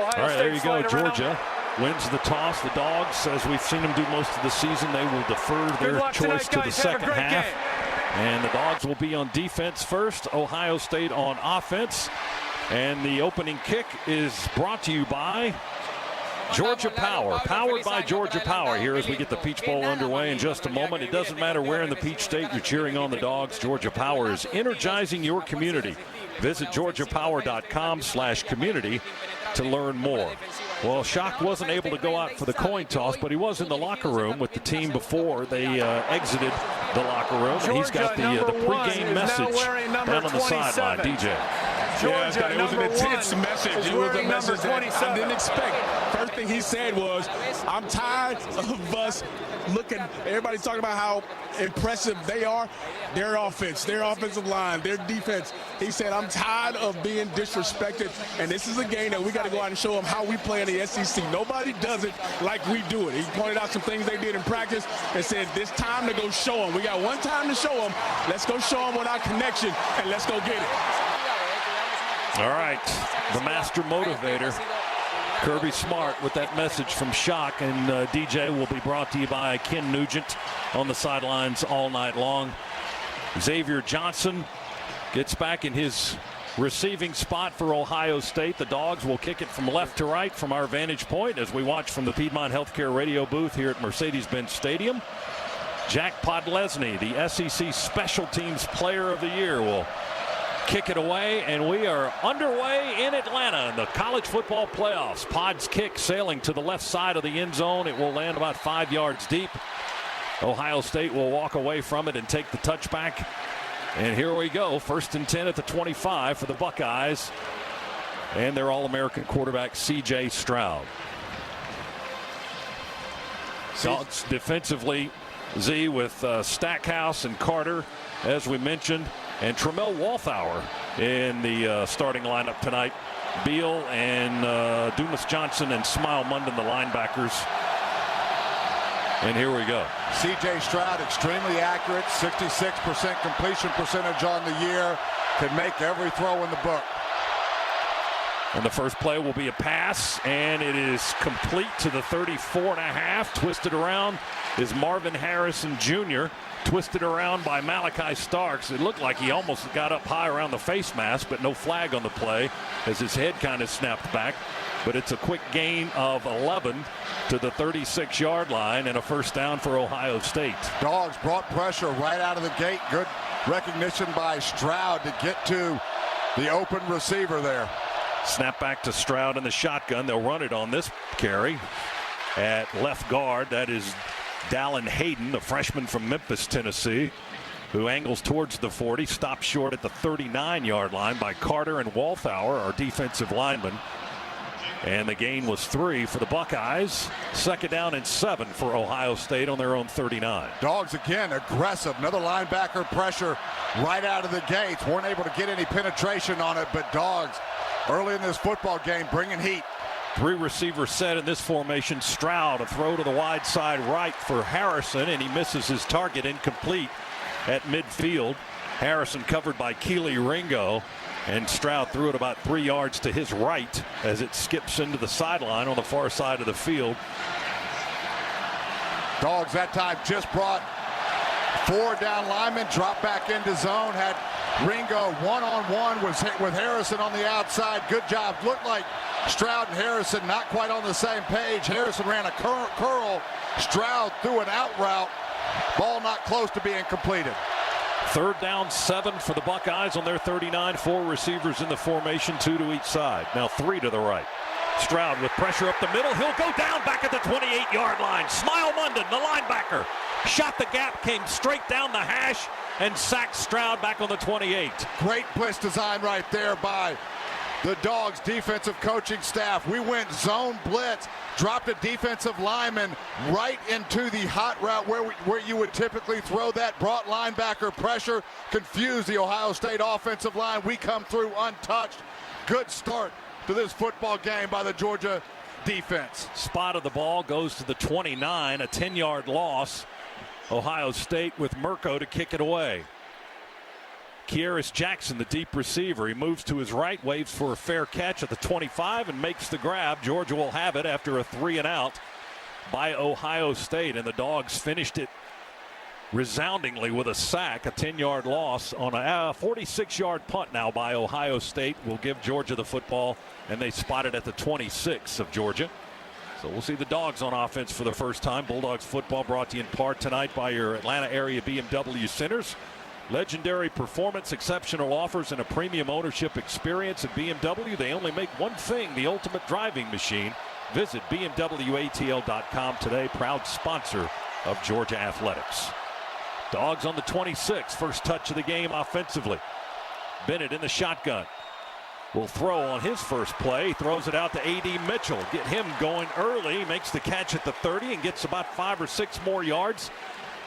All right, there you go. Georgia wins the toss. The Dogs, as we've seen them do most of the season, they will defer their choice to the second half. And the Dogs will be on defense first. Ohio State on offense. And the opening kick is brought to you by Georgia Power, powered by Georgia Power. Here as we get the Peach Bowl underway in just a moment. It doesn't matter where in the Peach State you're cheering on the Dogs. Georgia Power is energizing your community. Visit georgiapower.com/community to learn more. Well, Shock wasn't able to go out for the coin toss, but he was in the locker room with the team before they exited the locker room. And he's got the pregame message down on the sideline. DJ. Georgia, it was an intense message. It was a message that I didn't expect. First thing he said was, I'm tired of us looking. Everybody's talking about how impressive they are. Their offense, their offensive line, their defense. He said, I'm tired of being disrespected. And this is a game that we got to go out and show them how we play in the SEC. Nobody does it like we do it. He pointed out some things they did in practice and said, it's time to go show them. We got one time to show them. Let's go show them with our connection, and let's go get it. All right, the master motivator, Kirby Smart, with that message from Shock. And DJ will be brought to you by Ken Nugent on the sidelines all night long. Xavier Johnson gets back in his receiving spot for Ohio State. The Dogs will kick it from left to right from our vantage point as we watch from the Piedmont Healthcare radio booth here at Mercedes-Benz Stadium. Jack Podlesny, the SEC Special Teams Player of the Year, will kick it away, and we are underway in Atlanta in the college football playoffs. Pod's kick sailing to the left side of the end zone. It will land about 5 yards deep. Ohio State will walk away from it and take the touchback. And here we go. 1st and 10 at the 25 for the Buckeyes. And their All-American quarterback, C.J. Stroud. Dogs defensively, Z, with Stackhouse and Carter, as we mentioned. And Tramel Walthour in the starting lineup tonight. Beal and Dumas Johnson and Smile Munden, the linebackers. And here we go. C.J. Stroud, extremely accurate, 66% completion percentage on the year. Can make every throw in the book. And the first play will be a pass, and it is complete to the 34.5. Twisted around is Marvin Harrison Jr., twisted around by Malachi Starks. It looked like he almost got up high around the face mask, but no flag on the play as his head kind of snapped back. But it's a quick gain of 11 to the 36-yard line and a first down for Ohio State. Dogs brought pressure right out of the gate. Good recognition by Stroud to get to the open receiver there. Snap back to Stroud in the shotgun. They'll run it on this carry at left guard. That is Dallin Hayden, a freshman from Memphis, Tennessee, who angles towards the 40, stopped short at the 39-yard line by Carter and Walthour, our defensive linemen. And the gain was 3 for the Buckeyes. 2nd down and 7 for Ohio State on their own 39. Dogs again aggressive. Another linebacker pressure right out of the gates. Weren't able to get any penetration on it, but Dogs early in this football game bringing heat. 3 receivers set in this formation. Stroud, a throw to the wide side right for Harrison, and he misses his target, incomplete at midfield. Harrison covered by Keely Ringo, and Stroud threw it about 3 yards to his right as it skips into the sideline on the far side of the field. Dogs that time just brought 4 down linemen, dropped back into zone, had Ringo one-on-one with Harrison on the outside. Good job. Looked like Stroud and Harrison not quite on the same page. Harrison ran a curl. Stroud threw an out route. Ball not close to being completed. 3rd down, 7 for the Buckeyes on their 39. 4 receivers in the formation, 2 to each side. Now 3 to the right. Stroud with pressure up the middle. He'll go down back at the 28-yard line. Smile Munden, the linebacker, shot the gap, came straight down the hash, and sacked Stroud back on the 28. Great blitz design right there by the Dogs defensive coaching staff. We went zone blitz, dropped a defensive lineman right into the hot route where you would typically throw that, brought linebacker pressure, confused the Ohio State offensive line. We come through untouched. Good start to this football game by the Georgia defense. Spot of the ball goes to the 29, a 10-yard loss. Ohio State with Mirko to kick it away. Kieris Jackson, the deep receiver. He moves to his right, waves for a fair catch at the 25 and makes the grab. Georgia will have it after a 3-and-out by Ohio State, and the Dogs finished it resoundingly with a sack. A 10-yard loss on a 46-yard punt now by Ohio State will give Georgia the football, and they spot it at the 26 of Georgia. So we'll see the Dogs on offense for the first time. Bulldogs football brought to you in part tonight by your Atlanta area BMW centers. Legendary performance, exceptional offers, and a premium ownership experience at BMW. They only make one thing, the ultimate driving machine. Visit BMWATL.com today. Proud sponsor of Georgia Athletics. Dogs on the 26, first touch of the game offensively. Bennett in the shotgun. Will throw on his first play. He throws it out to A.D. Mitchell. Get him going early. Makes the catch at the 30 and gets about 5 or 6 more yards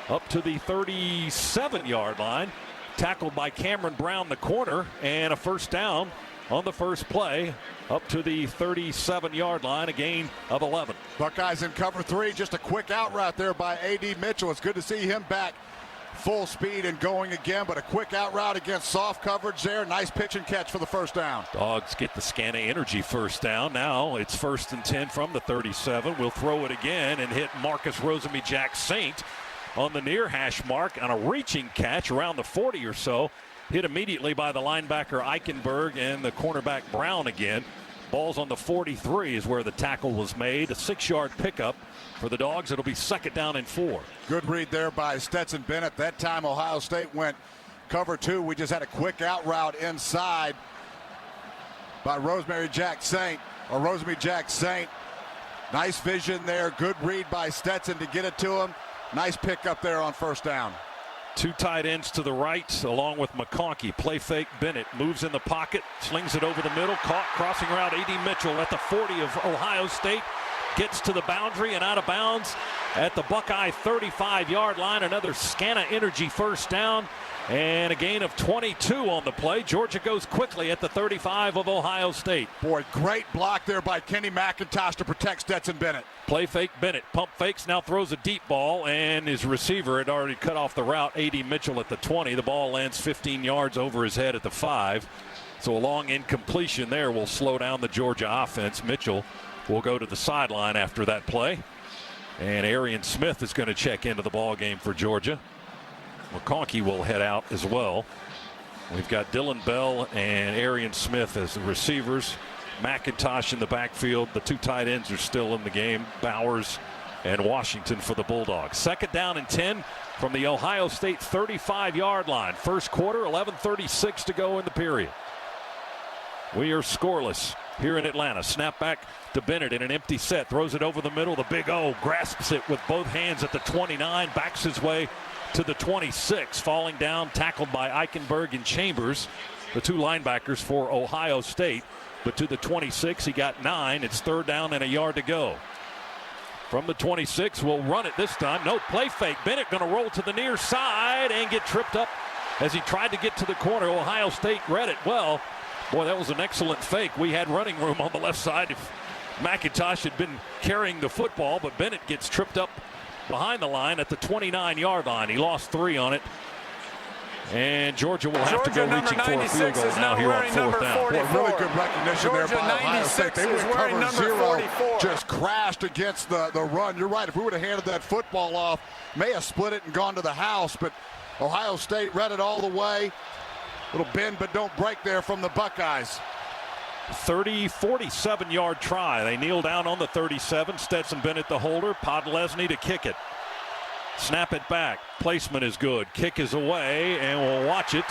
up to the 37-yard line. Tackled by Cameron Brown, the corner, and a first down on the first play up to the 37-yard line, a gain of 11. Buckeyes in cover 3. Just a quick out route there by A.D. Mitchell. It's good to see him back full speed and going again, but a quick out route against soft coverage there. Nice pitch and catch for the first down. Dogs get the Scana Energy first down. Now it's 1st and 10 from the 37. We'll throw it again and hit Marcus Rosemy-Jack Saint on the near hash mark on a reaching catch around the 40 or so. Hit immediately by the linebacker Eichenberg and the cornerback Brown again. Ball's on the 43 is where the tackle was made. A 6-yard pickup for the Dogs. It'll be 2nd down and 4. Good read there by Stetson Bennett. That time Ohio State went cover 2. We just had a quick out route inside by Rosemy-Jack Saint. Nice vision there. Good read by Stetson to get it to him. Nice pickup there on first down. 2 tight ends to the right along with McConkey. Play fake. Bennett moves in the pocket, slings it over the middle, caught crossing route. A.D. Mitchell at the 40 of Ohio State gets to the boundary and out of bounds at the Buckeye 35-yard line. Another Scana Energy first down and a gain of 22 on the play. Georgia goes quickly at the 35 of Ohio State. Boy, great block there by Kenny McIntosh to protect Stetson Bennett. Play fake Bennett. Pump fakes, now throws a deep ball, and his receiver had already cut off the route. A.D. Mitchell at the 20. The ball lands 15 yards over his head at the 5. So a long incompletion there will slow down the Georgia offense. Mitchell will go to the sideline after that play. And Arian Smith is going to check into the ball game for Georgia. McConkey will head out as well. We've got Dylan Bell and Arian Smith as the receivers. McIntosh in the backfield. The 2 tight ends are still in the game. Bowers and Washington for the Bulldogs. 2nd down and 10 from the Ohio State 35-yard line. First quarter, 11:36 to go in the period. We are scoreless here in Atlanta. Snap back to Bennett in an empty set. Throws it over the middle. The Big O grasps it with both hands at the 29. Backs his way to the 26. Falling down, tackled by Eichenberg and Chambers, the 2 linebackers for Ohio State. But to the 26, he got 9. It's 3rd down and a yard to go. From the 26, we'll run it this time. No, play fake. Bennett going to roll to the near side and get tripped up as he tried to get to the corner. Ohio State read it well. Boy, that was an excellent fake. We had running room on the left side if McIntosh had been carrying the football, but Bennett gets tripped up behind the line at the 29-yard line. He lost 3 on it. And Georgia will have to go reaching for a field goal now here on 4th down. Boy, really good recognition there by Ohio State. They went cover 0, just crashed against the run. You're right. If we would have handed that football off, may have split it and gone to the house, but Ohio State read it all the way. Little bend but don't break there from the Buckeyes. 47-yard try. They kneel down on the 37. Stetson Bennett the holder. Podlesny to kick it. Snap it back. Placement is good. Kick is away, and we'll watch it.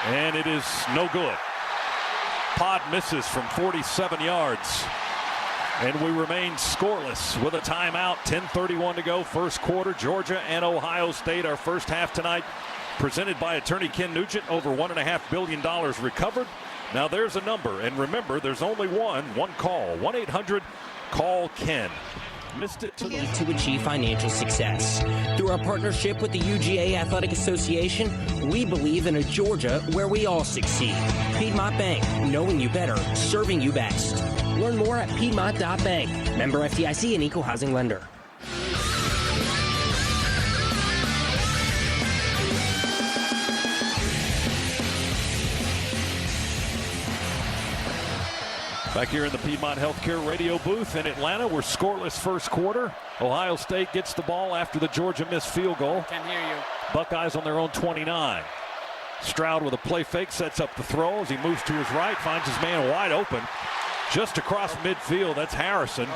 And it is no good. Pod misses from 47 yards. And we remain scoreless with a timeout. 10:31 to go. First quarter. Georgia and Ohio State. Our first half tonight presented by attorney Ken Nugent. Over $1.5 billion recovered. Now there's a number. And remember, there's only one call. 1-800-CALL-KEN. Missed it to achieve financial success. Through our partnership with the UGA Athletic Association, we believe in a Georgia where we all succeed. Piedmont Bank, knowing you better, serving you best. Learn more at Piedmont.bank. Member FDIC and Equal Housing Lender. Back here in the Piedmont Healthcare radio booth in Atlanta, we're scoreless first quarter. Ohio State gets the ball after the Georgia missed field goal. Can't hear you. Buckeyes on their own 29. Stroud with a play fake, sets up the throw as he moves to his right, finds his man wide open. Just across midfield, that's Harrison.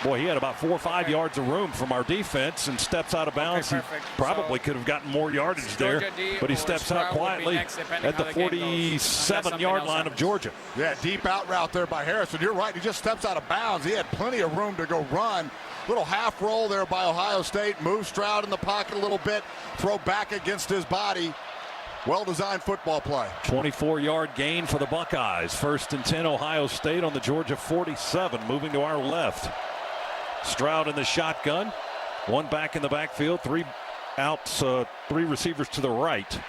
Boy, he had about 4 or 5 yards of room from our defense and steps out of bounds. He probably could have gotten more yardage there, but he steps out quietly at the 47-yard line of Georgia. Yeah, deep out route there by Harrison. You're right, he just steps out of bounds. He had plenty of room to go run. Little half roll there by Ohio State. Move Stroud in the pocket a little bit. Throw back against his body. Well-designed football play. 24-yard gain for the Buckeyes. 1st and 10, Ohio State on the Georgia 47, moving to our left. Stroud in the shotgun. One back in the backfield. 3 outs, 3 receivers to the right.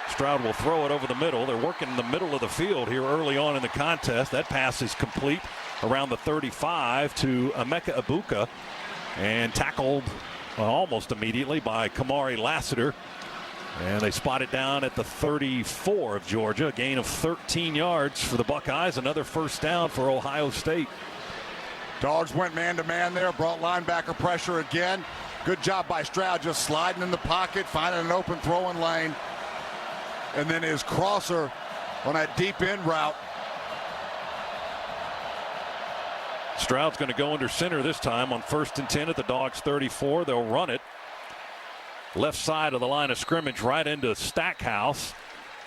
Stroud will throw it over the middle. They're working in the middle of the field here early on in the contest. That pass is complete around the 35 to Emeka Egbuka and tackled almost immediately by Kamari Lassiter. And they spot it down at the 34 of Georgia. A gain of 13 yards for the Buckeyes. Another first down for Ohio State. Dawgs went man-to-man there, brought linebacker pressure again. Good job by Stroud, just sliding in the pocket, finding an open throwing lane. And then his crosser on that deep end route. Stroud's going to go under center this time on 1st and 10 at the Dawgs 34. They'll run it. Left side of the line of scrimmage, right into Stackhouse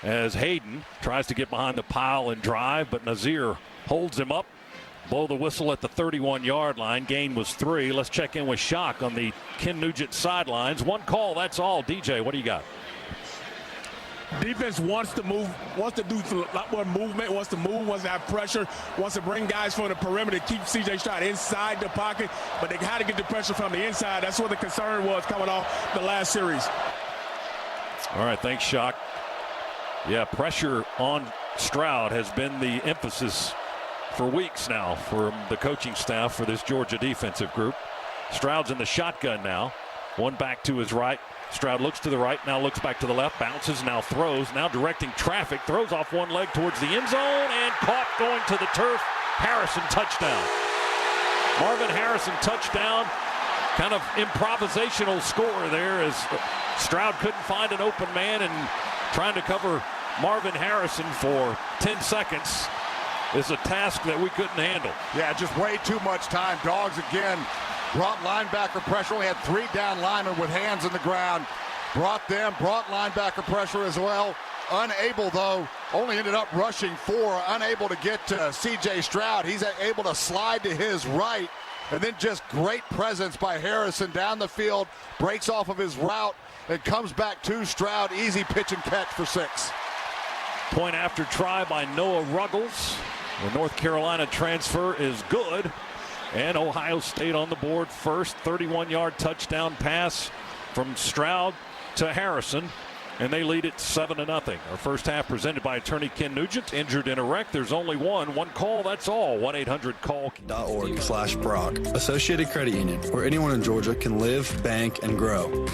as Hayden tries to get behind the pile and drive, but Nazir holds him up. Blow the whistle at the 31-yard line. Gain was 3. Let's check in with Shock on the Ken Nugent sidelines. 1 call, that's all. DJ, what do you got? Defense wants to move, wants to do a lot more movement, wants to move, wants to have pressure, wants to bring guys from the perimeter to keep C.J. Stroud inside the pocket, but they got to get the pressure from the inside. That's what the concern was coming off the last series. All right, thanks, Shock. Yeah, pressure on Stroud has been the emphasis for weeks now from the coaching staff for this Georgia defensive group. Stroud's in the shotgun now. One back to his right. Stroud looks to the right, now looks back to the left, bounces, now throws, now directing traffic, throws off one leg towards the end zone, and caught going to the turf. Harrison, touchdown. Marvin Harrison, touchdown. Kind of improvisational score there as Stroud couldn't find an open man, and trying to cover Marvin Harrison for 10 seconds is a task that we couldn't handle. Yeah, just way too much time. Dawgs again brought linebacker pressure. Only had 3 down linemen with hands in the ground. Brought linebacker pressure as well. Unable, though, only ended up rushing 4. Unable to get to C.J. Stroud. He's able to slide to his right. And then just great presence by Harrison down the field. Breaks off of his route and comes back to Stroud. Easy pitch and catch for 6. Point after try by Noah Ruggles. The North Carolina transfer is good. And Ohio State on the board first. 31-yard touchdown pass from Stroud to Harrison. And they lead it 7-0. Our first half presented by attorney Ken Nugent. Injured in a wreck. There's only one call, that's all. 1-800-CALL.org/Brock. Associated Credit Union, where anyone in Georgia can live, bank, and grow.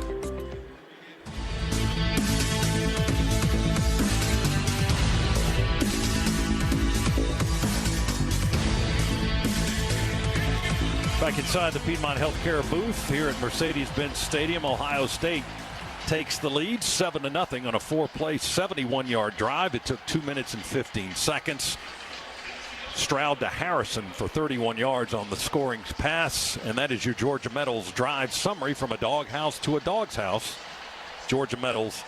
Back inside the Piedmont Healthcare booth here at Mercedes-Benz Stadium, Ohio State takes the lead 7-0 on a 4-play 71-yard drive. It took 2 minutes and 15 seconds. Stroud to Harrison for 31 yards on the scoring pass. And that is your Georgia Metals drive summary from a doghouse to a dog's house. Georgia Metals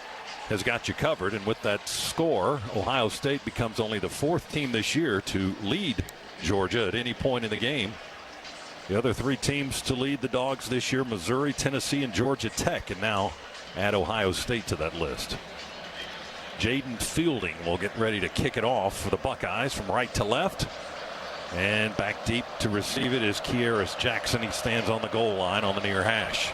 has got you covered. And with that score, Ohio State becomes only the 4th team this year to lead Georgia at any point in the game. The other 3 teams to lead the Dogs this year, Missouri, Tennessee, and Georgia Tech. And now add Ohio State to that list. Jaden Fielding will get ready to kick it off for the Buckeyes from right to left. And back deep to receive it is Kearis Jackson. He stands on the goal line on the near hash.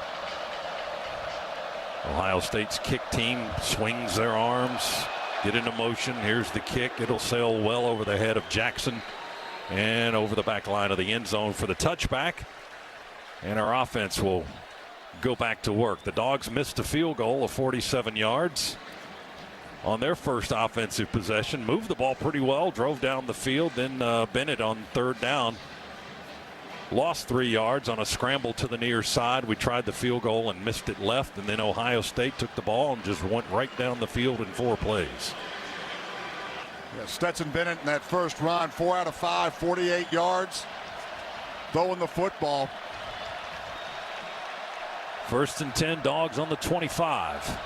Ohio State's kick team swings their arms, get into motion. Here's the kick. It'll sail well over the head of Jackson and over the back line of the end zone for the touchback. And our offense will go back to work. The Dogs missed a field goal of 47 yards. on their first offensive possession. Moved the ball pretty well, drove down the field. Then Bennett on third down lost 3 yards on a scramble to the near side. We tried the field goal and missed it left. And then Ohio State took the ball and just went right down the field in 4 plays. Yeah, Stetson Bennett in that first run, 4 out of 5, 48 yards. Throwing the football. 1st and 10, Dawgs on the 25.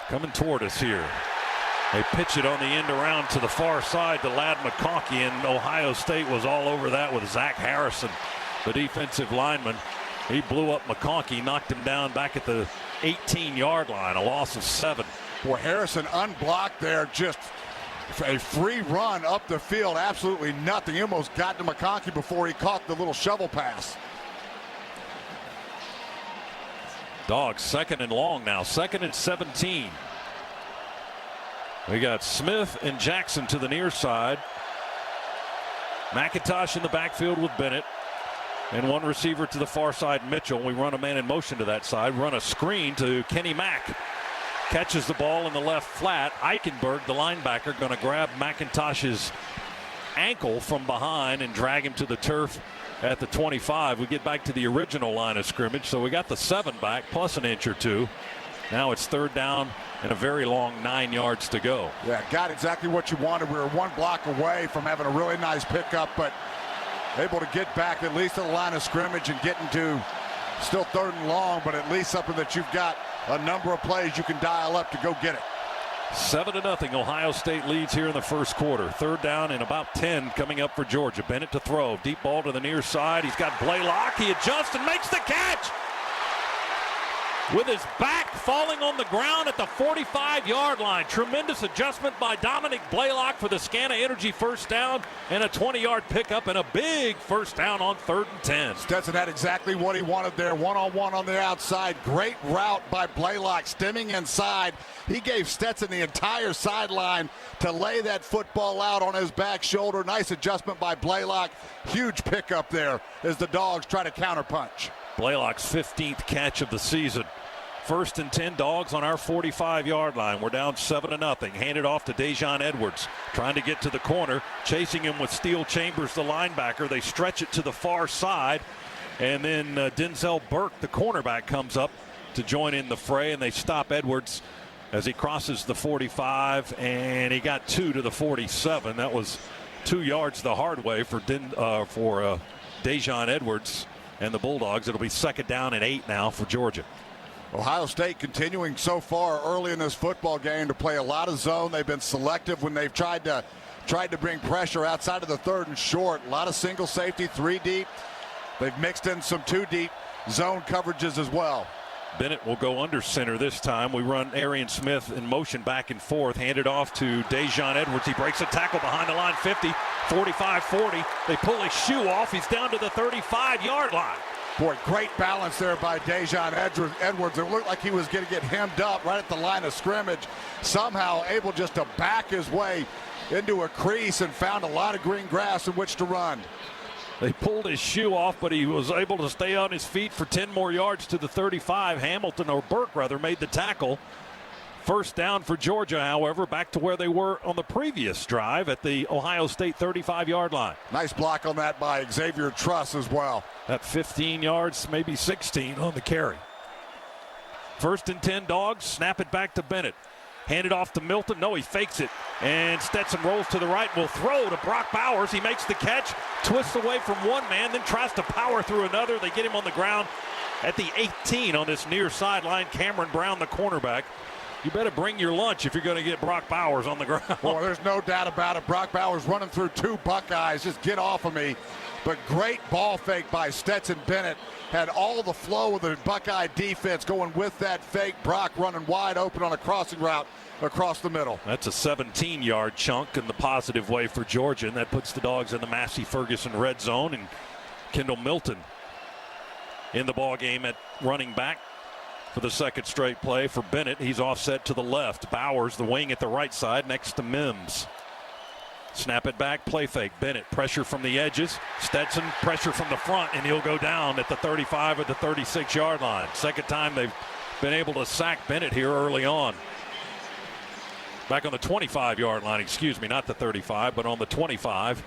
Coming toward us here. They pitch it on the end around to the far side to Ladd McConkey, and Ohio State was all over that with Zach Harrison, the defensive lineman. He blew up McConkey, knocked him down back at the 18-yard line, a loss of 7. Well, Harrison unblocked there, just a free run up the field, absolutely nothing. He almost got to McConkey before he caught the little shovel pass. Dawgs 2nd and long now, 2nd and 17. We got Smith and Jackson to the near side. McIntosh in the backfield with Bennett. And one receiver to the far side, Mitchell. We run a man in motion to that side, run a screen to Kenny Mack. Catches the ball in the left flat. Eichenberg, the linebacker, going to grab McIntosh's ankle from behind and drag him to the turf at the 25. We get back to the original line of scrimmage, so we got the 7 back plus an inch or 2. Now it's 3rd down and a very long 9 yards to go. Yeah, got exactly what you wanted. We were 1 block away from having a really nice pickup, but able to get back at least to the line of scrimmage and getting to still 3rd and long, but at least something that you've got a number of plays you can dial up to go get it. 7-0. Ohio State leads here in the first quarter. 3rd down and about 10 coming up for Georgia. Bennett to throw. Deep ball to the near side. He's got Blaylock. He adjusts and makes the catch. With his back falling on the ground at the 45-yard line. Tremendous adjustment by Dominic Blaylock for the Scana Energy first down and a 20-yard pickup and a big first down on 3rd and 10. Stetson had exactly what he wanted there. One-on-one on the outside. Great route by Blaylock, stemming inside. He gave Stetson the entire sideline to lay that football out on his back shoulder. Nice adjustment by Blaylock. Huge pickup there as the Dogs try to counterpunch. Blaylock's 15th catch of the season. 1st and 10, Dawgs on our 45-yard line. We're down 7-0. Handed off to Dejon Edwards. Trying to get to the corner. Chasing him with Steel Chambers, the linebacker. They stretch it to the far side. And then Denzel Burke, the cornerback, comes up to join in the fray. And they stop Edwards as he crosses the 45. And he got 2 to the 47. That was 2 yards the hard way for Dejon Edwards and the Bulldogs. It'll be 2nd down and 8 now for Georgia. Ohio State continuing so far early in this football game to play a lot of zone. They've been selective when they've tried to bring pressure outside of the 3rd and short. A lot of single safety, 3 deep. They've mixed in some 2 deep zone coverages as well. Bennett will go under center this time. We run Arian Smith in motion back and forth. Handed off to Dejon Edwards. He breaks a tackle behind the line, 50, 45, 40. They pull his shoe off. He's down to the 35-yard line. Boy, great balance there by Dejon Edwards. It looked like he was going to get hemmed up right at the line of scrimmage. Somehow able just to back his way into a crease and found a lot of green grass in which to run. They pulled his shoe off, but he was able to stay on his feet for 10 more yards to the 35. Hamilton, or Burke rather, made the tackle. 1st down for Georgia, however, back to where they were on the previous drive at the Ohio State 35-yard line. Nice block on that by Xavier Truss as well. That 15 yards, maybe 16 on the carry. 1st and 10, Dawgs. Snap it back to Bennett. Hand it off to Milton. No, he fakes it. And Stetson rolls to the right. Will throw to Brock Bowers. He makes the catch. Twists away from one man, then tries to power through another. They get him on the ground at the 18 on this near sideline. Cameron Brown, the cornerback. You better bring your lunch if you're going to get Brock Bowers on the ground. Well, there's no doubt about it. Brock Bowers running through 2 Buckeyes. Just get off of me. But great ball fake by Stetson Bennett. Had all the flow of the Buckeye defense going with that fake. Brock running wide open on a crossing route across the middle. That's a 17-yard chunk in the positive way for Georgia, and that puts the Dogs in the Massey Ferguson red zone. And Kendall Milton in the ball game at running back for the 2nd straight play for Bennett. He's offset to the left. Bowers, the wing at the right side, next to Mims. Snap it back, play fake. Bennett, pressure from the edges. Stetson, pressure from the front, and he'll go down at the 35 or the 36-yard line. 2nd time they've been able to sack Bennett here early on. Back on the 25-yard line, excuse me, not the 35, but on the 25.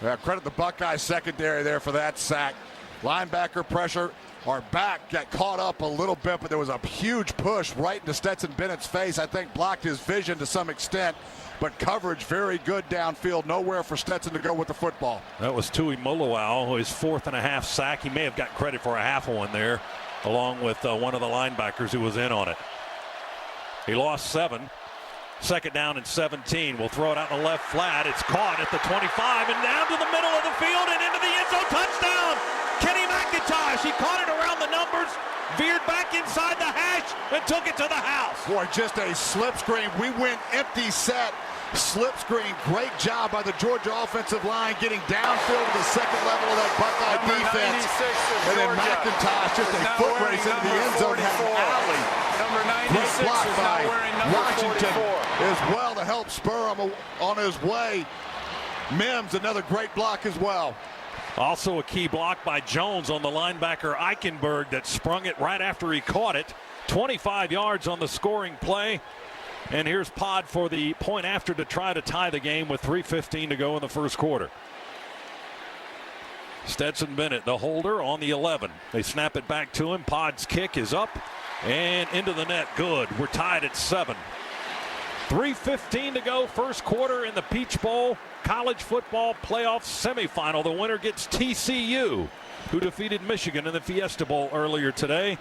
Yeah, credit the Buckeye secondary there for that sack. Linebacker pressure. Our back got caught up a little bit, but there was a huge push right into Stetson Bennett's face. I think blocked his vision to some extent, but coverage very good downfield. Nowhere for Stetson to go with the football. That was Tui Muluau, his 4th and a half sack. He may have got credit for a half one there, along with one of the linebackers who was in on it. He lost 7. 2nd down and 17. We'll throw it out in the left flat. It's caught at the 25 and down to the middle of the field and into the end zone. Touchdown! Kenny McIntosh. He caught it around the numbers, veered back inside the hash, and took it to the house. Boy, just a slip screen. We went empty set. Slip screen. Great job by the Georgia offensive line getting downfield to the second level of that Buckeye defense. And then McIntosh just a foot race into the end zone. Had an alley. Number 96 great block is by now wearing number Washington 44. as well to help spur him on his way. Mims, another great block as well. Also a key block by Jones on the linebacker Eichenberg that sprung it right after he caught it. 25 yards on the scoring play. And here's Pod for the point after to try to tie the game with 3:15 to go in the first quarter. Stetson Bennett, the holder, on the 11. They snap it back to him. Pod's kick is up and into the net. Good. We're tied at 7. 3:15 to go, first quarter in the Peach Bowl college football playoff semifinal. The winner gets TCU, who defeated Michigan in the Fiesta Bowl earlier today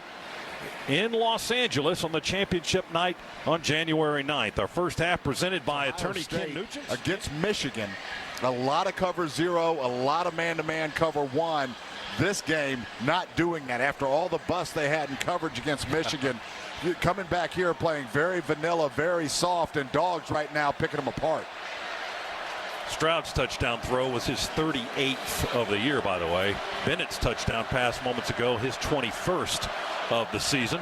in Los Angeles on the championship night on January 9th. Our first half presented by attorney Ken Nugent. Against Michigan, a lot of cover 0, a lot of man-to-man cover 1. This game not doing that after all the bust they had in coverage against Michigan. Coming back here playing very vanilla, very soft, and Dawgs right now picking them apart. Stroud's touchdown throw was his 38th of the year, by the way. Bennett's touchdown pass moments ago, his 21st of the season.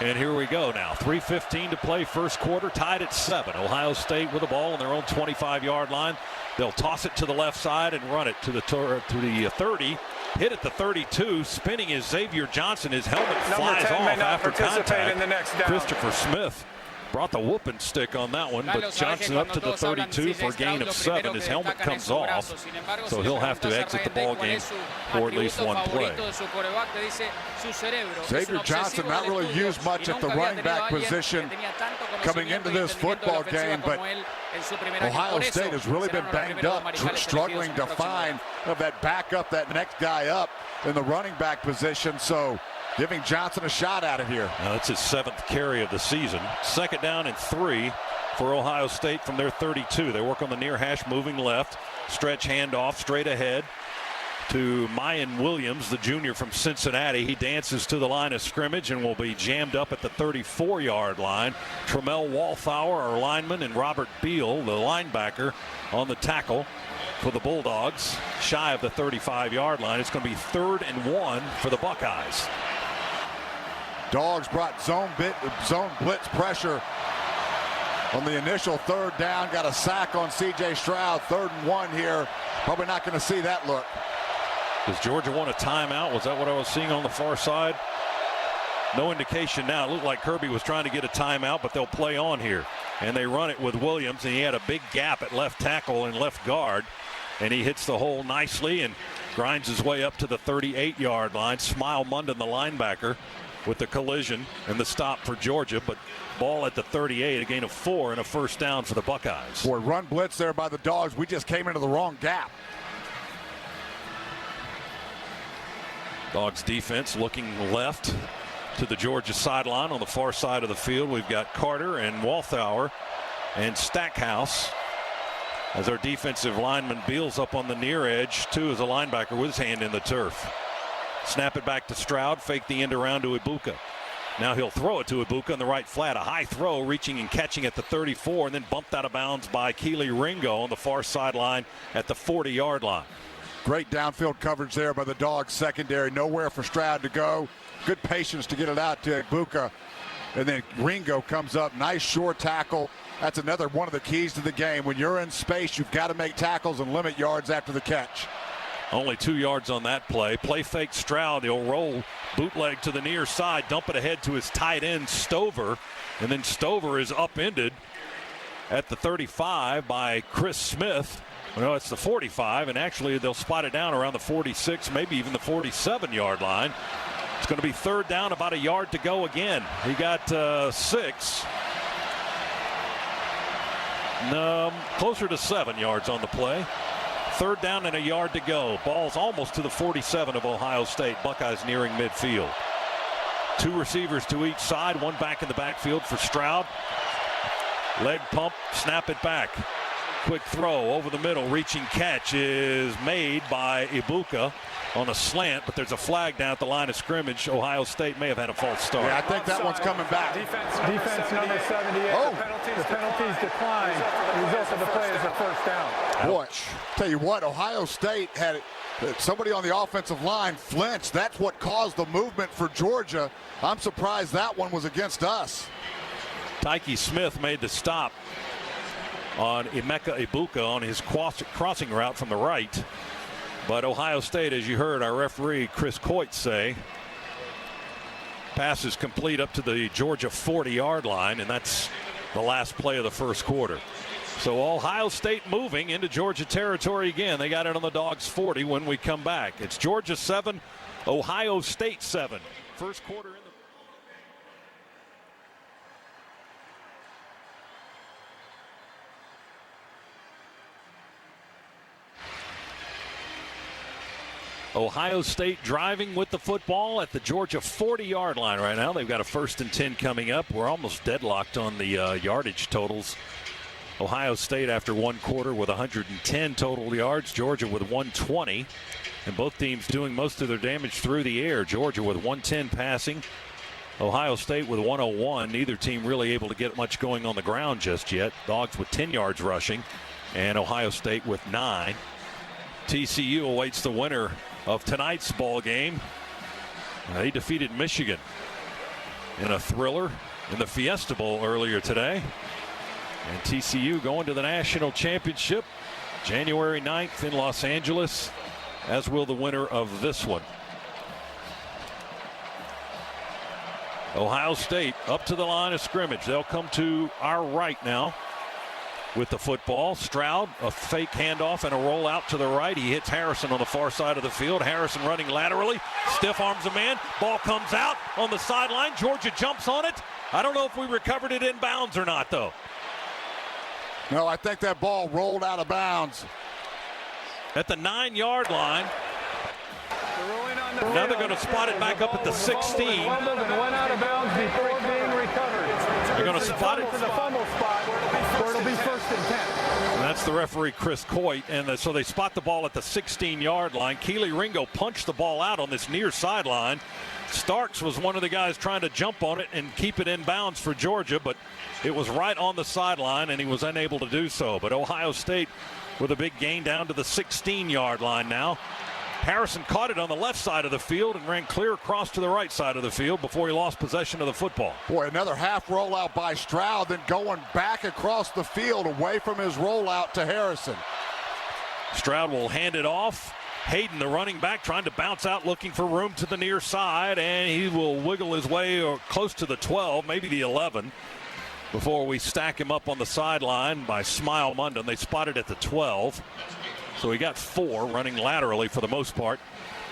And here we go now. 3:15 to play, first quarter, tied at 7. Ohio State with the ball on their own 25-yard line. They'll toss it to the left side and run it to the 30. Hit at the 32. Spinning is Xavier Johnson. His helmet flies off after contact. In the next down. Christopher Smith brought the whooping stick on that one, but Johnson up to the 32 for a gain of 7. His helmet comes off, so he'll have to exit the ball game for at least one play. Xavier Johnson not really used much at the running back position coming into this football game, but Ohio State has really been banged up, struggling to find that backup, that next guy up in the running back position, so giving Johnson a shot at it here. Now that's his 7th carry of the season. 2nd down and 3 for Ohio State from their 32. They work on the near hash, moving left. Stretch handoff straight ahead to Mayan Williams, the junior from Cincinnati. He dances to the line of scrimmage and will be jammed up at the 34-yard line. Tramel Walthour, our lineman, and Robert Beal, the linebacker, on the tackle for the Bulldogs, shy of the 35-yard line. It's going to be 3rd and 1 for the Buckeyes. Dawgs brought zone blitz pressure on the initial 3rd down. Got a sack on C.J. Stroud. 3rd and 1 here. Probably not going to see that look. Does Georgia want a timeout? Was that what I was seeing on the far side? No indication now. It looked like Kirby was trying to get a timeout, but they'll play on here. And they run it with Williams, and he had a big gap at left tackle and left guard. And he hits the hole nicely and grinds his way up to the 38-yard line. Smile Munden, the linebacker, with the collision and the stop for Georgia, but ball at the 38, a gain of 4 and a first down for the Buckeyes. Boy, run blitz there by the Dawgs. We just came into the wrong gap. Dawgs defense looking left to the Georgia sideline. On the far side of the field, we've got Carter and Walthour and Stackhouse as our defensive lineman Beals up on the near edge, too, as a linebacker with his hand in the turf. Snap it back to Stroud, fake the end around to Ibuka. Now he'll throw it to Ibuka on the right flat. A high throw, reaching and catching at the 34, and then bumped out of bounds by Keely Ringo on the far sideline at the 40-yard line. Great downfield coverage there by the Dawgs secondary. Nowhere for Stroud to go. Good patience to get it out to Ibuka. And then Ringo comes up. Nice short tackle. That's another one of the keys to the game. When you're in space, you've got to make tackles and limit yards after the catch. Only 2 yards on that play. Play fake Stroud. He'll roll bootleg to the near side, dump it ahead to his tight end, Stover. And then Stover is upended at the 35 by Chris Smith. No, it's the 45, and actually they'll spot it down around the 46, maybe even the 47-yard line. It's going to be third down, about a yard to go again. He got 6. No, closer to 7 yards on the play. Third down and a yard to go. Ball's almost to the 47 of Ohio State. Buckeyes nearing midfield. 2 receivers to each side, 1 back in the backfield for Stroud. Leg pump, snap it back. Quick throw over the middle, reaching catch is made by Ibuka on a slant, but there's a flag down at the line of scrimmage. Ohio State may have had a false start. Yeah, I think that one's coming back. Defense number 78. Oh. The penalties decline. The result of the play is a first down. Boy, tell you what, Ohio State had somebody on the offensive line flinched. That's what caused the movement for Georgia. I'm surprised that one was against us. Tyke Smith made the stop on Emeka Ibuka on his crossing route from the right. But Ohio State, as you heard our referee Chris Coit say, pass is complete up to the Georgia 40-yard line, and that's the last play of the first quarter. So Ohio State moving into Georgia territory again. They got it on the Dawgs 40 when we come back. It's Georgia 7, Ohio State 7. First quarter in the Ohio State driving with the football at the Georgia 40-yard line right now. They've got a 1st and 10 coming up. We're almost deadlocked on the yardage totals. Ohio State after one quarter with 110 total yards. Georgia with 120. And both teams doing most of their damage through the air. Georgia with 110 passing. Ohio State with 101. Neither team really able to get much going on the ground just yet. Dawgs with 10 yards rushing. And Ohio State with 9. TCU awaits the winner of tonight's ball game. They defeated Michigan in a thriller in the Fiesta Bowl earlier today. And TCU going to the national championship January 9th in Los Angeles, as will the winner of this one. Ohio State up to the line of scrimmage. They'll come to our right now with the football. Stroud, a fake handoff and a roll out to the right. He hits Harrison on the far side of the field. Harrison running laterally, stiff arms a man. Ball comes out on the sideline. Georgia jumps on it. I don't know if we recovered it in bounds or not, though. No, I think that ball rolled out of bounds. At the 9-yard line. Now they're going to spot it back up at the 16. Went out of bounds before being recovered. They're going to spot it to the fumble spot where it'll be 1st and 10. And that's the referee Chris Coit, and so they spot the ball at the 16-yard line. Keely Ringo punched the ball out on this near sideline. Starks was one of the guys trying to jump on it and keep it in bounds for Georgia, but it was right on the sideline, and he was unable to do so. But Ohio State with a big gain down to the 16-yard line now. Harrison caught it on the left side of the field and ran clear across to the right side of the field before he lost possession of the football. Boy, another half rollout by Stroud, then going back across the field away from his rollout to Harrison. Stroud will hand it off. Hayden, the running back, trying to bounce out, looking for room to the near side, and he will wiggle his way close to the 12, maybe the 11, before we stack him up on the sideline by Smile Munden. They spotted at the 12. So he got 4 running laterally for the most part.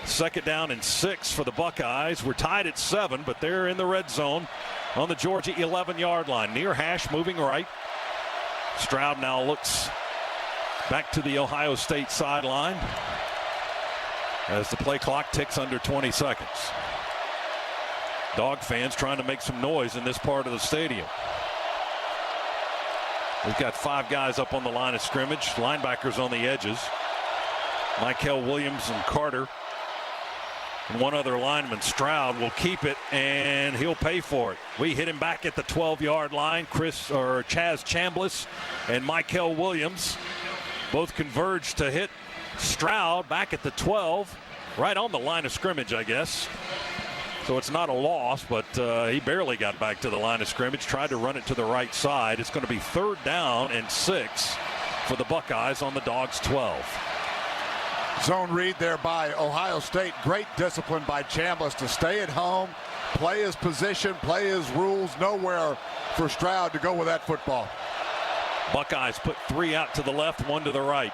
2nd down and 6 for the Buckeyes. We're tied at 7, but they're in the red zone on the Georgia 11-yard line. Near hash, moving right. Stroud now looks back to the Ohio State sideline as the play clock ticks under 20 seconds. Dog fans trying to make some noise in this part of the stadium. We've got 5 guys up on the line of scrimmage, linebackers on the edges. Michael Williams and Carter. And one other lineman, Stroud, will keep it, and he'll pay for it. We hit him back at the 12-yard line. Chaz Chambliss and Michael Williams both converged to hit Stroud back at the 12, right on the line of scrimmage, I guess. So it's not a loss, but he barely got back to the line of scrimmage, tried to run it to the right side. It's going to be 3rd down and 6 for the Buckeyes on the Dawgs 12. Zone read there by Ohio State. Great discipline by Chambliss to stay at home, play his position, play his rules. Nowhere for Stroud to go with that football. Buckeyes put 3 out to the left, 1 to the right.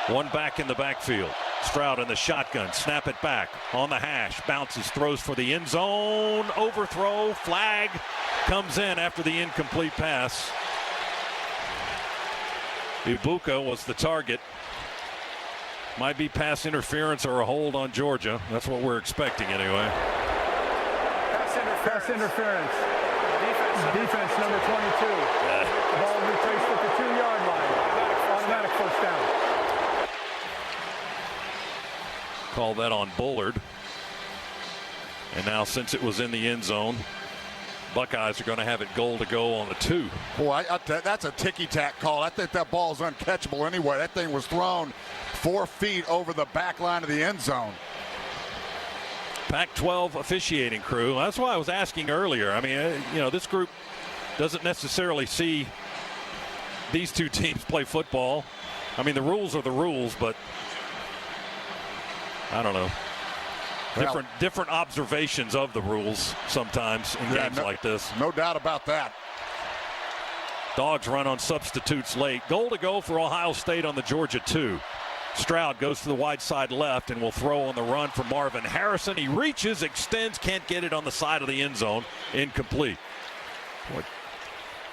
1 back in the backfield. Stroud in the shotgun, snap it back on the hash, bounces, throws for the end zone, overthrow, flag comes in after the incomplete pass. Ibuka was the target. Might be pass interference or a hold on Georgia. That's what we're expecting anyway. Pass interference. Defense number 22. The ball retraced at the 2-yard line. Automatic first down. Call that on Bullard. And now since it was in the end zone, Buckeyes are going to have it goal to go on the 2. Boy, that's a ticky-tack call. I think that ball is uncatchable anyway. That thing was thrown 4 feet over the back line of the end zone. Pac-12 officiating crew. That's why I was asking earlier. I mean, this group doesn't necessarily see these two teams play football. I mean, the rules are the rules, but I don't know. Different observations of the rules sometimes in games like this. No doubt about that. Dawgs run on substitutes late. Goal to go for Ohio State on the Georgia 2. Stroud goes to the wide side left and will throw on the run for Marvin Harrison. He reaches, extends, can't get it on the side of the end zone. Incomplete.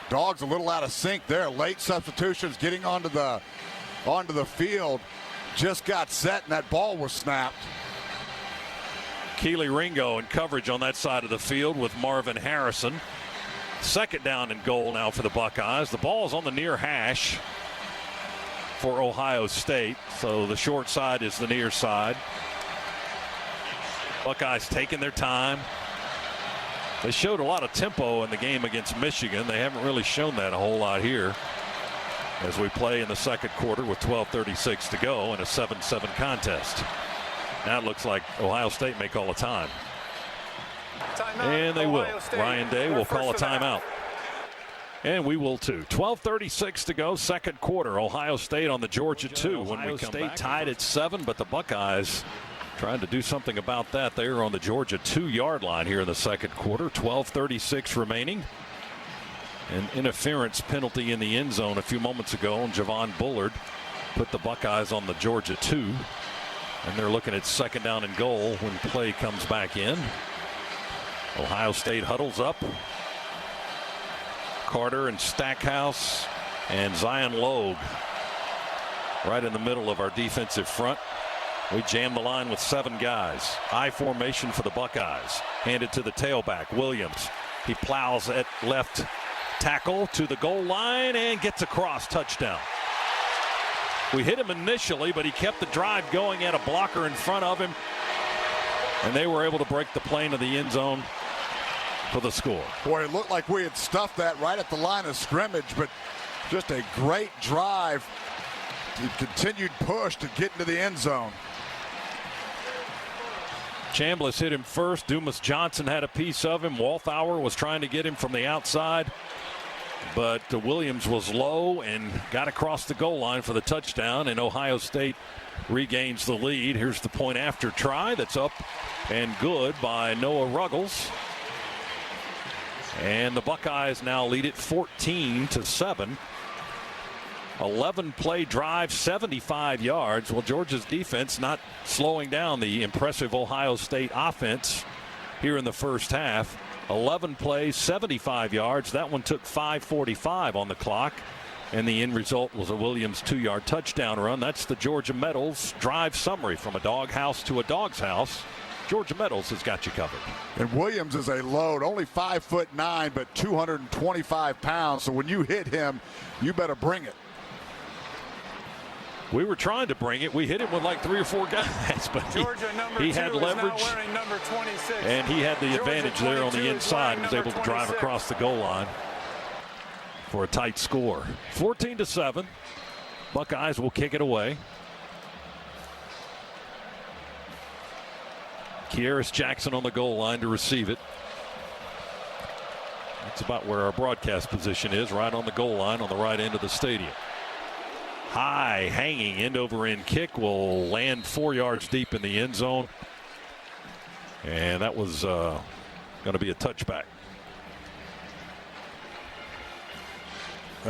Dawgs a little out of sync there. Late substitutions getting onto the field. Just got set and that ball was snapped. Keely Ringo in coverage on that side of the field with Marvin Harrison. 2nd down and goal now for the Buckeyes. The ball is on the near hash for Ohio State, so the short side is the near side. Buckeyes taking their time. They showed a lot of tempo in the game against Michigan. They haven't really shown that a whole lot here as we play in the 2nd quarter with 12:36 to go in a 7-7 contest. Now it looks like Ohio State may call a time. And they will. Ryan Day will call a timeout. And we will too. 12:36 to go, 2nd quarter. Ohio State on the Georgia 2 when we come back. Tied at 7, but the Buckeyes trying to do something about that. They are on the Georgia 2-yard line here in the 2nd quarter. 12:36 remaining. An interference penalty in the end zone a few moments ago, and Javon Bullard put the Buckeyes on the Georgia 2. And they're looking at 2nd down and goal when play comes back in. Ohio State huddles up. Carter and Stackhouse and Zion Logue right in the middle of our defensive front. We jam the line with 7 guys. I formation for the Buckeyes. Handed to the tailback, Williams. He plows at left tackle to the goal line and gets across. Touchdown. We hit him initially, but he kept the drive going, had a blocker in front of him, and they were able to break the plane of the end zone for the score. Boy, it looked like we had stuffed that right at the line of scrimmage, but just a great drive, continued push to get into the end zone. Chambliss hit him first. Dumas Johnson had a piece of him. Walthour was trying to get him from the outside, but Williams was low and got across the goal line for the touchdown, and Ohio State regains the lead. Here's the point after try that's up and good by Noah Ruggles. And the Buckeyes now lead it 14-7. 11-play drive, 75 yards. Well, Georgia's defense not slowing down the impressive Ohio State offense here in the first half. 11 plays, 75 yards. That one took 5:45 on the clock. And the end result was a Williams 2-yard touchdown run. That's the Georgia Metals drive summary. From a doghouse to a dog's house, Georgia Metals has got you covered. And Williams is a load, only 5'9", but 225 pounds. So when you hit him, you better bring it. We were trying to bring it. We hit him with like 3 or 4 guys, but he had leverage, number 26. and he had the advantage there on the inside and was able to drive across the goal line for a tight score. 14-7. Buckeyes will kick it away. Kieris Jackson on the goal line to receive it. That's about where our broadcast position is, right on the goal line on the right end of the stadium. high hanging end over end kick will land 4 yards deep in the end zone. And that was going to be a touchback.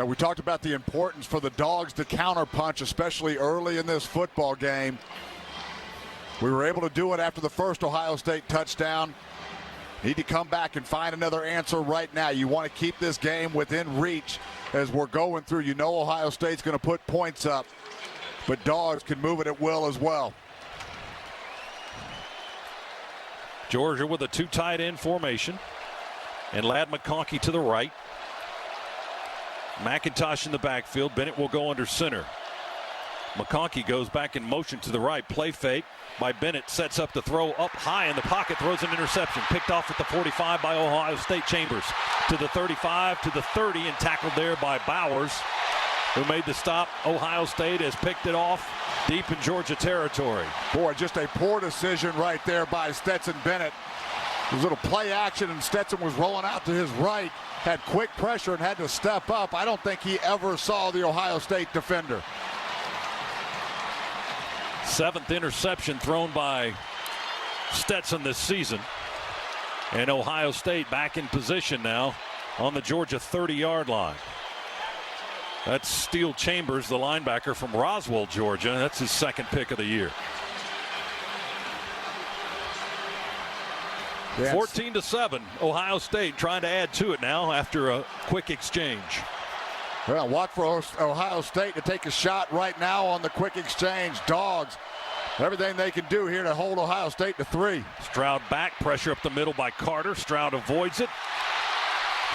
We talked about the importance for the Dogs to counterpunch, especially early in this football game. We were able to do it after the first Ohio State touchdown. Need to come back and find another answer right now. You want to keep this game within reach as we're going through. You know Ohio State's going to put points up, but Dogs can move it at will as well. Georgia with a 2 tight end formation. And Ladd McConkey to the right. McIntosh in the backfield. Bennett will go under center. McConkey goes back in motion to the right. Play fake by Bennett. Sets up the throw up high in the pocket. Throws an interception. Picked off at the 45 by Ohio State. Chambers to the 35, to the 30, and tackled there by Bowers, who made the stop. Ohio State has picked it off deep in Georgia territory. Boy, just a poor decision right there by Stetson Bennett. It was a little play action, and Stetson was rolling out to his right. Had quick pressure and had to step up. I don't think he ever saw the Ohio State defender. 7th interception thrown by Stetson this season. And Ohio State back in position now on the Georgia 30-yard line. That's Steele Chambers, the linebacker from Roswell, Georgia. That's his 2nd pick of the year. Yes. 14-7, Ohio State trying to add to it now after a quick exchange. Well, watch for Ohio State to take a shot right now on the quick exchange. Dogs, everything they can do here to hold Ohio State to 3. Stroud back, pressure up the middle by Carter. Stroud avoids it.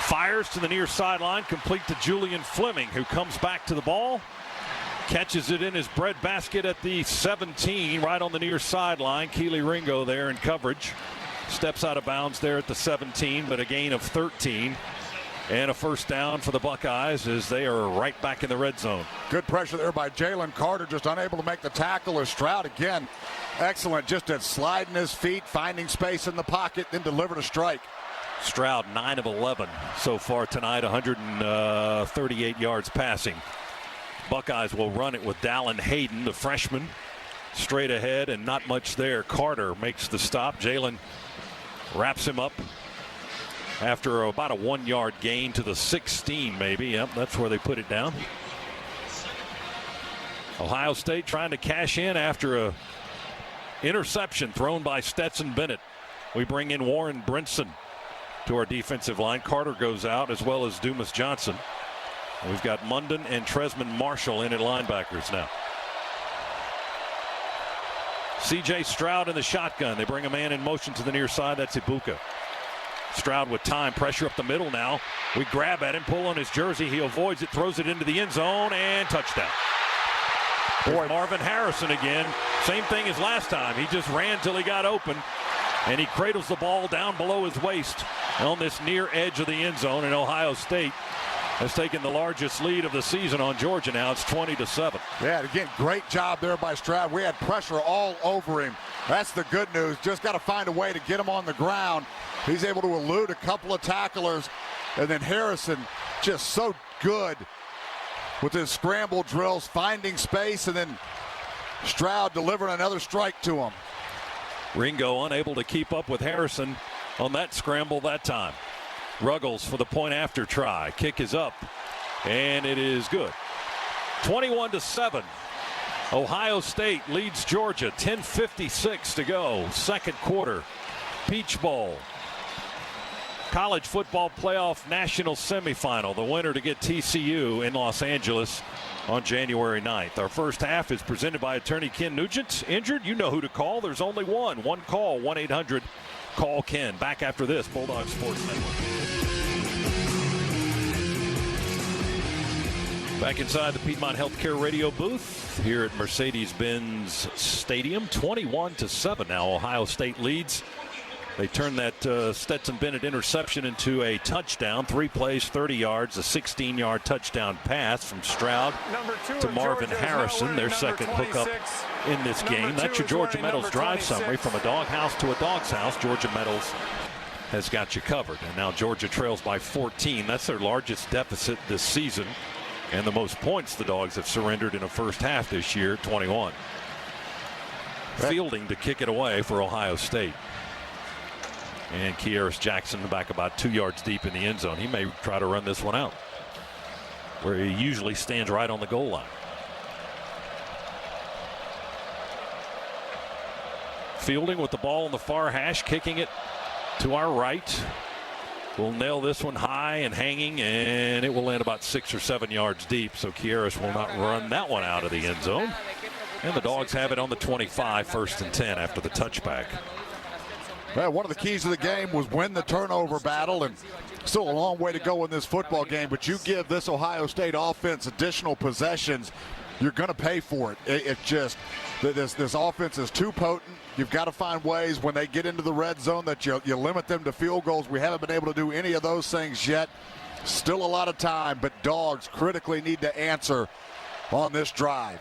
Fires to the near sideline, complete to Julian Fleming, who comes back to the ball. Catches it in his breadbasket at the 17, right on the near sideline. Keely Ringo there in coverage. Steps out of bounds there at the 17, but a gain of 13. And a first down for the Buckeyes as they are right back in the red zone. Good pressure there by Jalen Carter, just unable to make the tackle. As Stroud again, excellent just at sliding his feet, finding space in the pocket, then delivered a strike. Stroud 9 of 11 so far tonight, 138 yards passing. Buckeyes will run it with Dallin Hayden, the freshman, straight ahead and not much there. Carter makes the stop. Jalen wraps him up after about a 1-yard gain to the 16 maybe. Yep, that's where they put it down. Ohio State trying to cash in after a interception thrown by Stetson Bennett. We bring in Warren Brinson to our defensive line. Carter goes out as well as Dumas Johnson. We've got Munden and Tresman Marshall in at linebackers now. C.J. Stroud in the shotgun. They bring a man in motion to the near side. That's Ibuka. Stroud with time. Pressure up the middle now. We grab at him, pull on his jersey. He avoids it, throws it into the end zone, and touchdown. Boy, Marvin Harrison again. Same thing as last time. He just ran till he got open, and he cradles the ball down below his waist on this near edge of the end zone. And Ohio State has taken the largest lead of the season on Georgia now. It's 20-7. Yeah, again, great job there by Stroud. We had pressure all over him. That's the good news. Just got to find a way to get him on the ground. He's able to elude a couple of tacklers. And then Harrison just so good with his scramble drills, finding space, and then Stroud delivering another strike to him. Ringo unable to keep up with Harrison on that scramble that time. Ruggles for the point after try. Kick is up, and it is good. 21-7. Ohio State leads Georgia. 10:56 to go. Second quarter. Peach Bowl. College football playoff national semifinal. The winner to get TCU in Los Angeles on January 9th. Our first half is presented by attorney Ken Nugent. Injured? You know who to call. There's only one. One call. 1-800-CALL-KEN. Back after this. Bulldog Sports Network. Back inside the Piedmont Healthcare radio booth here at Mercedes-Benz Stadium. 21-7 now. Ohio State leads. They turned that Stetson Bennett interception into a touchdown. 3 plays, 30 yards, a 16-yard touchdown pass from Stroud to Marvin Harrison, their second hookup in this game. That's your Georgia Metals drive summary. From a doghouse to a dog's house, Georgia Metals has got you covered. And now Georgia trails by 14. That's their largest deficit this season. And the most points the Dogs have surrendered in a first half this year, 21. Fielding to kick it away for Ohio State. And Kearis Jackson back about 2 yards deep in the end zone. He may try to run this one out, where he usually stands right on the goal line. Fielding with the ball on the far hash, kicking it to our right. We'll nail this one high and hanging, and it will land about 6 or 7 yards deep, so Kearis will not run that one out of the end zone. And the Dogs have it on the 25, 1st and 10 after the touchback. Well, one of the keys of the game was win the turnover battle, and still a long way to go in this football game, but you give this Ohio State offense additional possessions, you're going to pay for it. It's just this offense is too potent. You've got to find ways when they get into the red zone that you limit them to field goals. We haven't been able to do any of those things yet. Still a lot of time, but Dogs critically need to answer on this drive.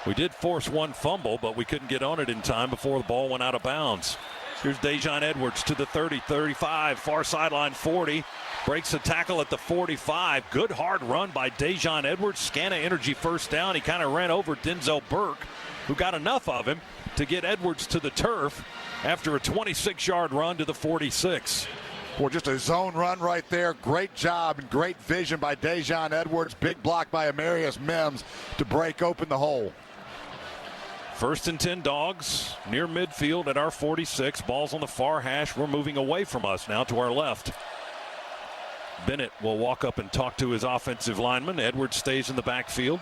We did force one fumble, but we couldn't get on it in time before the ball went out of bounds. Here's Dajon Edwards to the 30, 35, far sideline 40. Breaks a tackle at the 45. Good hard run by Dajon Edwards. Scana Energy first down. He kind of ran over Denzel Burke, who got enough of him to get Edwards to the turf after a 26-yard run to the 46. Well, just a zone run right there. Great job and great vision by Dajon Edwards. Big block by Amarius Mims to break open the hole. 1st and 10 Dogs near midfield at our 46. Ball's on the far hash. We're moving away from us now to our left. Bennett will walk up and talk to his offensive lineman. Edwards stays in the backfield.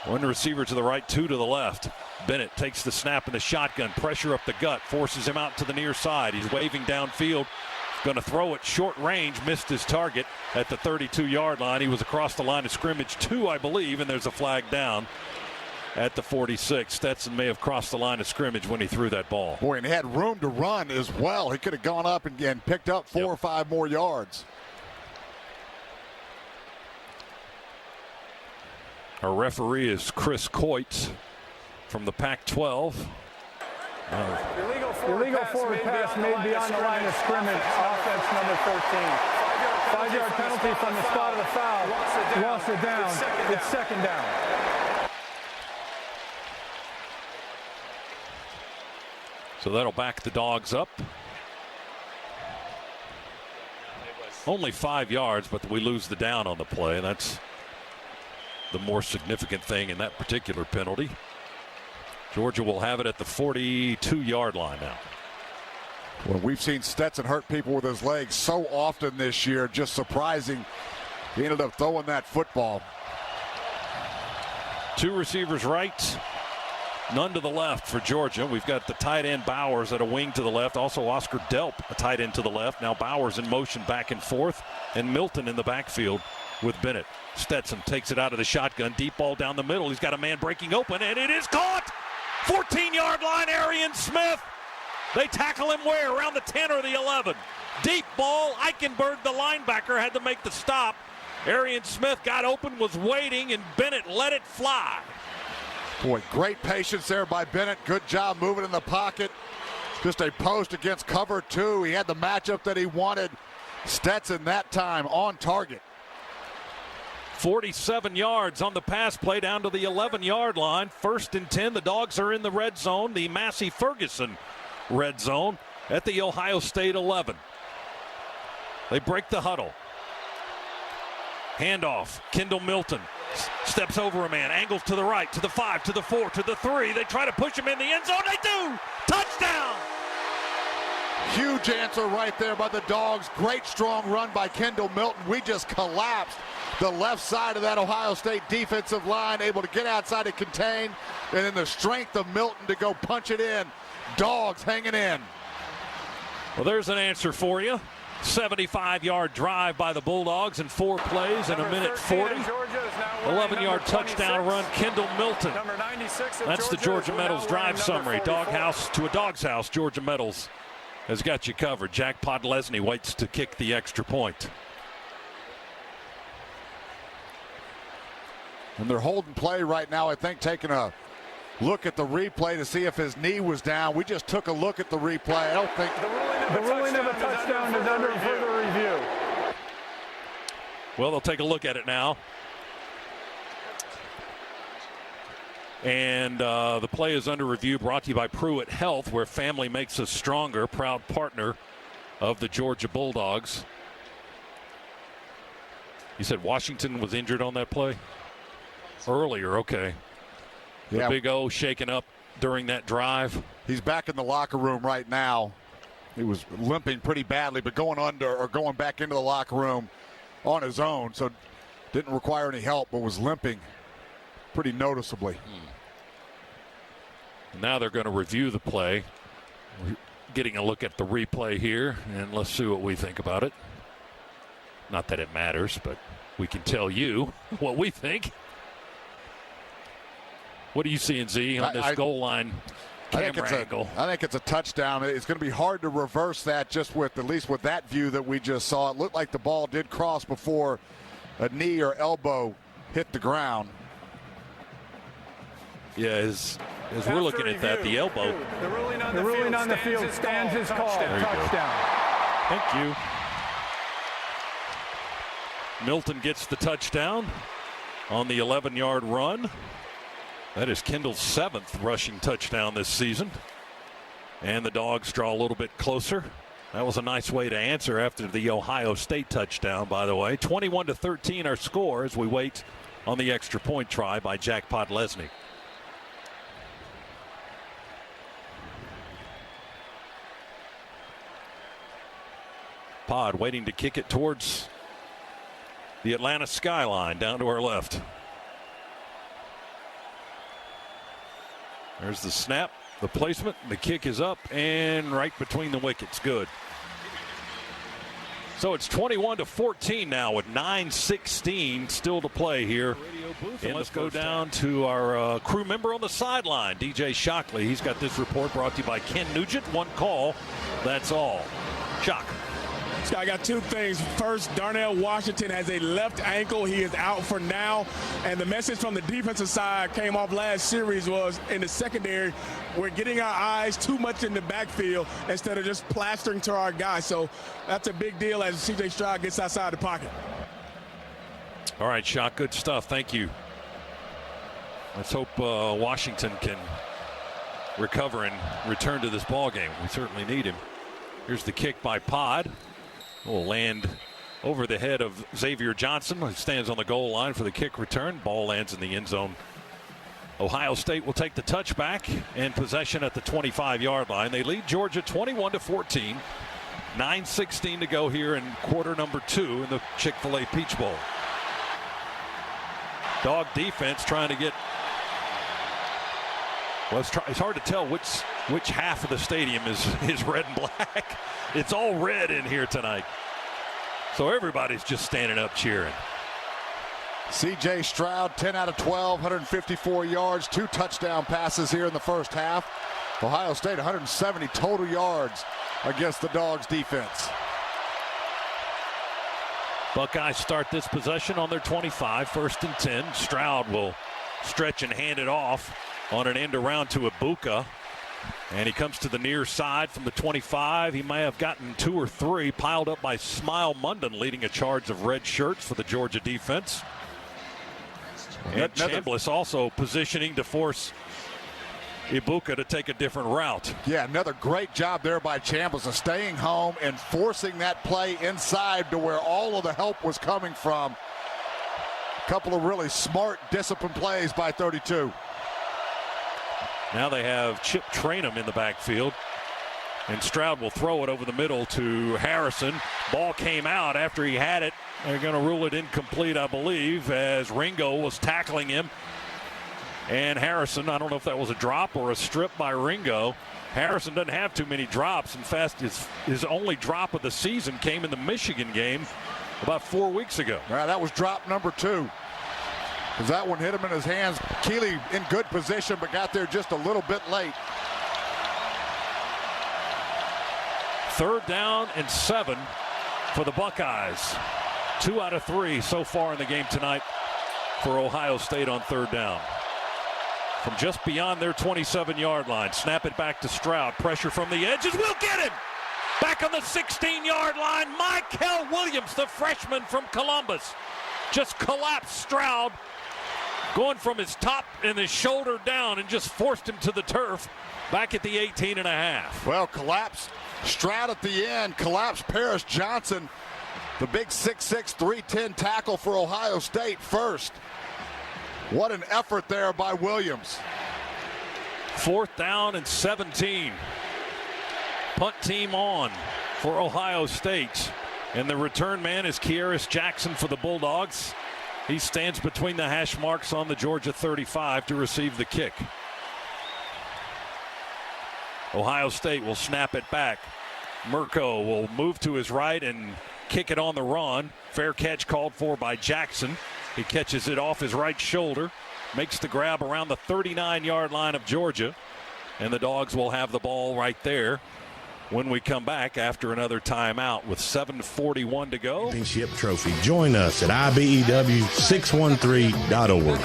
One receiver to the right, 2 to the left. Bennett takes the snap in the shotgun. Pressure up the gut. Forces him out to the near side. He's waving downfield. Going to throw it short range. Missed his target at the 32-yard line. He was across the line of scrimmage 2, I believe, and there's a flag down at the 46. Stetson may have crossed the line of scrimmage when he threw that ball. Boy, and he had room to run as well. He could have gone up and picked up 4 or 5 more yards. Our referee is Chris Coit from the Pac-12. Illegal forward pass made beyond the line of scrimmage. Offense number 13. 5-yard penalty from the spot of the foul. Lost it down. It's 2nd down. So that'll back the Dogs up. Only 5 yards, but we lose the down on the play. That's the more significant thing in that particular penalty. Georgia will have it at the 42-yard line now. Well, we've seen Stetson hurt people with his legs so often this year. Just surprising. He ended up throwing that football. 2 receivers right, none to the left for Georgia. We've got the tight end Bowers at a wing to the left. Also Oscar Delp, a tight end to the left. Now Bowers in motion back and forth. And Milton in the backfield with Bennett. Stetson takes it out of the shotgun. Deep ball down the middle. He's got a man breaking open, and it is caught. 14-yard line, Arian Smith. They tackle him where? Around the 10 or the 11. Deep ball. Eichenberg, the linebacker, had to make the stop. Arian Smith got open, was waiting, and Bennett let it fly. Boy, great patience there by Bennett. Good job moving in the pocket. Just a post against cover 2. He had the matchup that he wanted. Stetson that time on target. 47 yards on the pass play down to the 11-yard line. 1st and 10. The Dogs are in the red zone, the Massey Ferguson red zone at the Ohio State 11. They break the huddle. Handoff. Kendall Milton steps over a man, angles to the right, to the 5, to the 4, to the 3. They try to push him in the end zone. They do. Touchdown. Huge answer right there by the Dogs. Great strong run by Kendall Milton. We just collapsed the left side of that Ohio State defensive line, able to get outside and contain, and then the strength of Milton to go punch it in. Dogs hanging in. Well, there's an answer for you. 75-yard drive by the Bulldogs in 4 plays in a minute 40. 11-yard touchdown run, Kendall Milton. That's the Georgia Metals drive summary. Doghouse to a Dog's house. Georgia Metals has got you covered. Jack Podlesny waits to kick the extra point. And they're holding play right now, I think, taking a look at the replay to see if his knee was down. We just took a look at the replay. I don't think the ruling of a touchdown is under further review. Well, they'll take a look at it now. And the play is under review, brought to you by Pruitt Health, where family makes us stronger, proud partner of the Georgia Bulldogs. You said Washington was injured on that play? Earlier, okay. The Big O shaken up during that drive. He's back in the locker room right now. He was limping pretty badly, but going back into the locker room on his own, so didn't require any help, but was limping pretty noticeably. Now they're going to review the play. We're getting a look at the replay here, and let's see what we think about it. Not that it matters, but we can tell you what we think. What are you seeing, Z, on this goal line camera angle? I think it's a touchdown. It's going to be hard to reverse that just with, at least with that view that we just saw. It looked like the ball did cross before a knee or elbow hit the ground. Yeah, as we're looking at that, the elbow. The ruling on the field stands his call. Touchdown. Thank you. Milton gets the touchdown on the 11-yard run. That is Kendall's 7th rushing touchdown this season. And the Dogs draw a little bit closer. That was a nice way to answer after the Ohio State touchdown, by the way. 21-13 our score as we wait on the extra point try by Jackpot Lesney. Pod waiting to kick it towards the Atlanta skyline down to our left. There's the snap, the placement, the kick is up and right between the wickets. Good. So it's 21-14 now with 9:16 still to play here. And let's go down to our crew member on the sideline, DJ Shockley. He's got this report brought to you by Ken Nugent. One call, that's all. Shock. I got two things. First, Darnell Washington has a left ankle. He is out for now. And the message from the defensive side came off last series was in the secondary, we're getting our eyes too much in the backfield instead of just plastering to our guys. So that's a big deal as C.J. Stroud gets outside the pocket. All right, Shock, good stuff. Thank you. Let's hope Washington can recover and return to this ball game. We certainly need him. Here's the kick by Pod. Will land over the head of Xavier Johnson, who stands on the goal line for the kick return. Ball lands in the end zone. Ohio State will take the touchback and possession at the 25-yard line. They lead Georgia 21-14. 9:16 to go here in quarter number 2 in the Chick-Fil-A Peach Bowl. Dog defense trying to get. Well, it's hard to tell which half of the stadium is red and black. It's all red in here tonight. So everybody's just standing up cheering. C.J. Stroud, 10 out of 12, 154 yards, 2 touchdown passes here in the first half. Ohio State, 170 total yards against the Dogs defense. Buckeyes start this possession on their 25, 1st and 10. Stroud will stretch and hand it off on an end around to Ibuka. And he comes to the near side from the 25. He may have gotten 2 or 3 piled up by Smile Munden, leading a charge of red shirts for the Georgia defense. And Chambliss also positioning to force Ibuka to take a different route. Yeah, another great job there by Chambliss of staying home and forcing that play inside to where all of the help was coming from. A couple of really smart, disciplined plays by 32. Now they have Chip Trainum in the backfield. And Stroud will throw it over the middle to Harrison. Ball came out after he had it. They're going to rule it incomplete, I believe, as Ringo was tackling him. And Harrison, I don't know if that was a drop or a strip by Ringo. Harrison doesn't have too many drops. In fact, his only drop of the season came in the Michigan game about 4 weeks ago. All right, that was drop number 2. Because that one hit him in his hands. Keeley in good position, but got there just a little bit late. 3rd down and 7 for the Buckeyes. 2 out of 3 so far in the game tonight for Ohio State on 3rd down. From just beyond their 27-yard line. Snap it back to Stroud. Pressure from the edges. We'll get him! Back on the 16-yard line, Michael Williams, the freshman from Columbus, just collapsed Stroud, going from his top and his shoulder down, and just forced him to the turf back at the 18.5. Well, collapsed Stroud at the end, collapsed Paris Johnson, the big 6'6", 310 tackle for Ohio State first. What an effort there by Williams. 4th down and 17. Punt team on for Ohio State. And the return man is Kearis Jackson for the Bulldogs. He stands between the hash marks on the Georgia 35 to receive the kick. Ohio State will snap it back. Mirko will move to his right and kick it on the run. Fair catch called for by Jackson. He catches it off his right shoulder, makes the grab around the 39-yard line of Georgia, and the Dogs will have the ball right there when we come back after another timeout with 7:41 to go. Championship trophy. Join us at IBEW613.org.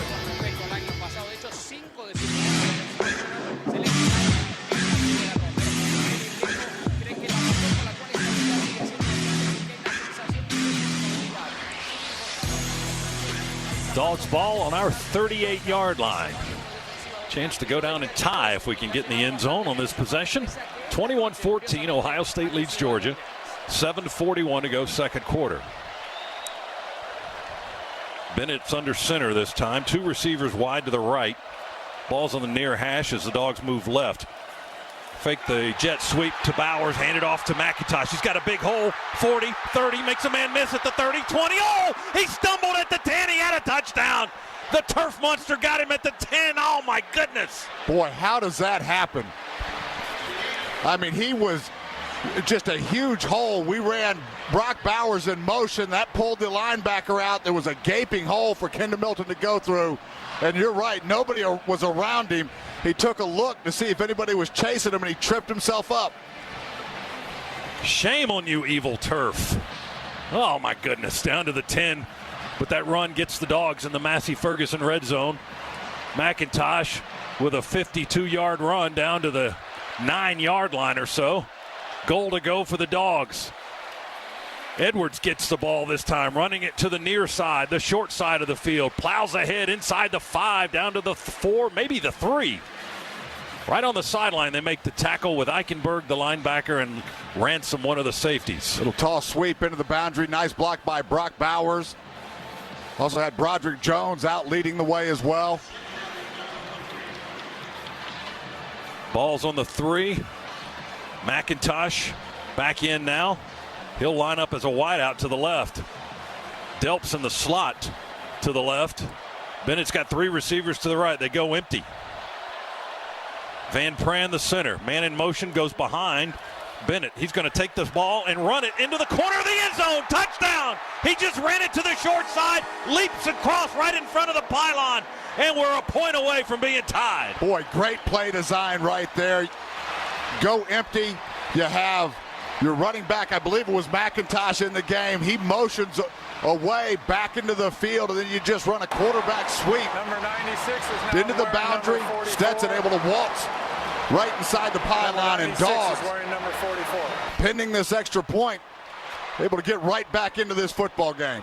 Dogs ball on our 38-yard line. Chance to go down and tie if we can get in the end zone on this possession. 21-14, Ohio State leads Georgia. 7:41 to go, second quarter. Bennett's under center this time. 2 receivers wide to the right. Ball's on the near hash as the Dogs move left. Fake the jet sweep to Bowers, hand it off to McIntosh. He's got a big hole, 40, 30, makes a man miss at the 30, 20. Oh, he stumbled at the 10, he had a touchdown. The turf monster got him at the 10, oh my goodness. Boy, how does that happen? I mean, he was just a huge hole. We ran Brock Bowers in motion. That pulled the linebacker out. There was a gaping hole for Kendall Milton to go through. And you're right, nobody was around him. He took a look to see if anybody was chasing him, and he tripped himself up. Shame on you, evil turf. Oh, my goodness, down to the 10. But that run gets the Dogs in the Massey Ferguson red zone. McIntosh with a 52-yard run down to the 9-yard line or so. Goal to go for the Dogs. Edwards gets the ball this time, running it to the near side, the short side of the field. Plows ahead inside the 5, down to the 4, maybe the 3. Right on the sideline, they make the tackle with Eichenberg, the linebacker, and Ransom, one of the safeties. Little tall sweep into the boundary. Nice block by Brock Bowers. Also had Broderick Jones out leading the way as well. Ball's on the 3. McIntosh back in now. He'll line up as a wideout to the left. Delps in the slot to the left. Bennett's got 3 receivers to the right. They go empty. Van Pran, the center. Man in motion, goes behind Bennett. He's going to take this ball and run it into the corner of the end zone. Touchdown! He just ran it to the short side, leaps across right in front of the pylon, and we're a point away from being tied. Boy, great play design right there. Go empty. You have your running back, I believe it was McIntosh in the game. He motions away back into the field, and then you just run a quarterback sweep. Number 96 is now into the boundary. Stetson able to waltz right inside the pylon, and Dawgs, number 44. pending this extra point, able to get right back into this football game.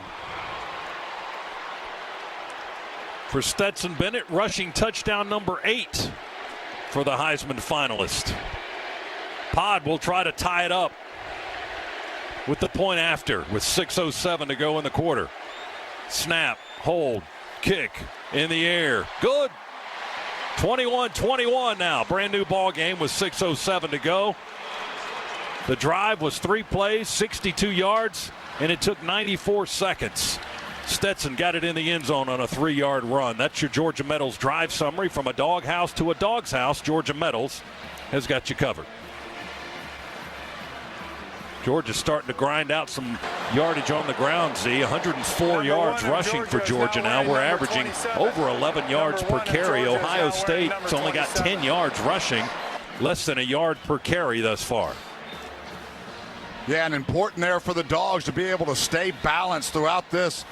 For Stetson Bennett, rushing touchdown number 8 for the Heisman finalist. Pod will try to tie it up with the point after, with 6:07 to go in the quarter. Snap, hold, kick in the air. Good. 21-21 now. Brand new ball game with 6:07 to go. The drive was 3 plays, 62 yards, and it took 94 seconds. Stetson got it in the end zone on a 3-yard run. That's your Georgia Metals drive summary. From a doghouse to a dog's house, Georgia Metals has got you covered. Georgia's starting to grind out some yardage on the ground, Z. 104 yards rushing for Georgia now. We're averaging over 11 yards per carry. Ohio State's only got 10 yards rushing, less than a yard per carry thus far. Yeah, and important there for the Dogs to be able to stay balanced throughout this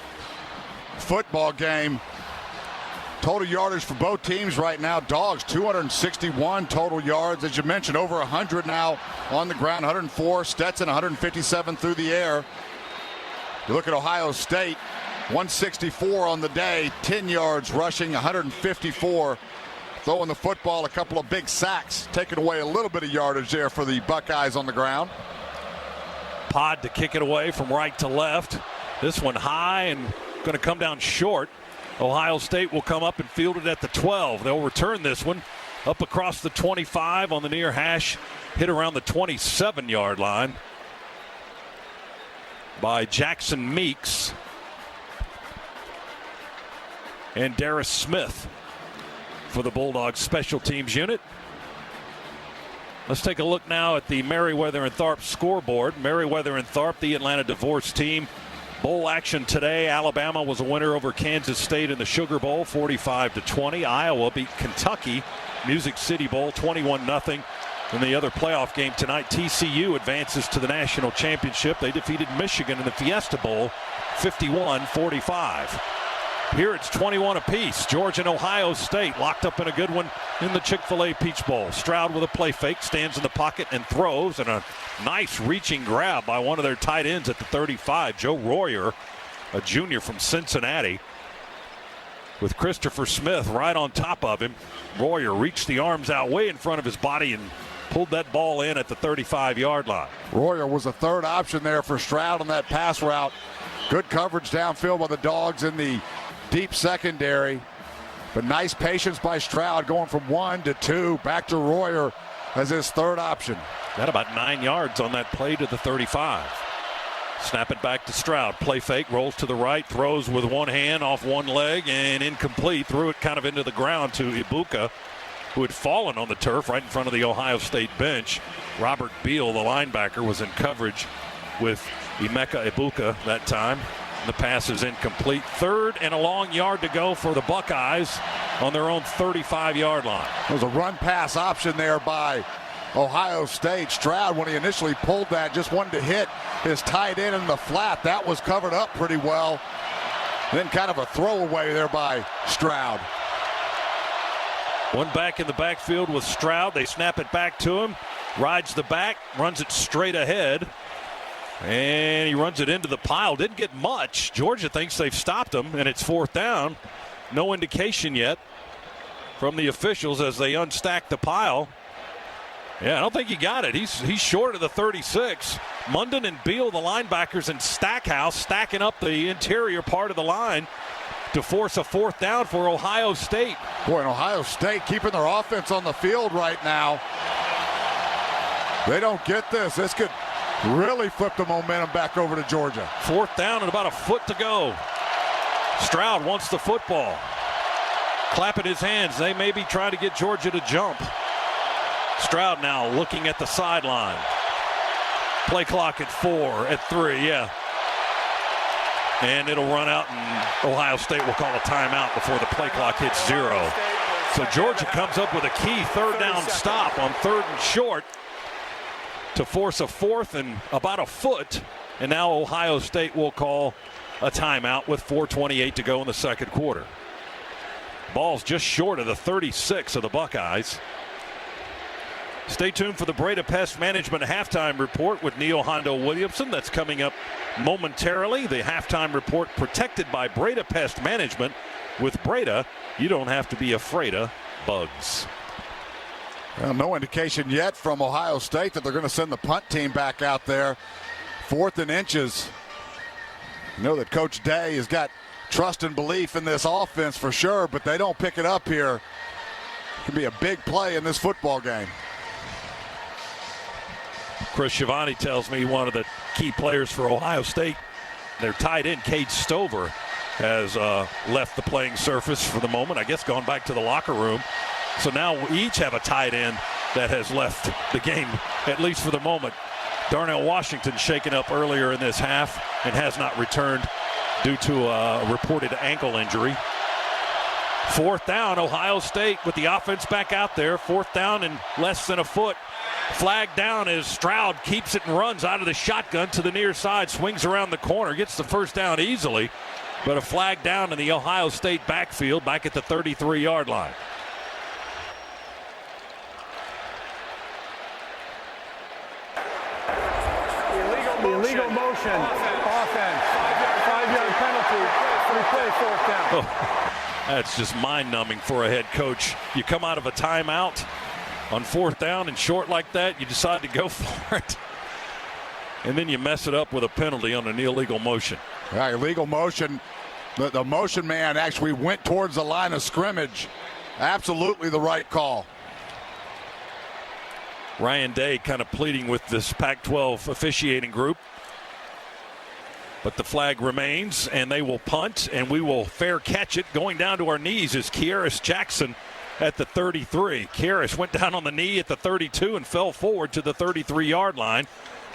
football game. Total yardage for both teams right now. Dawgs 261 total yards. As you mentioned, over 100 now on the ground, 104. Stetson 157 through the air. You look at Ohio State, 164 on the day, 10 yards rushing, 154 throwing the football, a couple of big sacks, taking away a little bit of yardage there for the Buckeyes on the ground. Pod to kick it away from right to left. This one high and going to come down short. Ohio State will come up and field it at the 12. They'll return this one up across the 25 on the near hash, hit around the 27-yard line by Jackson Meeks and Darius Smith for the Bulldogs special teams unit. Let's take a look now at the Meriwether and Tharp scoreboard. Meriwether and Tharp, the Atlanta divorce team. Bowl action today. Alabama was a winner over Kansas State in the Sugar Bowl, 45-20. Iowa beat Kentucky, Music City Bowl, 21-0. In the other playoff game tonight, TCU advances to the national championship. They defeated Michigan in the Fiesta Bowl, 51-45. Here it's 21 apiece. Georgia and Ohio State locked up in a good one in the Chick-Fil-A Peach Bowl. Stroud with a play fake, stands in the pocket and throws, and a nice reaching grab by one of their tight ends at the 35, Joe Royer, a junior from Cincinnati, with Christopher Smith right on top of him. Royer reached the arms out way in front of his body and pulled that ball in at the 35-yard line. Royer was a third option there for Stroud on that pass route. Good coverage downfield by the Dogs in the deep secondary, but nice patience by Stroud going from 1 to 2 back to Royer as his third option. Got about 9 yards on that play to the 35. Snap it back to Stroud. Play fake, rolls to the right, throws with one hand off one leg and incomplete. Threw it kind of into the ground to Ibuka, who had fallen on the turf right in front of the Ohio State bench. Robert Beal, the linebacker, was in coverage with Emeka Ibuka that time. The pass is incomplete. Third and a long yard to go for the Buckeyes on their own 35-yard line. There's a run pass option there by Ohio State. Stroud, when he initially pulled that, just wanted to hit his tight end in the flat. That was covered up pretty well. Then kind of a throwaway there by Stroud. One back in the backfield with Stroud. They snap it back to him. Rides the back, runs it straight ahead. And he runs it into the pile. Didn't get much. Georgia thinks they've stopped him, and it's fourth down. No indication yet from the officials as they unstack the pile. Yeah, I don't think he got it. He's short of the 36. Munden and Beal, the linebackers, and Stackhouse stacking up the interior part of the line to force a fourth down for Ohio State. Boy, and Ohio State keeping their offense on the field right now. They don't get this. This could really flip the momentum back over to Georgia. Fourth down and about a foot to go. Stroud wants the football. Clapping his hands. They may be trying to get Georgia to jump. Stroud now looking at the sideline. Play clock at 4, at 3, yeah. And it'll run out, and Ohio State will call a timeout before the play clock hits 0. So Georgia comes up with a key third down stop on 3rd and short to force a fourth and about a foot. And now Ohio State will call a timeout with 4:28 to go in the second quarter. Ball's just short of the 36 of the Buckeyes. Stay tuned for the Breda Pest Management halftime report with Neil Hondo Williamson. That's coming up momentarily. The halftime report protected by Breda Pest Management. With Breda, you don't have to be afraid of bugs. Well, no indication yet from Ohio State that they're going to send the punt team back out there. 4th and inches. You know that Coach Day has got trust and belief in this offense for sure, but they don't pick it up here. It can be a big play in this football game. Chris Schiavone tells me one of the key players for Ohio State, their tight end, Cade Stover, has left the playing surface for the moment. I guess gone back to the locker room. So now we each have a tight end that has left the game, at least for the moment. Darnell Washington shaken up earlier in this half and has not returned due to a reported ankle injury. 4th down, Ohio State with the offense back out there. 4th down and less than a foot. Flag down as Stroud keeps it and runs out of the shotgun to the near side, swings around the corner, gets the first down easily. but a flag down in the Ohio State backfield back at the 33-yard line. Illegal motion, offense, 5-yard penalty, replay, 4th down. Oh, that's just mind-numbing for a head coach. You come out of a timeout on 4th down and short like that, you decide to go for it, and then you mess it up with a penalty on an illegal motion. Yeah, illegal motion. The motion man actually went towards the line of scrimmage. Absolutely the right call. Ryan Day kind of pleading with this Pac-12 officiating group. But the flag remains, and they will punt, and we will fair catch it. Going down to our knees is Kearis Jackson at the 33. Kearis went down on the knee at the 32 and fell forward to the 33-yard line.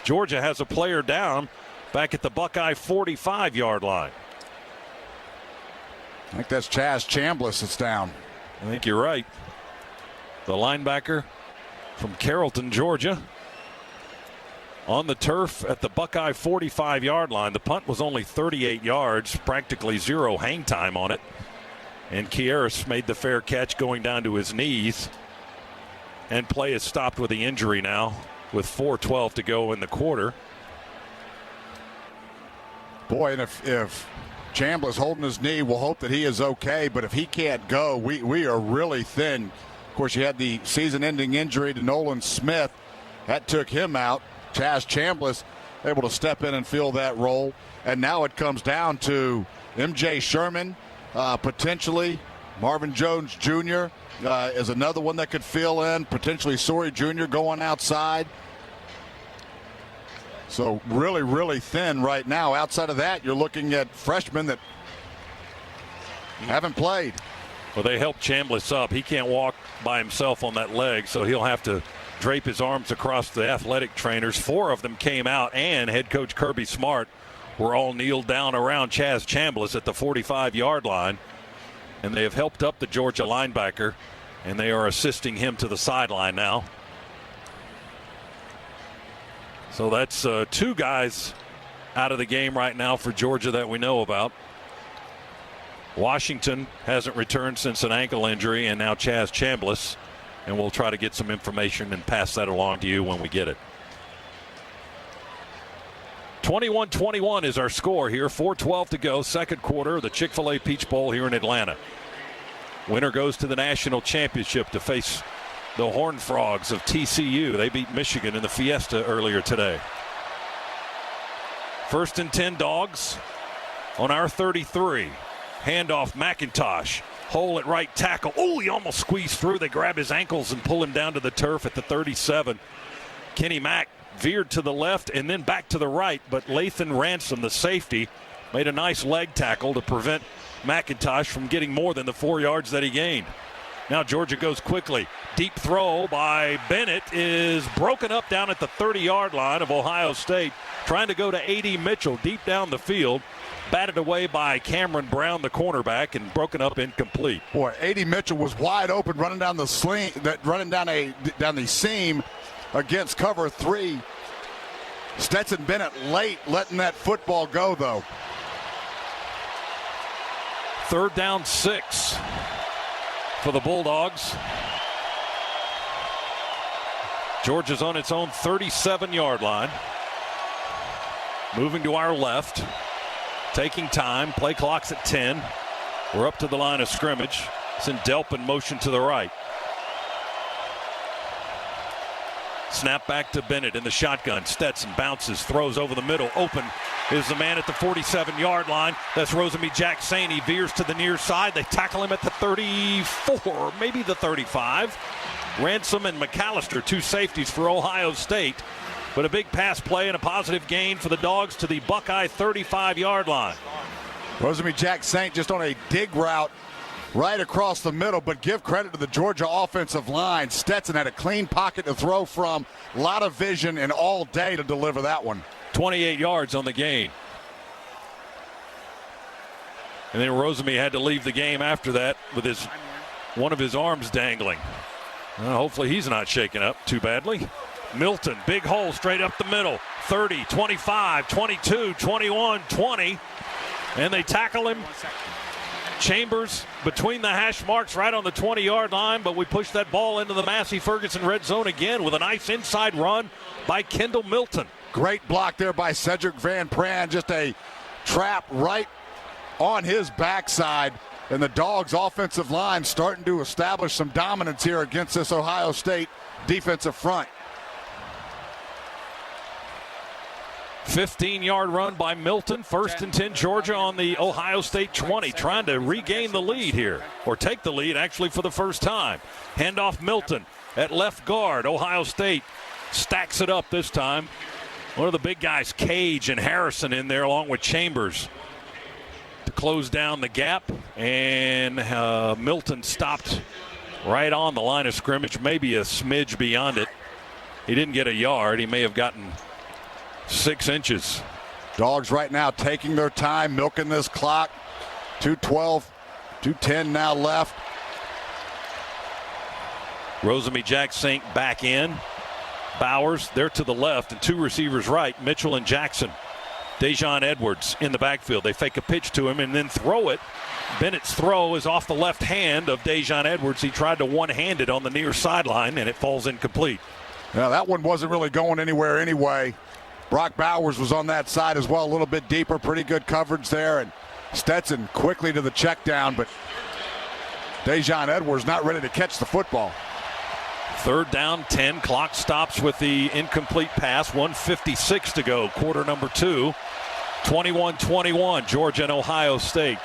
Georgia has a player down back at the Buckeye 45-yard line. I think that's Chaz Chambliss that's down. I think you're right. The linebacker from Carrollton, Georgia, on the turf at the Buckeye 45-yard line. The punt was only 38 yards, practically zero hang time on it. And Kearis made the fair catch going down to his knees. And play is stopped with the injury now with 4:12 to go in the quarter. Boy, and if Chambliss holding his knee, we'll hope that he is okay. But if he can't go, we are really thin. Of course, you had the season-ending injury to Nolan Smith. That took him out. Chaz Chambliss able to step in and fill that role. And now it comes down to M.J. Sherman, potentially. Marvin Jones Jr. Is another one that could fill in. Potentially Sorey Jr. going outside. So really, really thin right now. Outside of that, you're looking at freshmen that haven't played. Well, they helped Chambliss up. He can't walk by himself on that leg, so he'll have to drape his arms across the athletic trainers. 4 of them came out, and head coach Kirby Smart were all kneeled down around Chaz Chambliss at the 45-yard line. And they have helped up the Georgia linebacker, and they are assisting him to the sideline now. So that's 2 guys out of the game right now for Georgia that we know about. Washington hasn't returned since an ankle injury, and now Chaz Chambliss. And we'll try to get some information and pass that along to you when we get it. 21-21 is our score here. 4:12 to go, second quarter of the Chick-Fil-A Peach Bowl here in Atlanta. Winner goes to the national championship to face the Horned Frogs of TCU. They beat Michigan in the Fiesta earlier today. 1st and 10 Dawgs on our 33. Handoff McIntosh. Hole at right tackle. Oh, he almost squeezed through. They grab his ankles and pull him down to the turf at the 37. Kenny Mack veered to the left and then back to the right, but Lathan Ransom, the safety, made a nice leg tackle to prevent McIntosh from getting more than the 4 yards that he gained. Now Georgia goes quickly. Deep throw by Bennett is broken up down at the 30-yard line of Ohio State. Trying to go to A.D. Mitchell deep down the field. Batted away by Cameron Brown, the cornerback, and broken up incomplete. Boy, A.D. Mitchell was wide open, running down the down the seam against cover 3. Stetson Bennett late letting that football go, though. 3rd down 6 for the Bulldogs. Georgia's on its own 37-yard line. Moving to our left. Taking time. Play clock's at 10. We're up to the line of scrimmage. Send Delp in motion to the right. Snap back to Bennett in the shotgun. Stetson bounces, throws over the middle. Open is the man at the 47-yard line. That's Rosemy Jack Saint. He veers to the near side. They tackle him at the 34, maybe the 35. Ransom and McAllister, 2 safeties for Ohio State. But a big pass play and a positive gain for the Dogs to the Buckeye 35-yard line. Rosemy Jack Saint just on a dig route right across the middle, but give credit to the Georgia offensive line. Stetson had a clean pocket to throw from. A lot of vision and all day to deliver that one. 28 yards on the gain. And then Rosemy had to leave the game after that with one of his arms dangling. Hopefully he's not shaken up too badly. Milton, big hole straight up the middle. 30, 25, 22, 21, 20. And they tackle him. Chambers between the hash marks right on the 20-yard line, but we push that ball into the Massey Ferguson red zone again with a nice inside run by Kendall Milton. Great block there by Cedric Van Pran. Just a trap right on his backside. And the Dawgs offensive line starting to establish some dominance here against this Ohio State defensive front. 15-yard run by Milton. 1st and 10 Georgia on the Ohio State 20, trying to regain the lead here, or take the lead actually for the first time. Handoff Milton at left guard. Ohio State stacks it up this time. One of the big guys, Cage and Harrison, in there along with Chambers to close down the gap. And Milton stopped right on the line of scrimmage, maybe a smidge beyond it. He didn't get a yard. He may have gotten 6 inches. Dawgs right now taking their time, milking this clock. 2:12, 2:10 now left. Rosemy-Jacksaint back in. Bowers, they're to the left, and 2 receivers right, Mitchell and Jackson. Dejon Edwards in the backfield. They fake a pitch to him and then throw it. Bennett's throw is off the left hand of Dejon Edwards. He tried to one-hand it on the near sideline, and it falls incomplete. Now that one wasn't really going anywhere anyway. Brock Bowers was on that side as well, a little bit deeper. Pretty good coverage there, and Stetson quickly to the check down, but Dejon Edwards not ready to catch the football. 3rd down, 10. Clock stops with the incomplete pass. 1:56 to go, quarter number 2. 21-21, Georgia and Ohio State.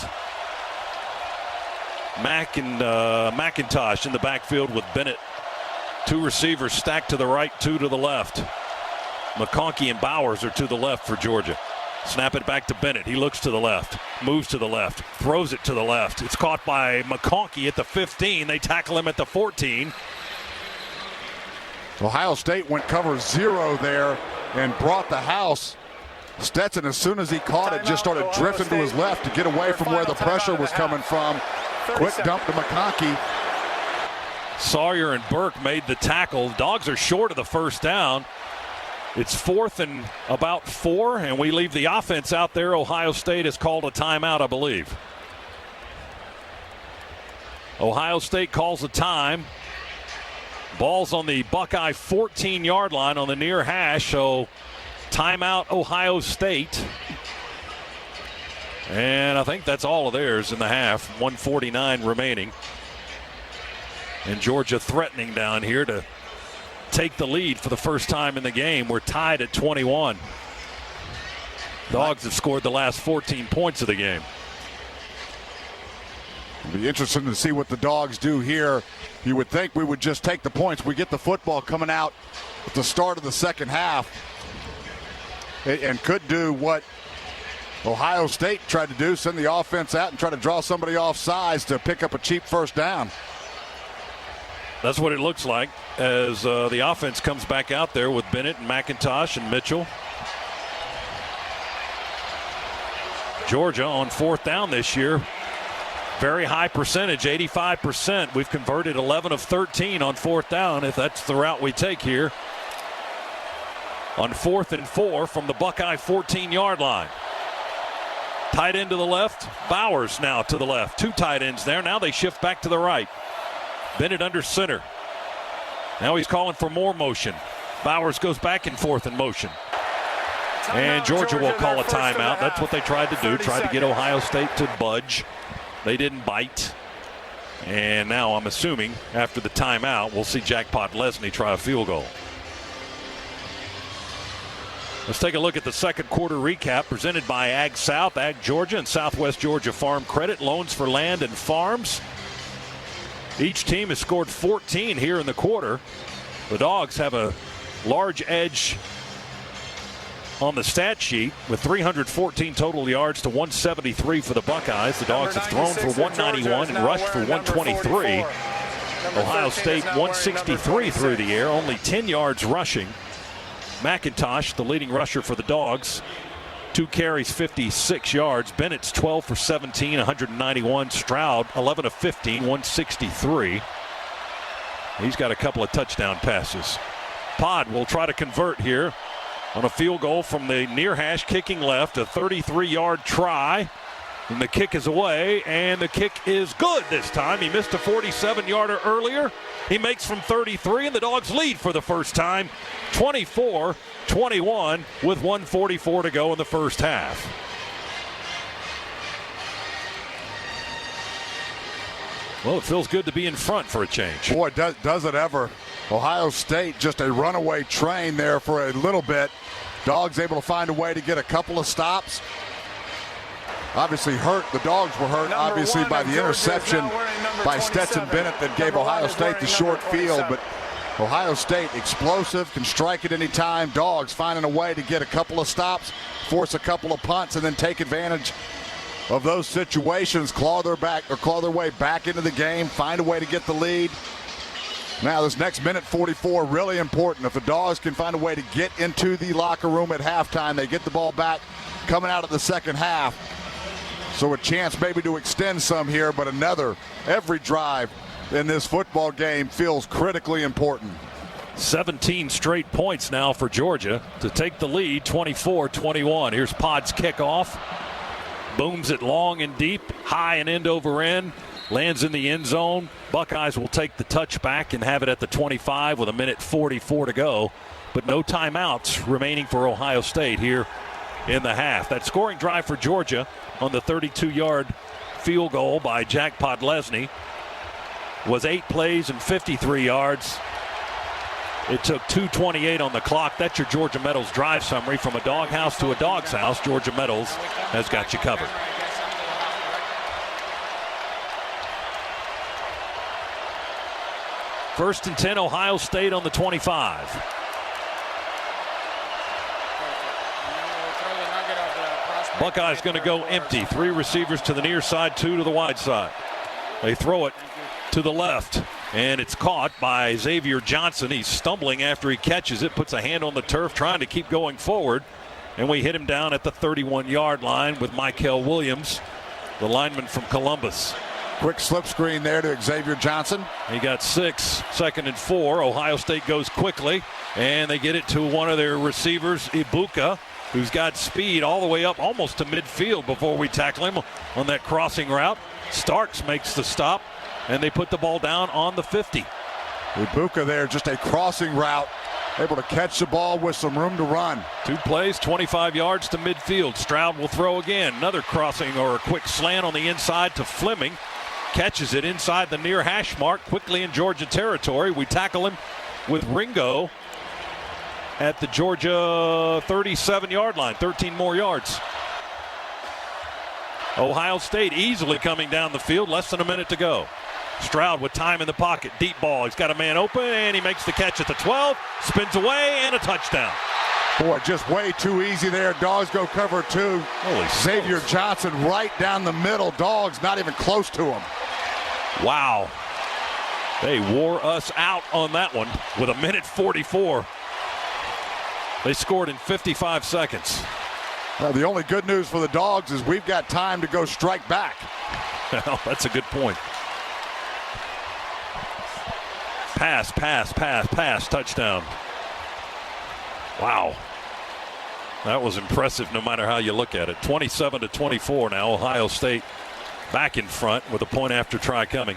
McIntosh in the backfield with Bennett. 2 receivers stacked to the right, 2 to the left. McConkey and Bowers are to the left for Georgia. Snap it back to Bennett. He looks to the left, moves to the left, throws it to the left. It's caught by McConkey at the 15. They tackle him at the 14. Ohio State went cover 0 there and brought the house. Stetson, as soon as he caught it, just started drifting to his left to get away from where the pressure was coming from. Quick dump to McConkey. Sawyer and Burke made the tackle. Dogs are short of the first down. It's 4th and about 4, and we leave the offense out there. Ohio State has called a timeout, I believe. Ohio State calls a time. Ball's on the Buckeye 14-yard line on the near hash, so timeout Ohio State. And I think that's all of theirs in the half. 1:49 remaining. And Georgia threatening down here to take the lead for the first time in the game. We're tied at 21. Dogs have scored the last 14 points of the game. It'll be interesting to see what the Dogs do here. You would think we would just take the points. We get the football coming out at the start of the second half and could do what Ohio State tried to do, send the offense out and try to draw somebody off sides to pick up a cheap first down. That's what it looks like as the offense comes back out there with Bennett and McIntosh and Mitchell. Georgia on 4th down this year. Very high percentage, 85%. We've converted 11 of 13 on 4th down, if that's the route we take here. On 4th and 4 from the Buckeye 14-yard line. Tight end to the left, Bowers now to the left. 2 tight ends there. Now they shift back to the right. Bennett under center. Now he's calling for more motion. Bowers goes back and forth in motion. And Georgia will call a timeout. That's what they tried to do, tried to get Ohio State to budge. They didn't bite. And now I'm assuming after the timeout, we'll see Jackpot Lesney try a field goal. Let's take a look at the second quarter recap presented by Ag South, Ag Georgia, and Southwest Georgia Farm Credit. Loans for land and farms. Each team has scored 14 here in the quarter. The Dogs have a large edge on the stat sheet with 314 total yards to 173 for the Buckeyes. The Dogs have thrown for 191 and rushed for 123. Ohio State 163 through the air, only 10 yards rushing. McIntosh, the leading rusher for the Dogs, 2 carries, 56 yards. Bennett's 12 for 17, 191. Stroud 11 of 15, 163. He's got a couple of touchdown passes. Pod will try to convert here on a field goal from the near hash, kicking left, a 33-yard try. And the kick is away, and the kick is good this time. He missed a 47-yarder earlier. He makes from 33, and the Dogs lead for the first time, 24-21, with 1:44 to go in the first half. Well, it feels good to be in front for a change. Boy, does it ever. Ohio State just a runaway train there for a little bit. Dogs able to find a way to get a couple of stops. Obviously hurt. The Dogs were hurt, obviously, by the interception by Stetson Bennett that gave Ohio State the short field. But Ohio State explosive, can strike at any time. Dogs finding a way to get a couple of stops, force a couple of punts, and then take advantage of those situations, claw their way back into the game, find a way to get the lead. Now this next minute 44 really important. If the Dogs can find a way to get into the locker room at halftime, they get the ball back coming out of the second half. So a chance maybe to extend some here, but every drive in this football game feels critically important. 17 straight points now for Georgia to take the lead, 24-21. Here's Pod's kickoff. Booms it long and deep, high and end over end. Lands in the end zone. Buckeyes will take the touchback and have it at the 25 with 1:44 to go. But no timeouts remaining for Ohio State here in the half. That scoring drive for Georgia on the 32-yard field goal by Jack Podlesny was 8 plays and 53 yards. It took 2:28 on the clock. That's your Georgia Metals drive summary. From a doghouse to a dog's house, Georgia Metals has got you covered. First and 10, Ohio State on the 25. Buckeyes going to go empty. 3 receivers to the near side, 2 to the wide side. They throw it to the left, and it's caught by Xavier Johnson. He's stumbling after he catches it, puts a hand on the turf, trying to keep going forward, and we hit him down at the 31-yard line with Michael Williams, the lineman from Columbus. Quick slip screen there to Xavier Johnson. He got 6, 2nd and 4. Ohio State goes quickly, and they get it to one of their receivers, Ibuka, who's got speed all the way up almost to midfield before we tackle him on that crossing route. Starks makes the stop, and they put the ball down on the 50. Ibuka there, just a crossing route, able to catch the ball with some room to run. 2 plays, 25 yards to midfield. Stroud will throw again. Another crossing or a quick slant on the inside to Fleming. Catches it inside the near hash mark, quickly in Georgia territory. We tackle him with Ringo at the Georgia 37-yard line, 13 more yards. Ohio State easily coming down the field, less than a minute to go. Stroud with time in the pocket, deep ball. He's got a man open, and he makes the catch at the 12, spins away, and a touchdown. Boy, just way too easy there. Dogs go cover 2. Holy Xavier Johnson right down the middle. Dogs not even close to him. Wow. They wore us out on that one with 1:44. They scored in 55 seconds. Well, the only good news for the Dogs is we've got time to go strike back. Well, that's a good point. Pass, touchdown. Wow. That was impressive no matter how you look at it. 27-24 now. Ohio State back in front with a point after try coming.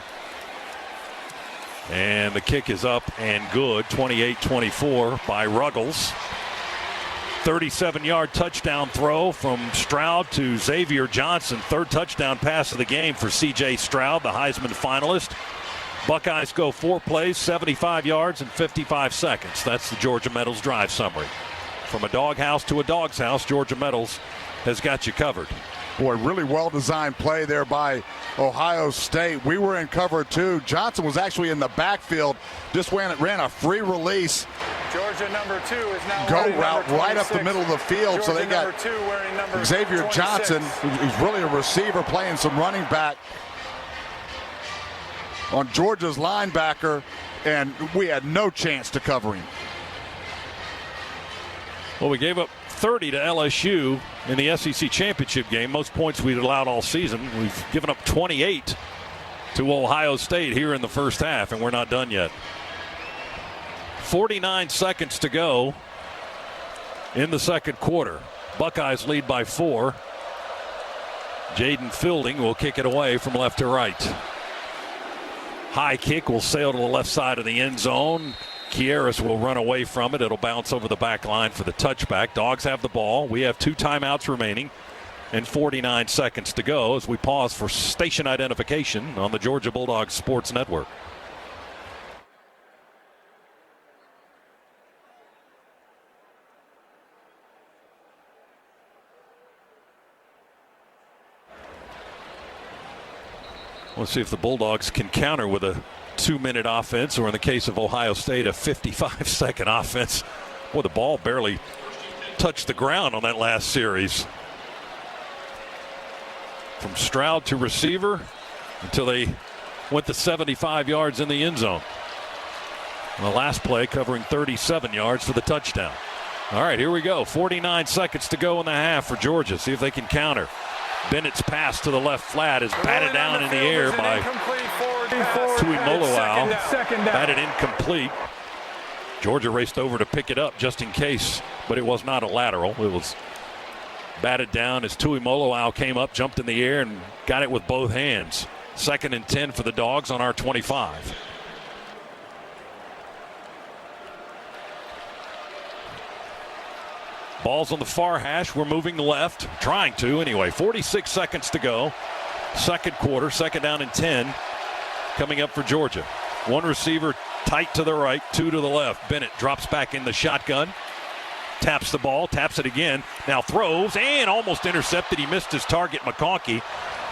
And the kick is up and good. 28-24 by Ruggles. 37-yard touchdown throw from Stroud to Xavier Johnson. 3rd touchdown pass of the game for C.J. Stroud, the Heisman finalist. Buckeyes go 4 plays, 75 yards, and 55 seconds. That's the Georgia Metals drive summary. From a doghouse to a dog's house, Georgia Metals has got you covered. Boy, really well-designed play there by Ohio State. We were in cover 2. Johnson was actually in the backfield. Just ran a free release. Georgia number 2 is now go route right up the middle of the field. Georgia so they got Xavier 26. Johnson, who's really a receiver, playing some running back on Georgia's linebacker, and we had no chance to cover him. Well, we gave up 30 to LSU in the SEC championship game, most points we'd allowed all season. We've given up 28 to Ohio State here in the first half, and we're not done yet. 49 seconds to go in the second quarter. Buckeyes lead by 4. Jaden Fielding will kick it away from left to right. High kick will sail to the left side of the end zone. Kieras will run away from it. It'll bounce over the back line for the touchback. Dogs have the ball. We have 2 timeouts remaining and 49 seconds to go as we pause for station identification on the Georgia Bulldogs Sports Network. We'll see if the Bulldogs can counter with a 2-minute offense, or in the case of Ohio State, a 55-second offense. Boy, the ball barely touched the ground on that last series. From Stroud to receiver until they went to 75 yards in the end zone. And the last play covering 37 yards for the touchdown. All right, here we go. 49 seconds to go in the half for Georgia. See if they can counter. Bennett's pass to the left flat is batted down in the air by Tuimoloau. Batted incomplete. Georgia raced over to pick it up just in case, but it was not a lateral. It was batted down as Tuimoloau came up, jumped in the air, and got it with both hands. 2nd and 10 for the Dogs on our 25. Ball's on the far hash. We're moving left, trying to anyway. 46 seconds to go. Second quarter, 2nd down and 10 coming up for Georgia. 1 receiver tight to the right, 2 to the left. Bennett drops back in the shotgun. Taps the ball, taps it again. Now throws and almost intercepted. He missed his target, McConkey,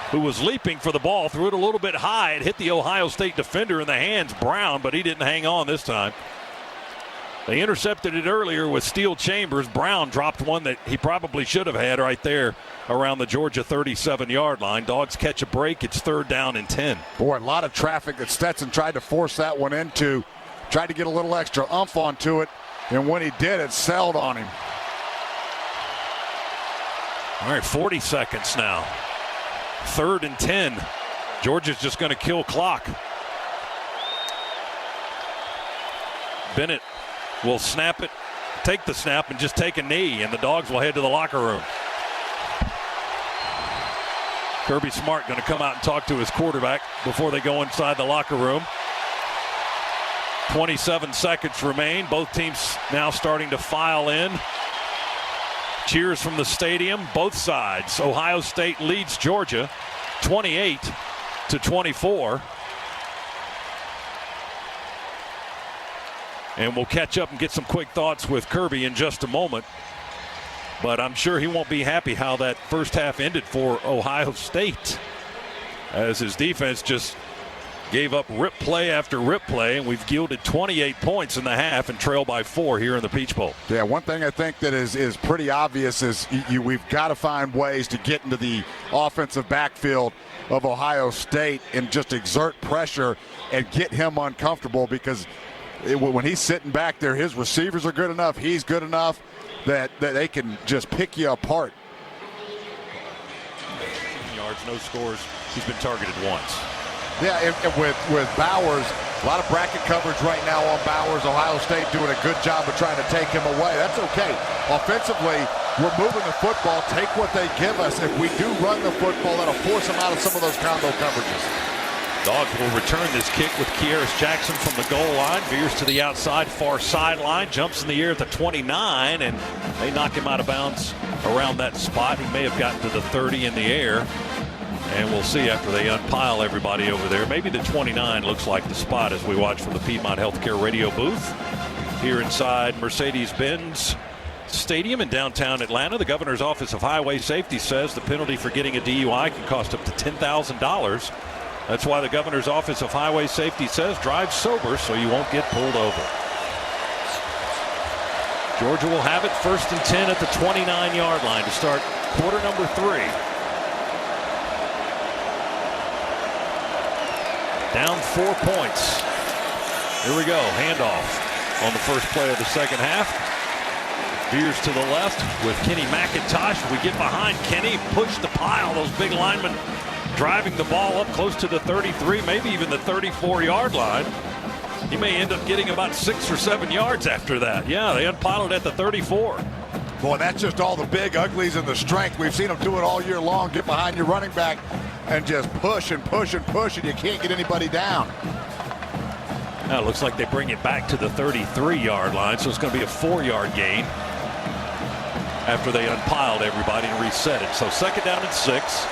who was leaping for the ball. Threw it a little bit high. It hit the Ohio State defender in the hands, Brown, but he didn't hang on this time. They intercepted it earlier with Steel Chambers. Brown dropped one that he probably should have had right there around the Georgia 37-yard line. Dogs catch a break. It's 3rd down and 10. Boy, a lot of traffic that Stetson tried to force that one into. Tried to get a little extra oomph onto it, and when he did, it sailed on him. All right, 40 seconds now. 3rd and 10. Georgia's just going to kill clock. Bennett will snap it, take the snap, and just take a knee, and the Dogs will head to the locker room. Kirby Smart going to come out and talk to his quarterback before they go inside the locker room. 27 seconds remain. Both teams now starting to file in. Cheers from the stadium, both sides. Ohio State leads Georgia 28-24. And we'll catch up and get some quick thoughts with Kirby in just a moment. But I'm sure he won't be happy how that first half ended for Ohio State, as his defense just gave up rip play after rip play, and we've yielded 28 points in the half and trailed by 4 here in the Peach Bowl. Yeah, one thing I think that is pretty obvious is we've got to find ways to get into the offensive backfield of Ohio State and just exert pressure and get him uncomfortable, because when he's sitting back there, his receivers are good enough, he's good enough that they can just pick you apart. Yards, no scores. He's been targeted once. Yeah, and with Bowers, a lot of bracket coverage right now on Bowers. Ohio State doing a good job of trying to take him away. That's okay. Offensively, we're moving the football. Take what they give us. If we do run the football, that'll force them out of some of those combo coverages. Dogs will return this kick with Kieras Jackson from the goal line. Veers to the outside, far sideline. Jumps in the air at the 29, and they knock him out of bounds around that spot. He may have gotten to the 30 in the air. And we'll see after they unpile everybody over there. Maybe the 29 looks like the spot as we watch from the Piedmont Healthcare radio booth here inside Mercedes-Benz Stadium in downtown Atlanta. The governor's office of highway safety says the penalty for getting a DUI can cost up to $10,000. That's why the governor's office of highway safety says drive sober so you won't get pulled over. Georgia will have it 1st and 10 at the 29-yard line to start quarter number 3. Down 4 points. Here we go. Handoff on the first play of the second half. Veers to the left with Kenny McIntosh. We get behind Kenny, push the pile. Those big linemen driving the ball up close to the 33, maybe even the 34-yard line. He may end up getting about 6 or 7 yards after that. Yeah, they unpiled it at the 34. Boy, that's just all the big uglies and the strength. We've seen them do it all year long. Get behind your running back and just push and push and push, and you can't get anybody down. Now it looks like they bring it back to the 33-yard line, so it's going to be a 4-yard gain after they unpiled everybody and reset it. So 2nd down and 6.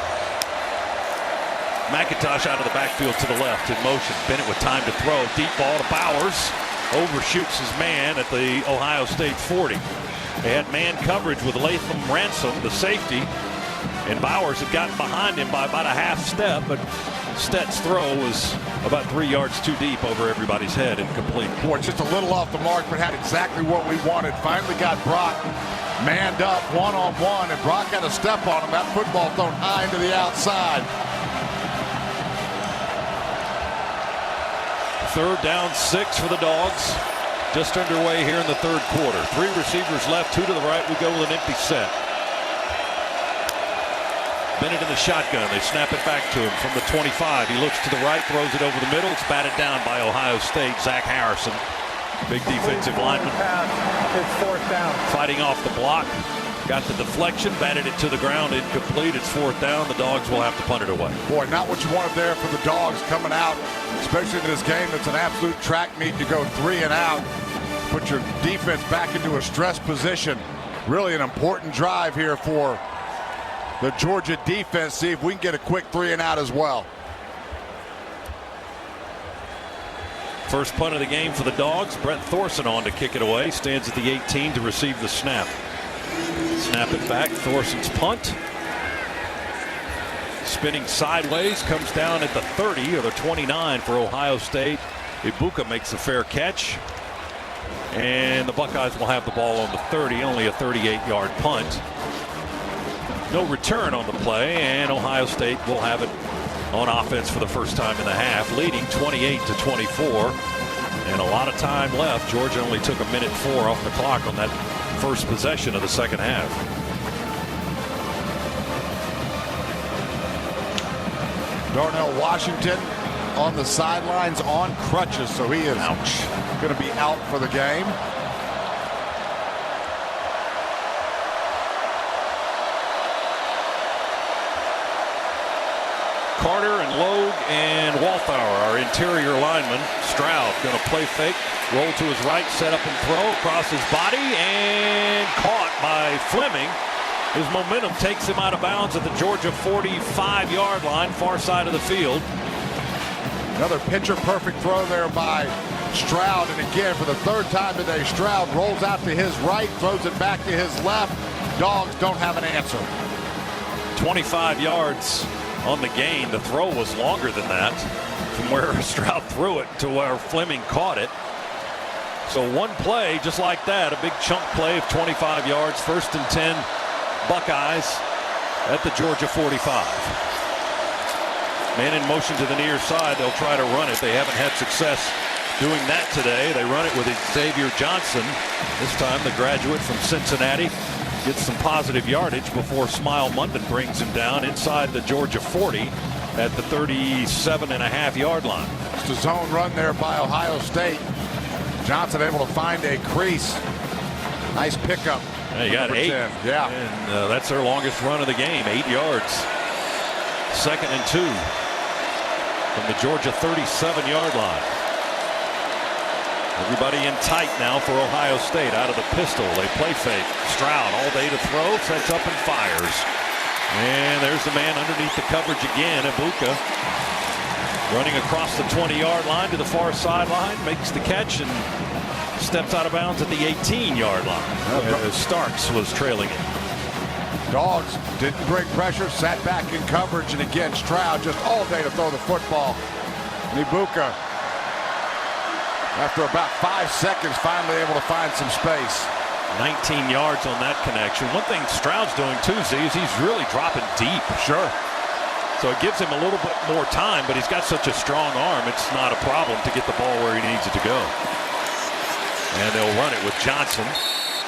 McIntosh out of the backfield to the left in motion. Bennett with time to throw. Deep ball to Bowers. Overshoots his man at the Ohio State 40. They had man coverage with Latham Ransom, the safety, and Bowers had gotten behind him by about a half step, but Stett's throw was about 3 yards too deep over everybody's head and complete. Boy, just a little off the mark, but had exactly what we wanted. Finally got Brock manned up one-on-one, and Brock had a step on him. That football thrown high into the outside. 3rd down 6 for the Dogs. Just underway here in the 3rd quarter. 3 receivers left, 2 to the right. We go with an empty set. Bennett in the shotgun. They snap it back to him from the 25. He looks to the right, throws it over the middle. It's batted down by Ohio State. Zach Harrison, big defensive lineman. It's 4th down. Fighting off the block. Got the deflection, batted it to the ground, incomplete. It's 4th down. The Dogs will have to punt it away. Boy, not what you wanted there for the Dogs coming out, especially in this game that's an absolute track meet to go 3 and out. Put your defense back into a stress position. Really an important drive here for the Georgia defense. See if we can get a quick 3 and out as well. First punt of the game for the Dogs. Brett Thorson on to kick it away. Stands at the 18 to receive the snap. Snap it back. Thorson's punt. Spinning sideways. Comes down at the 30 or the 29 for Ohio State. Ibuka makes a fair catch. And the Buckeyes will have the ball on the 30. Only a 38-yard punt. No return on the play, and Ohio State will have it on offense for the first time in the half, leading 28-24. And a lot of time left. Georgia only took 1:04 off the clock on that first possession of the second half. Darnell Washington on the sidelines on crutches, so he is going to be out for the game. Carter and Logue and Walthour, our interior linemen. Stroud going to play fake, roll to his right, set up and throw across his body, and caught by Fleming. His momentum takes him out of bounds at the Georgia 45-yard line, far side of the field. Another picture-perfect throw there by Stroud, and again, for the 3rd time today, Stroud rolls out to his right, throws it back to his left. Dogs don't have an answer. 25 yards on the gain. The throw was longer than that, from where Stroud threw it to where Fleming caught it. So one play just like that, a big chunk play of 25 yards, 1st and 10 Buckeyes at the Georgia 45. Man in motion to the near side. They'll try to run it. They haven't had success doing that today. They run it with Xavier Johnson. This time the graduate from Cincinnati gets some positive yardage before Smile Munden brings him down inside the Georgia 40 at the 37.5-yard line. It's a zone run there by Ohio State. Johnson able to find a crease. Nice pickup. Yeah, you got 8. 10. Yeah. And that's their longest run of the game, 8 yards. 2nd and 2 from the Georgia 37-yard line. Everybody in tight now for Ohio State. Out of the pistol, they play fake. Stroud all day to throw, sets up and fires. And there's the man underneath the coverage again. Ibuka running across the 20-yard line to the far sideline, makes the catch and steps out of bounds at the 18-yard line. Starks was trailing it. Dogs didn't bring pressure, sat back in coverage, and again Stroud just all day to throw the football. And Ibuka, after about 5 seconds, finally able to find some space. 19 yards on that connection. One thing Stroud's doing too, Z, is he's really dropping deep. Sure. So it gives him a little bit more time, but he's got such a strong arm, it's not a problem to get the ball where he needs it to go. And they'll run it with Johnson.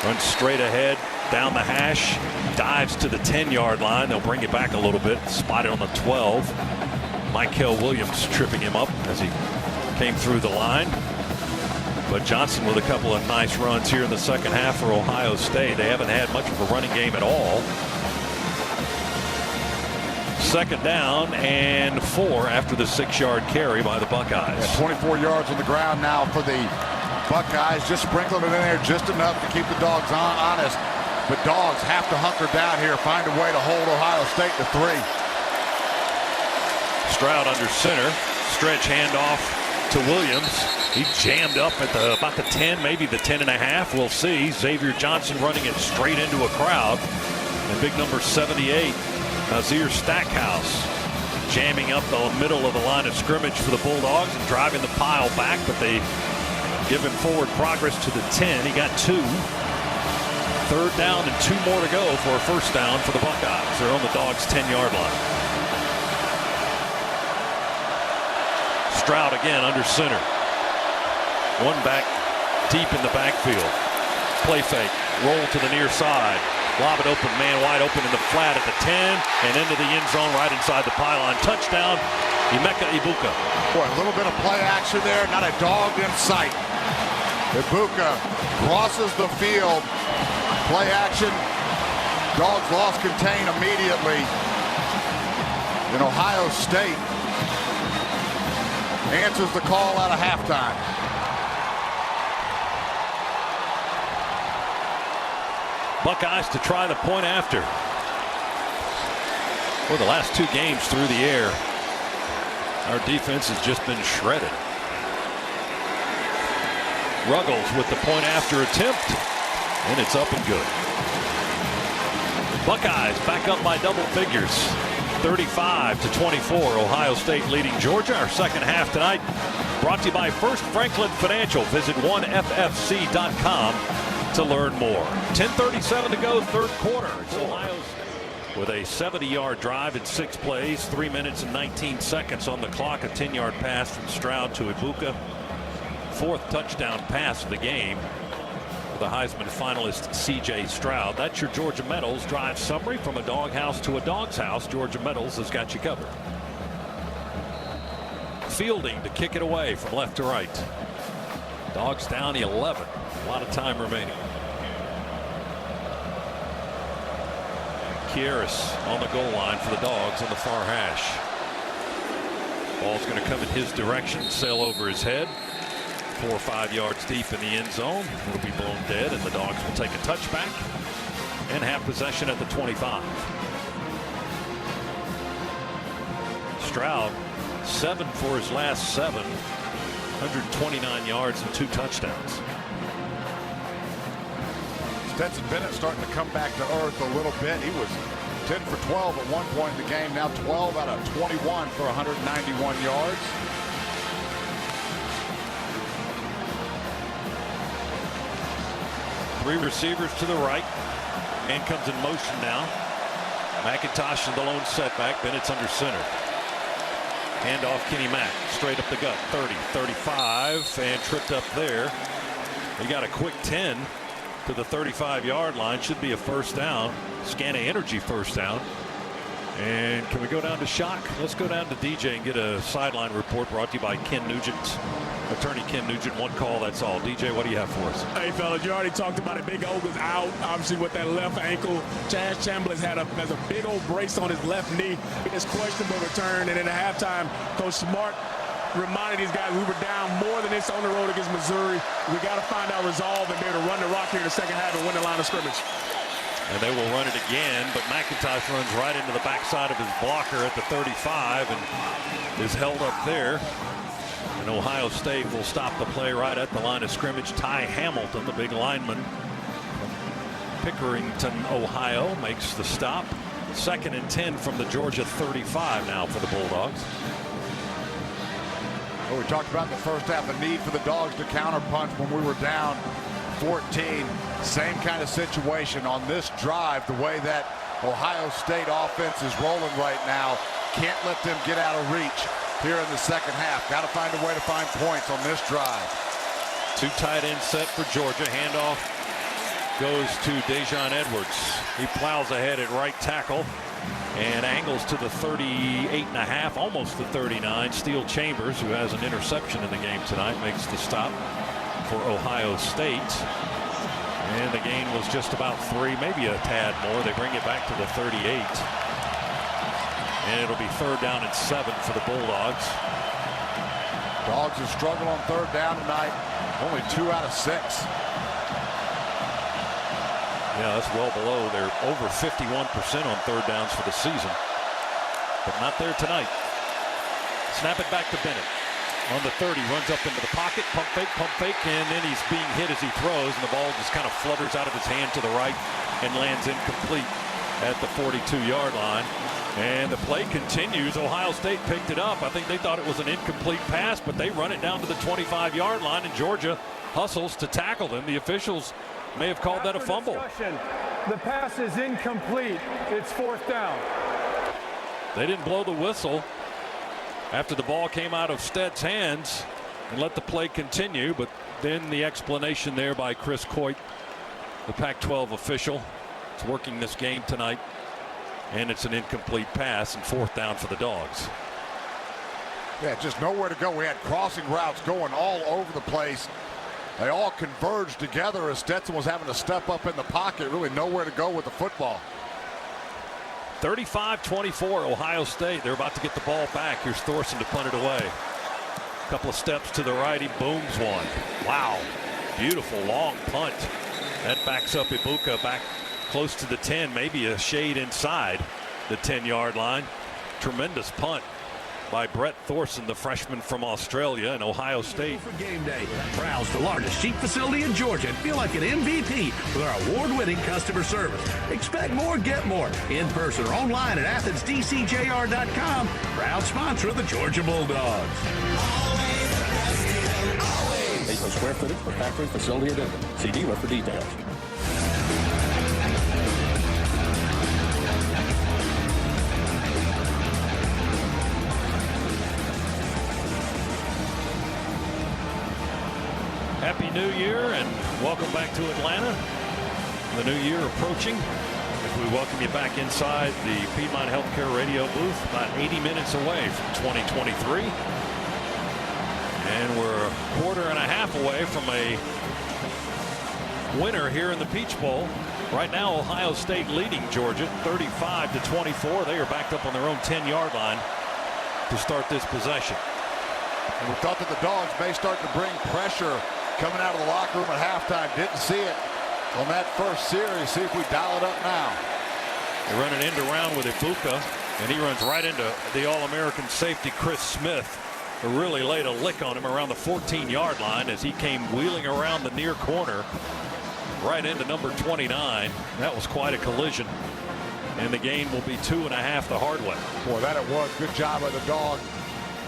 Runs straight ahead, down the hash, dives to the 10-yard line. They'll bring it back a little bit, spotted on the 12. Michael Williams tripping him up as he came through the line. But Johnson with a couple of nice runs here in the second half for Ohio State. They haven't had much of a running game at all. Second down and 4 after the 6-yard carry by the Buckeyes. Yeah, 24 yards on the ground now for the Buckeyes. Just sprinkling it in there just enough to keep the Dogs honest. But Dogs have to hunker down here, find a way to hold Ohio State to 3. Stroud under center. Stretch handoff to Williams. He jammed up at about the 10, maybe the 10.5. We'll see. Xavier Johnson running it straight into a crowd. And big number 78, Nazir Stackhouse, jamming up the middle of the line of scrimmage for the Bulldogs and driving the pile back, but they give him forward progress to the 10. He got 2. Third down and 2 more to go for a first down for the Buckeyes. They're on the Dogs' 10-yard line. Stroud again under center. One back deep in the backfield. Play fake. Roll to the near side. Lob it open, man wide open in the flat at the 10 and into the end zone right inside the pylon. Touchdown, Emeka Egbuka. Boy, a little bit of play action there, not a dog in sight. Egbuka crosses the field. Play action. Dogs lost contain immediately. And Ohio State answers the call out of halftime. Buckeyes to try the point after. Well, the last 2 games through the air, our defense has just been shredded. Ruggles with the point after attempt, and it's up and good. Buckeyes back up by double figures. 35-24, Ohio State leading Georgia. Our second half tonight brought to you by First Franklin Financial. Visit 1ffc.com to learn more. 10:37 to go, third quarter. It's Ohio State with a 70-yard drive in 6 plays, 3 minutes and 19 seconds on the clock. A 10-yard pass from Stroud to Egbuka. 4th touchdown pass of the game for the Heisman finalist C.J. Stroud. That's your Georgia Metals drive summary. From a doghouse to a dog's house, Georgia Metals has got you covered. Fielding to kick it away from left to right. Dogs down 11. A lot of time remaining. Kieris on the goal line for the Dogs on the far hash. Ball's going to come in his direction, sail over his head. 4 or 5 yards deep in the end zone. Will be blown dead, and the Dogs will take a touchback and have possession at the 25. Stroud 7 for his last 7. 129 yards and 2 touchdowns. Stetson Bennett starting to come back to earth a little bit. He was 10 for 12 at one point in the game. Now 12 out of 21 for 191 yards. Three receivers to the right. And comes in motion now. McIntosh in the lone setback. Bennett's under center. Handoff Kenny Mack. Straight up the gut. 30, 35. And tripped up there. He got a quick 10 to the 35-yard line. Should be a first down. Scana Energy first down. And can we go down to Shock? Let's go down to DJ and get a sideline report brought to you by Ken Nugent. Attorney Ken Nugent. One call, that's all. DJ, what do you have for us? Hey, fellas, you already talked about it. Big O was out, obviously, with that left ankle. Chaz Chambliss has a big old brace on his left knee. It's questionable return. And in the halftime, Coach Smart reminded these guys we were down more than this on the road against Missouri. We got to find our resolve and be able to run the rock here in the second half and win the line of scrimmage. And they will run it again, but McIntosh runs right into the backside of his blocker at the 35 and is held up there. And Ohio State will stop the play right at the line of scrimmage. Ty Hamilton, the big lineman from Pickerington, Ohio, makes the stop. 2nd and 10 from the Georgia 35 now for the Bulldogs. Well, we talked about in the first half the need for the Dogs to counterpunch when we were down 14. Same kind of situation on this drive. The way that Ohio State offense is rolling right now, can't let them get out of reach here in the second half. Got to find a way to find points on this drive. 2 tight end set for Georgia. Handoff goes to Dejon Edwards. He plows ahead at right tackle and angles to the 38.5, almost the 39. Steel Chambers, who has an interception in the game tonight, makes the stop for Ohio State. And the gain was just about 3, maybe a tad more. They bring it back to the 38. And it'll be 3rd down and 7 for the Bulldogs. Dawgs has struggled on 3rd down tonight. Only 2 out of 6. Yeah, that's well below. They're over 51% on 3rd downs for the season. But not there tonight. Snap it back to Bennett. On the 30, runs up into the pocket, pump fake, and then he's being hit as he throws, and the ball just kind of flutters out of his hand to the right and lands incomplete at the 42-yard line. And the play continues. Ohio State picked it up. I think they thought it was an incomplete pass, but they run it down to the 25-yard line, and Georgia hustles to tackle them. The officials may have called that a fumble. The pass is incomplete. It's 4th down. They didn't blow the whistle after the ball came out of Stead's hands and let the play continue, but then the explanation there by Chris Coit, the Pac-12 official. It's working this game tonight, and it's an incomplete pass and 4th down for the Dogs. Yeah, just nowhere to go. We had crossing routes going all over the place. They all converged together as Stetson was having to step up in the pocket. Really nowhere to go with the football. 35-24 Ohio State. They're about to get the ball back. Here's Thorson to punt it away. A couple of steps to the right. He booms one. Wow. Beautiful long punt. That backs up Ibuka back close to the 10, maybe a shade inside the 10-yard line. Tremendous punt by Brett Thorson, the freshman from Australia, and Ohio State. For game day, browse the largest sheep facility in Georgia and feel like an MVP with our award-winning customer service. Expect more, get more, in person or online at AthensDCJR.com. Proud sponsor of the Georgia Bulldogs. 8 square footage for factory facility or building. See dealer for details. Happy New Year and welcome back to Atlanta. The new year approaching as we welcome you back inside the Piedmont Healthcare radio booth, about 80 minutes away from 2023. And we're a quarter and a half away from a winner here in the Peach Bowl. Right now, Ohio State leading Georgia 35-24. They are backed up on their own 10-yard line to start this possession. And we thought that the Dogs may start to bring pressure coming out of the locker room at halftime. Didn't see it on that first series. See if we dial it up now. They run an end around with Ibuka, and he runs right into the All-American safety Chris Smith, who really laid a lick on him around the 14-yard line as he came wheeling around the near corner right into number 29. That was quite a collision, and the gain will be 2.5 the hard way. Boy, that it was. Good job by the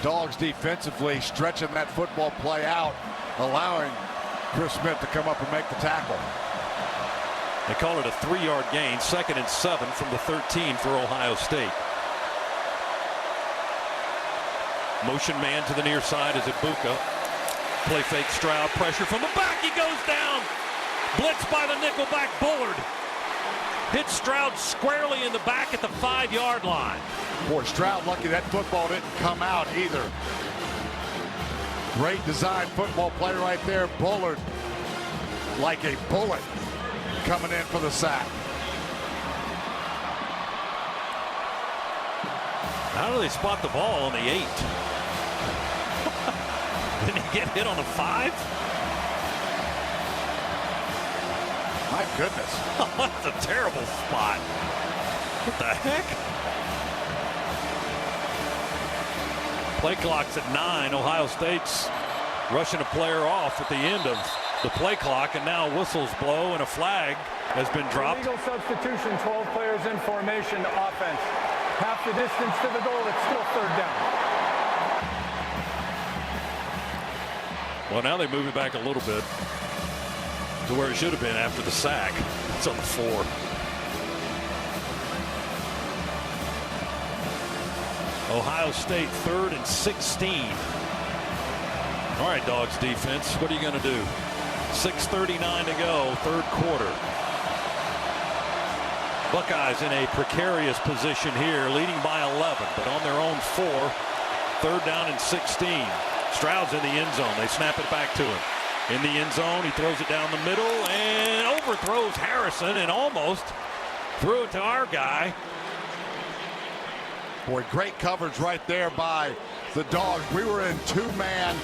Dogs defensively, stretching that football play out, allowing Chris Smith to come up and make the tackle. They call it a 3-yard gain, 2nd and 7 from the 13 for Ohio State. Motion man to the near side is Ibuka. Play fake Stroud, pressure from the back, he goes down. Blitz by the nickelback Bullard. Hits Stroud squarely in the back at the 5-yard line. Boy, Stroud lucky that football didn't come out either. Great design football play right there. Bullard like a bullet coming in for the sack. How do they spot the ball on the 8? Didn't he get hit on the 5? My goodness. That's a terrible spot. What the heck? Play clock's at 9. Ohio State's rushing a player off at the end of the play clock, and now whistles blow and a flag has been dropped. Illegal substitution, 12 players in formation, offense. Half the distance to the goal, it's still 3rd down. Well, now they move it back a little bit to where it should have been after the sack. It's on the 4. Ohio State 3rd and 16. All right, Dogs defense, what are you going to do? 6:39 to go, 3rd quarter. Buckeyes in a precarious position here, leading by 11, but on their own 4. 3rd down and 16. Stroud's in the end zone. They snap it back to him. in the end zone. He throws it down the middle and overthrows Harrison and almost threw it to our guy. Boy, great coverage right there by the Dogs. We were in two-man.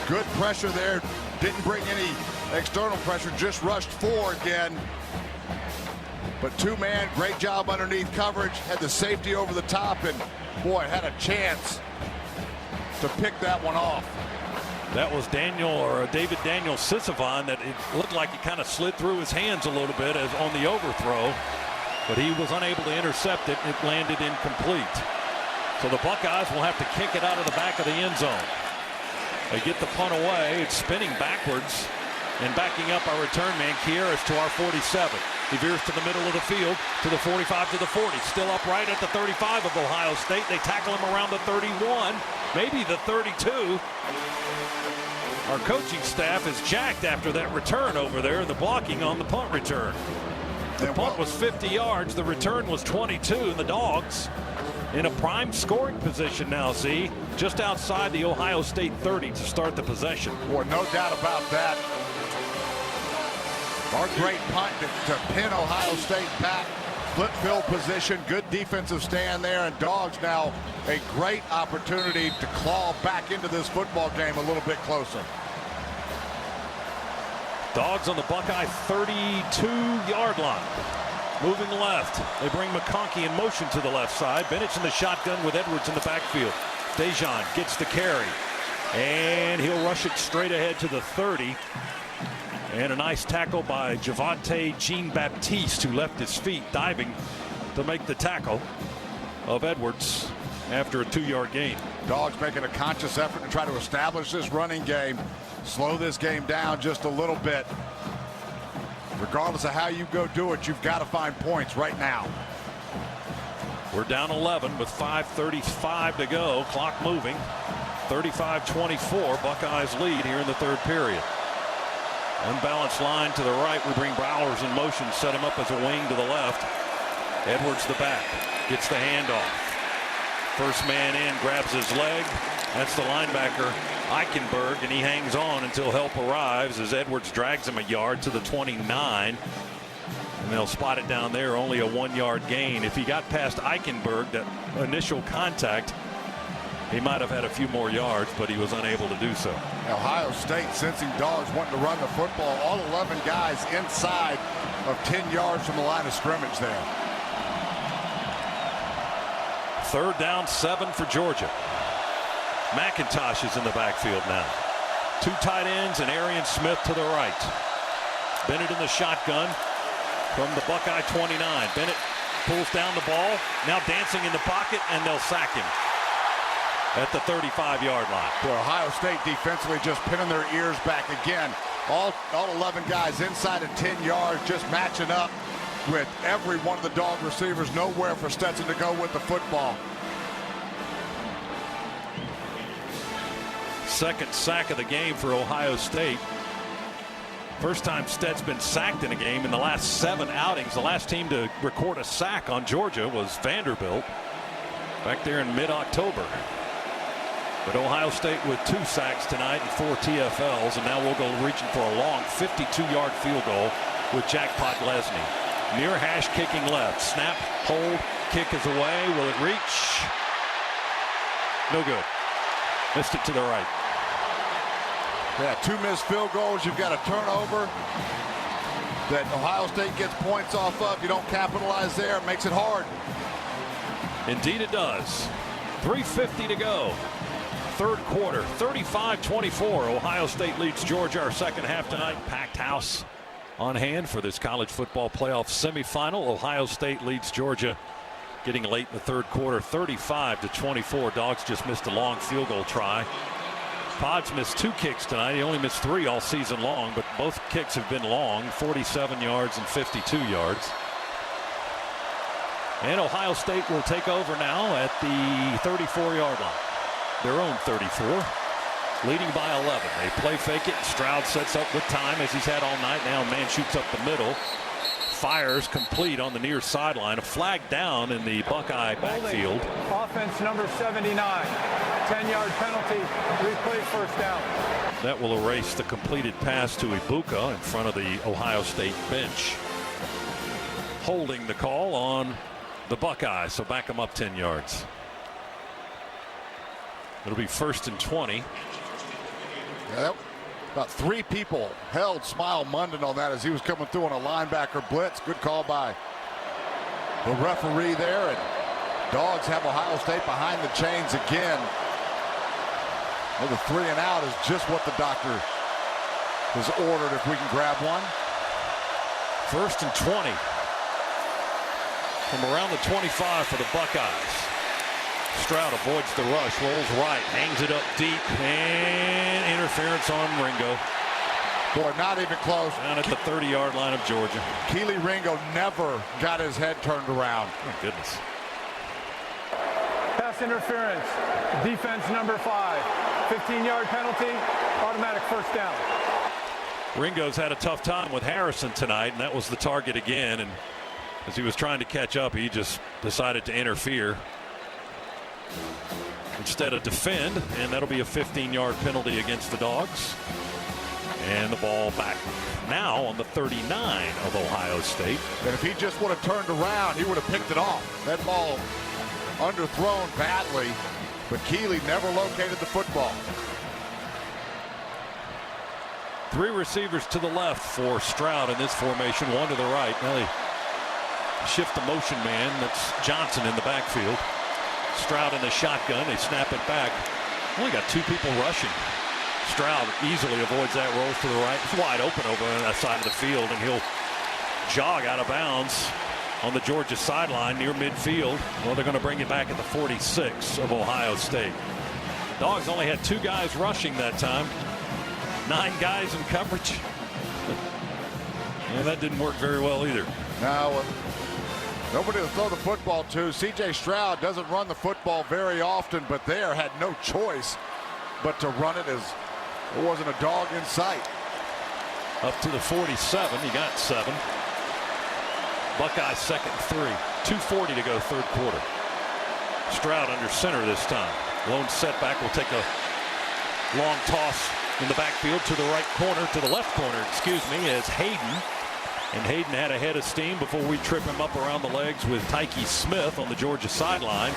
Good pressure there. Didn't bring any external pressure, just rushed four again. But two-man, great job underneath coverage. Had the safety over the top, and boy, had a chance to pick that one off. That was David Daniel Sisavon that it looked like it kind of slid through his hands a little bit as on the overthrow, but he was unable to intercept it. It landed incomplete. So the Buckeyes will have to kick it out of the back of the end zone. They get the punt away. It's spinning backwards and backing up our return man Kieras to our 47. He veers to the middle of the field to the 45 to the 40. Still upright at the 35 of Ohio State. They tackle him around the 31, maybe the 32. Our coaching staff is jacked after that return over there, the blocking on the punt return. The punt was 50 yards. The return was 22. And the Dogs in a prime scoring position now, see, just outside the Ohio State 30 to start the possession. Boy, no doubt about that. Our great punt to pin Ohio State back. Flip field position, good defensive stand there, and Dogs now a great opportunity to claw back into this football game a little bit closer. Dogs on the Buckeye 32-yard line. Moving left. They bring McConkey in motion to the left side. Bennett's in the shotgun with Edwards in the backfield. Dejan gets the carry, and he'll rush it straight ahead to the 30. And a nice tackle by Javonte Jean-Baptiste, who left his feet diving to make the tackle of Edwards after a 2-yard gain. Dogs making a conscious effort to try to establish this running game, slow this game down just a little bit. Regardless of how you go do it, you've got to find points right now. We're down 11 with 5:35 to go. Clock moving. 35-24. Buckeyes lead here in the third period. Unbalanced line to the right. We bring Bowers in motion, set him up as a wing to the left. Edwards the back. Gets the handoff. First man in, grabs his leg. That's the linebacker, Eichenberg, and he hangs on until help arrives as Edwards drags him a yard to the 29. And they'll spot it down there, only a 1-yard gain. If he got past Eichenberg, that initial contact, he might have had a few more yards, but he was unable to do so. Ohio State sensing Dogs wanting to run the football. All 11 guys inside of 10 yards from the line of scrimmage there. Third down, 7 for Georgia. McIntosh is in the backfield now. 2 tight ends and Arian Smith to the right. Bennett in the shotgun from the Buckeye 29. Bennett pulls down the ball, now dancing in the pocket, and they'll sack him at the 35-yard line. Boy, Ohio State defensively just pinning their ears back again. All 11 guys inside of 10 yards, just matching up with every one of the Dog receivers. Nowhere for Stetson to go with the football. Second sack of the game for Ohio State. First time Stet's been sacked in a game in the last 7 outings. The last team to record a sack on Georgia was Vanderbilt back there in mid-October. But Ohio State with 2 sacks tonight and 4 TFLs, and now we'll go reaching for a long 52-yard field goal with Jackpot Lesney. Near hash kicking left. Snap, hold, kick is away. Will it reach? No good. Missed it to the right. Yeah, 2 missed field goals. You've got a turnover that Ohio State gets points off of. You don't capitalize there. It makes it hard. Indeed it does. 3:50 to go. Third quarter, 35-24. Ohio State leads Georgia. Our second half tonight. Packed house on hand for this college football playoff semifinal. Ohio State leads Georgia getting late in the third quarter, 35-24. Dogs just missed a long field goal try. Pods missed 2 kicks tonight. He only missed 3 all season long, but both kicks have been long, 47 yards and 52 yards. And Ohio State will take over now at the 34-yard line. Their own 34, leading by 11. They play fake it. Stroud sets up with time as he's had all night. Now a man shoots up the middle. Fires complete on the near sideline. A flag down in the Buckeye backfield. Offense number 79. 10-yard penalty. Replay first down. That will erase the completed pass to Ibuka in front of the Ohio State bench. Holding the call on the Buckeyes, so back them up 10 yards. It'll be 1st and 20. Yeah, about 3 people held Smile Munden on that as he was coming through on a linebacker blitz. Good call by the referee there, and Dawgs have Ohio State behind the chains again. Well, the 3 and out is just what the doctor has ordered if we can grab one. 1st and 20 from around the 25 for the Buckeyes. Stroud avoids the rush, rolls right, hangs it up deep, and interference on Ringo. Boy, not even close. Down at the 30-yard line of Georgia. Keely Ringo never got his head turned around. Oh, goodness. Pass interference. Defense number 5. 15-yard penalty. Automatic first down. Ringo's had a tough time with Harrison tonight, and that was the target again. And as he was trying to catch up, he just decided to interfere instead of defend, and that'll be a 15-yard penalty against the Dogs. And the ball back now on the 39 of Ohio State. And if he just would have turned around, he would have picked it off. That ball underthrown badly, but Keely never located the football. 3 receivers to the left for Stroud in this formation, 1 to the right. Now they shift the motion man. That's Johnson in the backfield. Stroud in the shotgun. They snap it back. Only got 2 people rushing. Stroud easily avoids that, rolls to the right. It's wide open over on that side of the field, and he'll jog out of bounds on the Georgia sideline near midfield. Well, they're going to bring it back at the 46 of Ohio State. Dogs only had 2 guys rushing that time. 9 guys in coverage. And that didn't work very well either. Now, nobody to throw the football to. C.J. Stroud doesn't run the football very often, but there had no choice but to run it, as there wasn't a dog in sight. Up to the 47. He got 7. Buckeyes 2nd and 3. 2:40 to go, 3rd quarter. Stroud under center this time. Lone setback will take a long toss in the backfield to the right corner, to the left corner, excuse me, as Hayden. And Hayden had a head of steam before we trip him up around the legs with Tyke Smith on the Georgia sideline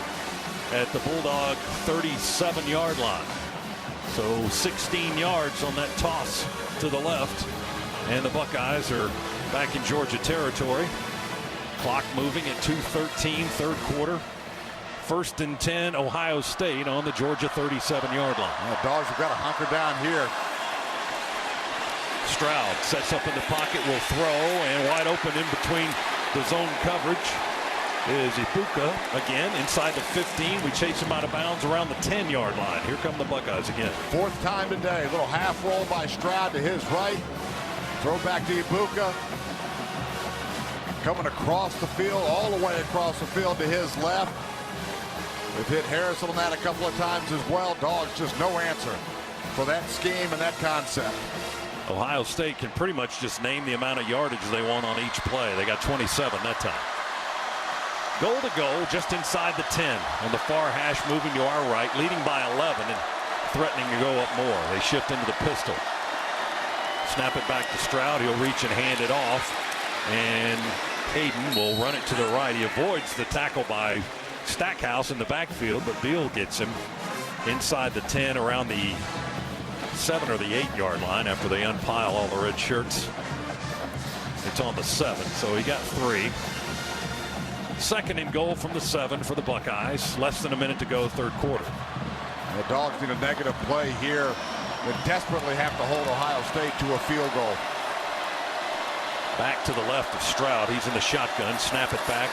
at the Bulldog 37-yard line. So 16 yards on that toss to the left. And the Buckeyes are back in Georgia territory. Clock moving at 2:13, 3rd quarter. 1st and 10, Ohio State on the Georgia 37-yard line. Well, Dogs have got to hunker down here. Stroud sets up in the pocket, will throw, and wide open in between the zone coverage is Ibuka again inside the 15. We chase him out of bounds around the 10-yard line. Here come the Buckeyes again. 4th time today. A little half roll by Stroud to his right. Throw back to Ibuka. Coming across the field, all the way across the field to his left. They've hit Harrison on that a couple of times as well. Dogs just no answer for that scheme and that concept. Ohio State can pretty much just name the amount of yardage they want on each play. They got 27 that time. Goal to goal just inside the 10 on the far hash, moving to our right, leading by 11 and threatening to go up more. They shift into the pistol. Snap it back to Stroud. He'll reach and hand it off, and Hayden will run it to the right. He avoids the tackle by Stackhouse in the backfield, but Beal gets him inside the 10 around the 7 or the 8-yard line after they unpile all the red shirts. It's on the 7, so he got 3. 2nd and goal from the 7 for the Buckeyes. Less than a minute to go, 3rd quarter. The Dogs need a negative play here. They desperately have to hold Ohio State to a field goal. Back to the left of Stroud. He's in the shotgun. Snap it back.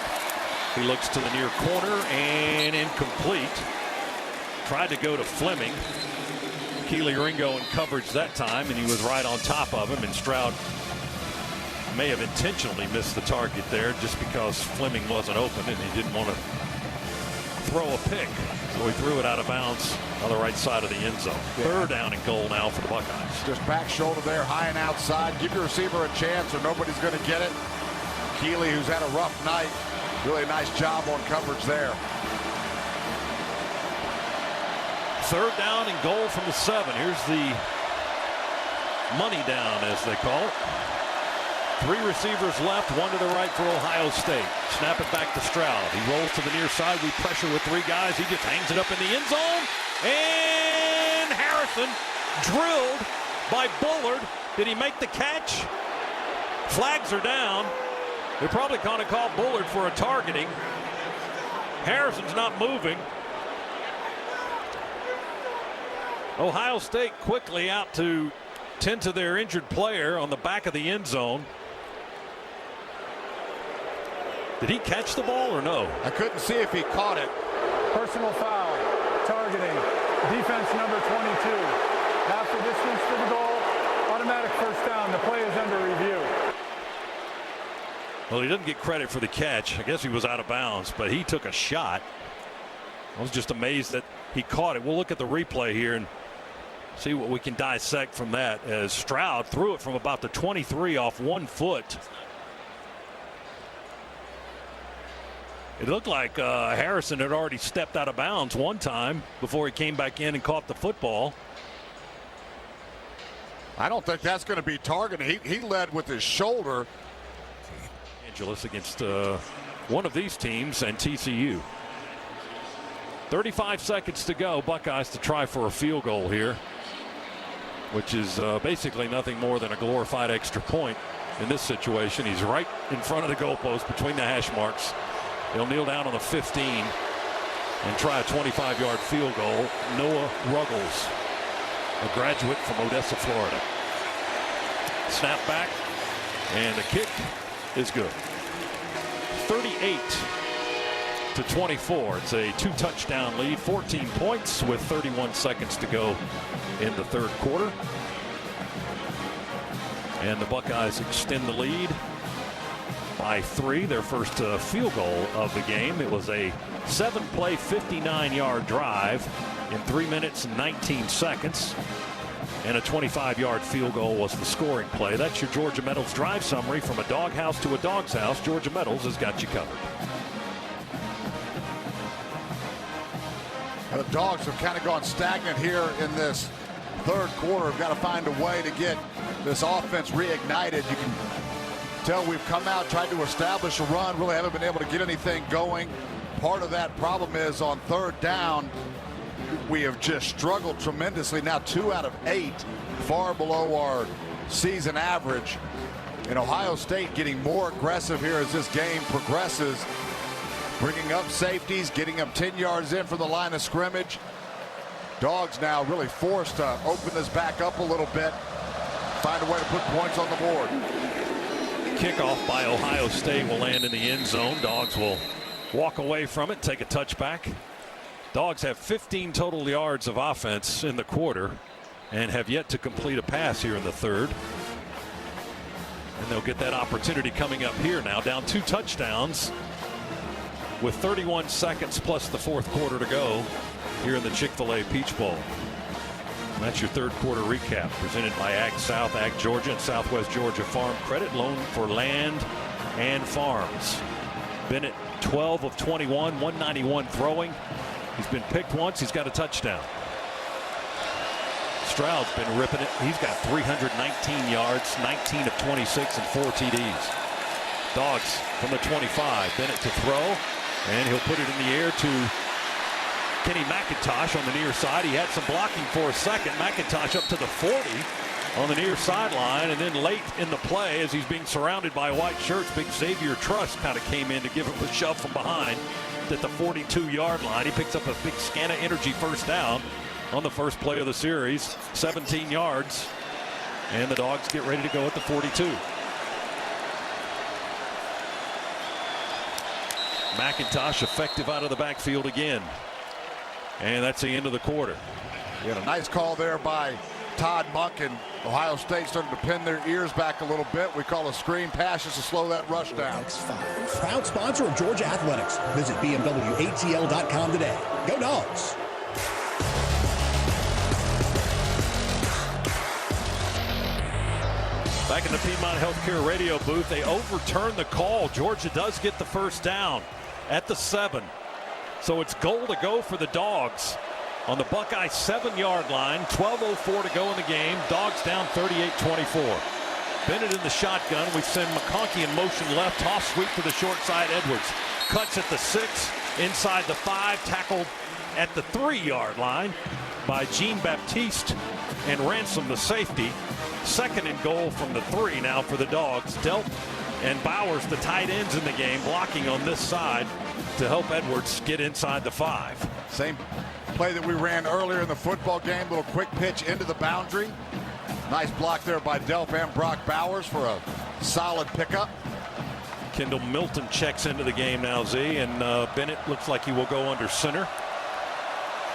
He looks to the near corner and incomplete. Tried to go to Fleming. Keely Ringo in coverage that time, and he was right on top of him, and Stroud may have intentionally missed the target there just because Fleming wasn't open and he didn't want to throw a pick. So he threw it out of bounds on the right side of the end zone. Yeah. 3rd down and goal now for the Buckeyes. Just back shoulder there, high and outside. Give your receiver a chance or nobody's going to get it. Keely, who's had a rough night, really nice job on coverage there. 3rd down and goal from the 7. Here's the money down, as they call it. 3 receivers left, 1 to the right for Ohio State. Snap it back to Stroud. He rolls to the near side. We pressure with 3 guys. He just hangs it up in the end zone. And Harrison drilled by Bullard. Did he make the catch? Flags are down. They're probably going to call Bullard for a targeting. Harrison's not moving. Ohio State quickly out to tend to their injured player on the back of the end zone. Did he catch the ball or no? I couldn't see if he caught it. Personal foul, targeting, defense number 22. Half the distance to the goal, automatic first down. The play is under review. Well, he doesn't get credit for the catch. I guess he was out of bounds, but he took a shot. I was just amazed that he caught it. We'll look at the replay here and see what we can dissect from that, as Stroud threw it from about the 23 off 1 foot. It looked like Harrison had already stepped out of bounds one time before he came back in and caught the football. I don't think that's going to be targeted. He led with his shoulder. Angeles against one of these teams and TCU. 35 seconds to go. Buckeyes to try for a field goal here, which is basically nothing more than a glorified extra point in this situation. He's right in front of the goalpost between the hash marks. He'll kneel down on the 15 and try a 25-yard field goal. Noah Ruggles, a graduate from Odessa, Florida. Snap back, and the kick is good. 38-24. It's a 2-touchdown lead, 14 points with 31 seconds to go in the third quarter. And the Buckeyes extend the lead by 3, their first field goal of the game. It was a 7-play, 59-yard drive in 3 minutes and 19 seconds. And a 25-yard field goal was the scoring play. That's your Georgia Metals drive summary. From a doghouse to a dog's house, Georgia Metals has got you covered. The Dogs have kind of gone stagnant here in this third quarter. We've got to find a way to get this offense reignited. You can tell we've come out, tried to establish a run, really haven't been able to get anything going. Part of that problem is on third down, we have just struggled tremendously. Now 2 out of 8, far below our season average. And Ohio State getting more aggressive here as this game progresses, bringing up safeties, getting them 10 yards in from the line of scrimmage. Dogs now really forced to open this back up a little bit, find a way to put points on the board. Kickoff by Ohio State will land in the end zone. Dogs will walk away from it, take a touchback. Dogs have 15 total yards of offense in the quarter and have yet to complete a pass here in the third. And they'll get that opportunity coming up here now, down 2 touchdowns with 31 seconds plus the fourth quarter to go here in the Chick-Fil-A Peach Bowl. And that's your third quarter recap, presented by Ag South, Ag Georgia, and Southwest Georgia Farm Credit, loan for land and farms. Bennett 12 of 21, 191 throwing. He's been picked once. He's got a touchdown. Stroud's been ripping it. He's got 319 yards, 19 of 26, and 4 TDs. Dawgs from the 25. Bennett to throw, and he'll put it in the air to Kenny McIntosh on the near side. He had some blocking for a second. McIntosh up to the 40 on the near sideline, and then late in the play, as he's being surrounded by white shirts, big Xavier Truss kind of came in to give him a shove from behind at the 42-yard line. He picks up a big Scana Energy first down on the first play of the series, 17 yards, and the Dogs get ready to go at the 42. McIntosh effective out of the backfield again, and that's the end of the quarter. You had a nice call there by Todd Monk, and Ohio State started to pin their ears back a little bit. We call a screen pass just to slow that rush down. X5, proud sponsor of Georgia Athletics. Visit BMWATL.com today. Go Dogs! Back in the Piedmont Healthcare radio booth, they overturn the call. Georgia does get the first down at the 7. So it's goal to go for the Dogs. on the Buckeye 7-yard line. 12:04 to go in the game. Dogs down 38-24. Bennett in the shotgun. We send McConkey in motion left. Toss sweep to the short side. Edwards cuts at the 6, inside the 5, tackled at the 3-yard line by Jean-Baptiste and Ransom, the safety. Second and goal from the 3 now for the Dogs. Delp and Bowers, the tight ends in the game, blocking on this side to help Edwards get inside the 5. Same play that we ran earlier in the football game. Little quick pitch into the boundary. Nice block there by Delp and Brock Bowers for a solid pickup. Kendall Milton checks into the game now, Z, and Bennett looks like he will go under center.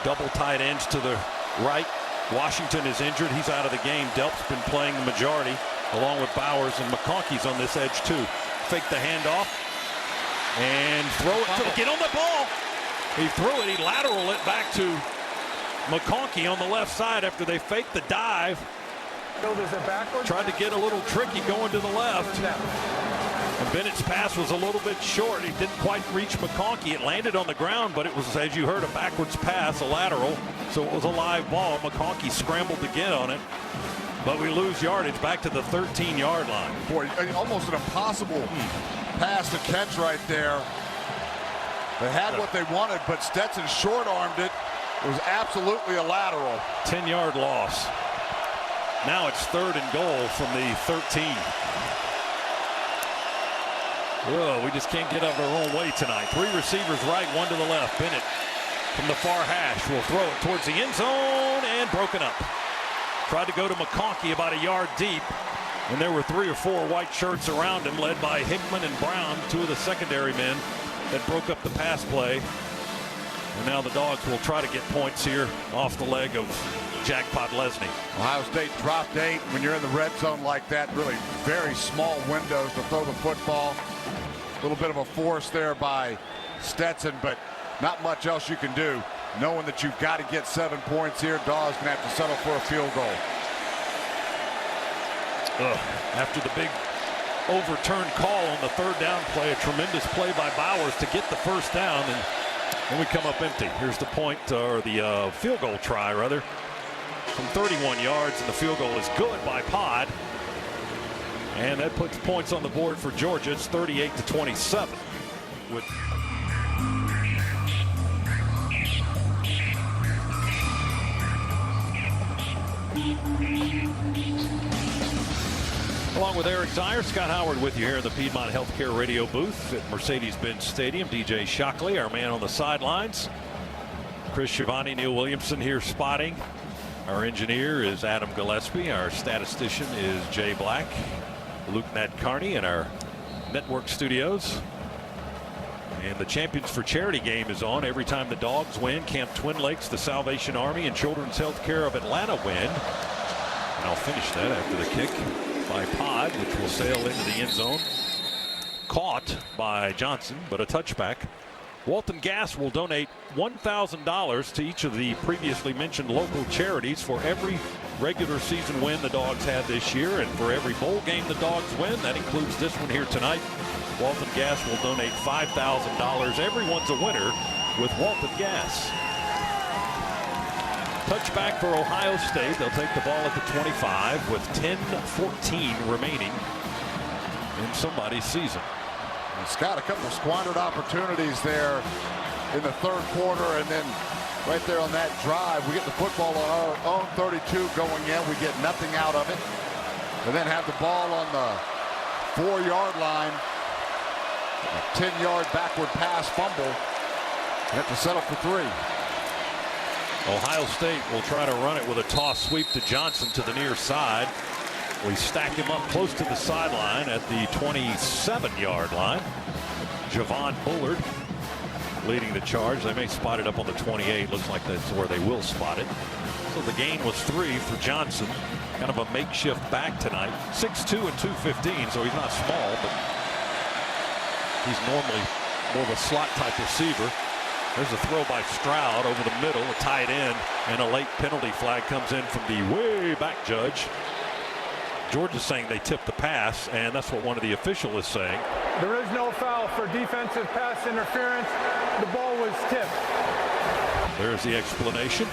Double tight ends to the right. Washington is injured. He's out of the game. Delp's been playing the majority, along with Bowers, and McConkey's on this edge too. Fake the handoff and throw it to get on the ball. He threw it. He lateraled it back to McConkey on the left side after they faked the dive. Tried to get a little tricky going to the left. And Bennett's pass was a little bit short. He didn't quite reach McConkey. It landed on the ground, but it was, as you heard, a backwards pass, a lateral. So it was a live ball. McConkey scrambled to get on it. But we lose yardage back to the 13-yard line. Boy, almost an impossible pass to catch right there. They had what they wanted, but Stetson short-armed it. It was absolutely a lateral. 10-yard loss. Now it's 3rd and goal from the 13. Whoa, we just can't get out of our own way tonight. 3 receivers right, 1 to the left. Bennett from the far hash will throw it towards the end zone and broken up. Tried to go to McConkey about a yard deep, and there were 3 or 4 white shirts around him, led by Hickman and Brown, 2 of the secondary men that broke up the pass play. And now the Dogs will try to get points here off the leg of Jackpot Lesney. Ohio State dropped 8. When you're in the red zone like that, really very small windows to throw the football. A little bit of a force there by Stetson, but not much else you can do. Knowing that you've got to get 7 points here, Dawgs going to have to settle for a field goal. After the big overturned call on the 3rd down play, a tremendous play by Bowers to get the 1st down, and then we come up empty. Here's the point, or the field goal try, rather, from 31 yards, and the field goal is good by Pod. And that puts points on the board for Georgia. It's 38-27. With along with Eric Dyer, Scott Howard with you here in the Piedmont Healthcare Radio booth at Mercedes-Benz Stadium. DJ Shockley, our man on the sidelines. Chris Schiavone, Neil Williamson here spotting. Our engineer is Adam Gillespie. Our statistician is Jay Black. Luke Nat-Carney in our network studios. And the Champions for Charity game is on every time the Dogs win. Camp Twin Lakes, the Salvation Army, and Children's Healthcare of Atlanta win. And I'll finish that after the kick by Pod, which will sail into the end zone. Caught by Johnson, but a touchback. Walton Gas will donate $1,000 to each of the previously mentioned local charities for every regular season win the Dogs had this year, and for every bowl game the Dogs win. That includes this one here tonight. Walton Gas will donate $5,000. Everyone's a winner with Walton Gas. Touchback for Ohio State. They'll take the ball at the 25 with 10:14 remaining in somebody's season. And Scott, a couple of squandered opportunities there in the 3rd quarter, and then right there on that drive, we get the football on our own 32 going in. We get nothing out of it. And then have the ball on the 4-yard line. A 10-yard backward pass fumble. We have to settle for 3. Ohio State will try to run it with a toss sweep to Johnson to the near side. We stack him up close to the sideline at the 27-yard line. Javon Bullard leading the charge. They may spot it up on the 28. Looks like that's where they will spot it. So the gain was 3 for Johnson. Kind of a makeshift back tonight. 6'2" and 215, so he's not small, but he's normally more of a slot type receiver. There's a throw by Stroud over the middle, a tight end, and a late penalty flag comes in from the way back judge. Georgia's saying they tipped the pass, and that's what one of the officials is saying. There is no foul for defensive pass interference. The ball was tipped. There's the explanation.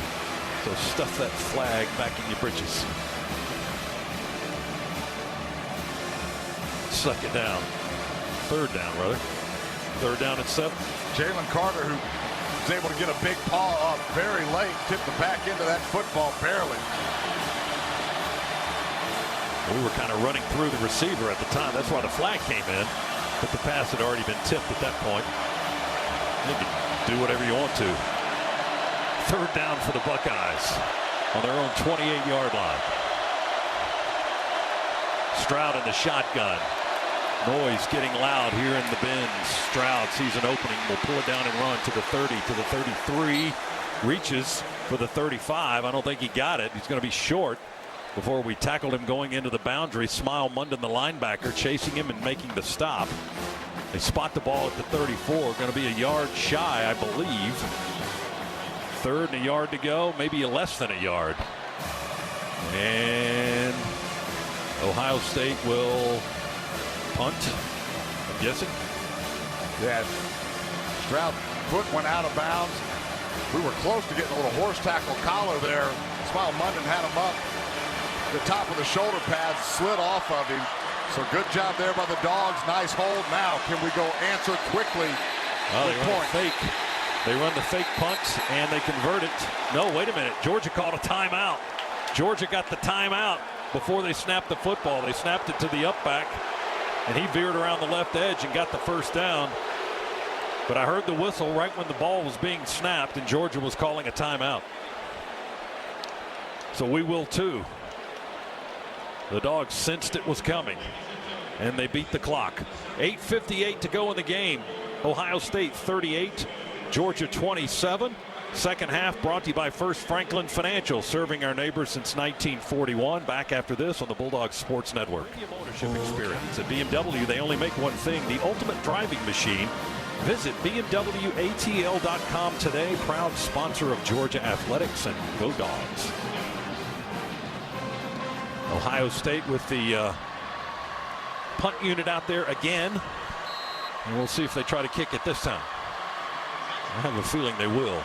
So stuff that flag back in your britches. Second down. Third down, rather. Third down and 7. Jalen Carter, who was able to get a big paw up very late, tipped the back end of that football barely. We were kind of running through the receiver at the time. That's why the flag came in. But the pass had already been tipped at that point. You can do whatever you want to. Third down for the Buckeyes on their own 28-yard line. Stroud in the shotgun. Noise getting loud here in the bins. Stroud sees an opening, will pull it down and run to the 30, to the 33. Reaches for the 35. I don't think he got it. He's going to be short before we tackled him going into the boundary. Smile Munden, the linebacker, chasing him and making the stop. They spot the ball at the 34. Going to be a yard shy, I believe. Third and a yard to go, maybe less than a yard. And Ohio State will punt, I'm guessing. Yeah, Stroud's foot went out of bounds. We were close to getting a little horse tackle collar there. Smile Munden had him up. The top of the shoulder pads slid off of him. So good job there by the Dogs. Nice hold. Now can we go answer quickly? They run the fake punt and they convert it. No, wait a minute. Georgia called a timeout. Georgia got the timeout before they snapped the football. They snapped it to the up back and he veered around the left edge and got the first down. But I heard the whistle right when the ball was being snapped and Georgia was calling a timeout. So we will too. The Dogs sensed it was coming and they beat the clock. 8:58 to go in the game. Ohio State 38, Georgia 27. Second half brought to you by First Franklin Financial, serving our neighbors since 1941. Back after this on the Bulldogs Sports Network. Ownership experience at BMW, they only make one thing, the ultimate driving machine. Visit BMWATL.com today. Proud sponsor of Georgia Athletics, and go Dogs. Ohio State with the punt unit out there again. And we'll see if they try to kick it this time. I have a feeling they will.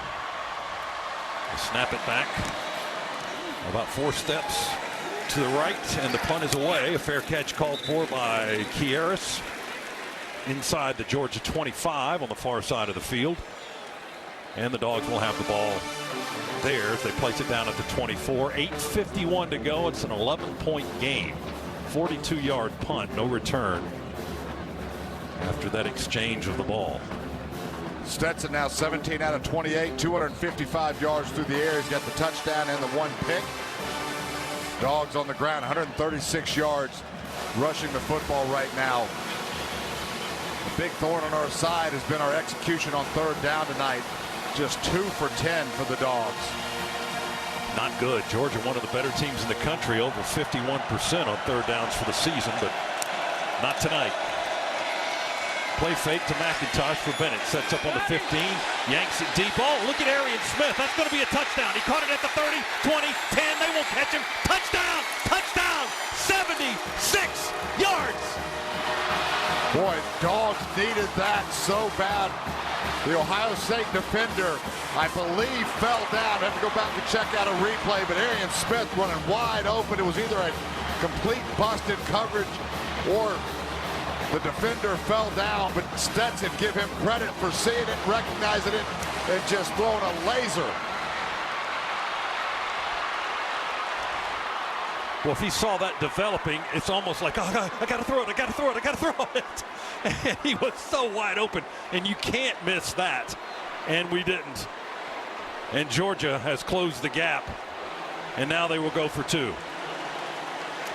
They snap it back. About 4 steps to the right, and the punt is away. A fair catch called for by Kieris inside the Georgia 25 on the far side of the field. And the Dogs will have the ball there as they place it down at the 24. 8:51 to go. It's an 11-point game. 42-yard punt, no return after that exchange of the ball. Stetson now 17 out of 28, 255 yards through the air. He's got the touchdown and the 1 pick. Dogs on the ground, 136 yards rushing the football right now. The big thorn on our side has been our execution on third down tonight. Just 2 for 10 for the Dogs. Not good. Georgia, one of the better teams in the country, over 51% on third downs for the season, but not tonight. Play fake to McIntosh for Bennett. Sets up on the 15. Yanks it deep. Oh, look at Arian Smith. That's going to be a touchdown. He caught it at the 30, 20, 10. They won't catch him. Touchdown! Touchdown! 76 yards! Boy, Dogs needed that so bad. The Ohio State defender, I believe, fell down. I have to go back and check out a replay, but Arian Smith running wide open. It was either a complete busted coverage or the defender fell down, but Stetson, give him credit for seeing it, recognizing it, and just throwing a laser. Well, if he saw that developing, it's almost like, oh, I got to throw it, I got to throw it, I got to throw it. And he was so wide open, and you can't miss that. And we didn't. And Georgia has closed the gap, and now they will go for 2.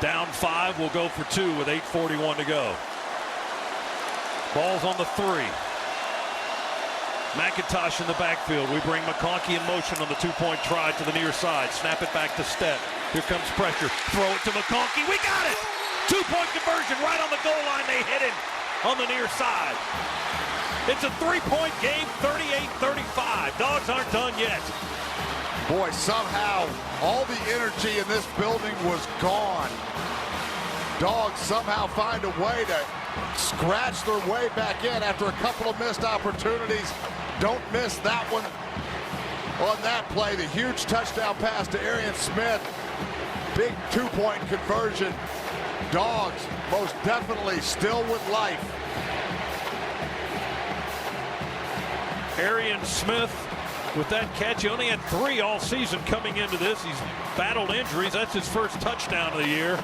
Down 5, will go for 2 with 8:41 to go. Ball's on the 3. McIntosh in the backfield. We bring McConkey in motion on the 2-point try to the near side. Snap it back to Stett. Here comes pressure. Throw it to McConkey. We got it! 2-point conversion right on the goal line. They hit him on the near side. It's a 3-point game, 38-35. Dogs aren't done yet. Boy, somehow all the energy in this building was gone. Dogs somehow find a way to scratch their way back in after a couple of missed opportunities. Don't miss that one. on that play. The huge touchdown pass to Arian Smith. Big two-point conversion. Dawgs most definitely still with life. Arian Smith with that catch. He only had 3 all season coming into this. He's battled injuries. That's his first touchdown of the year.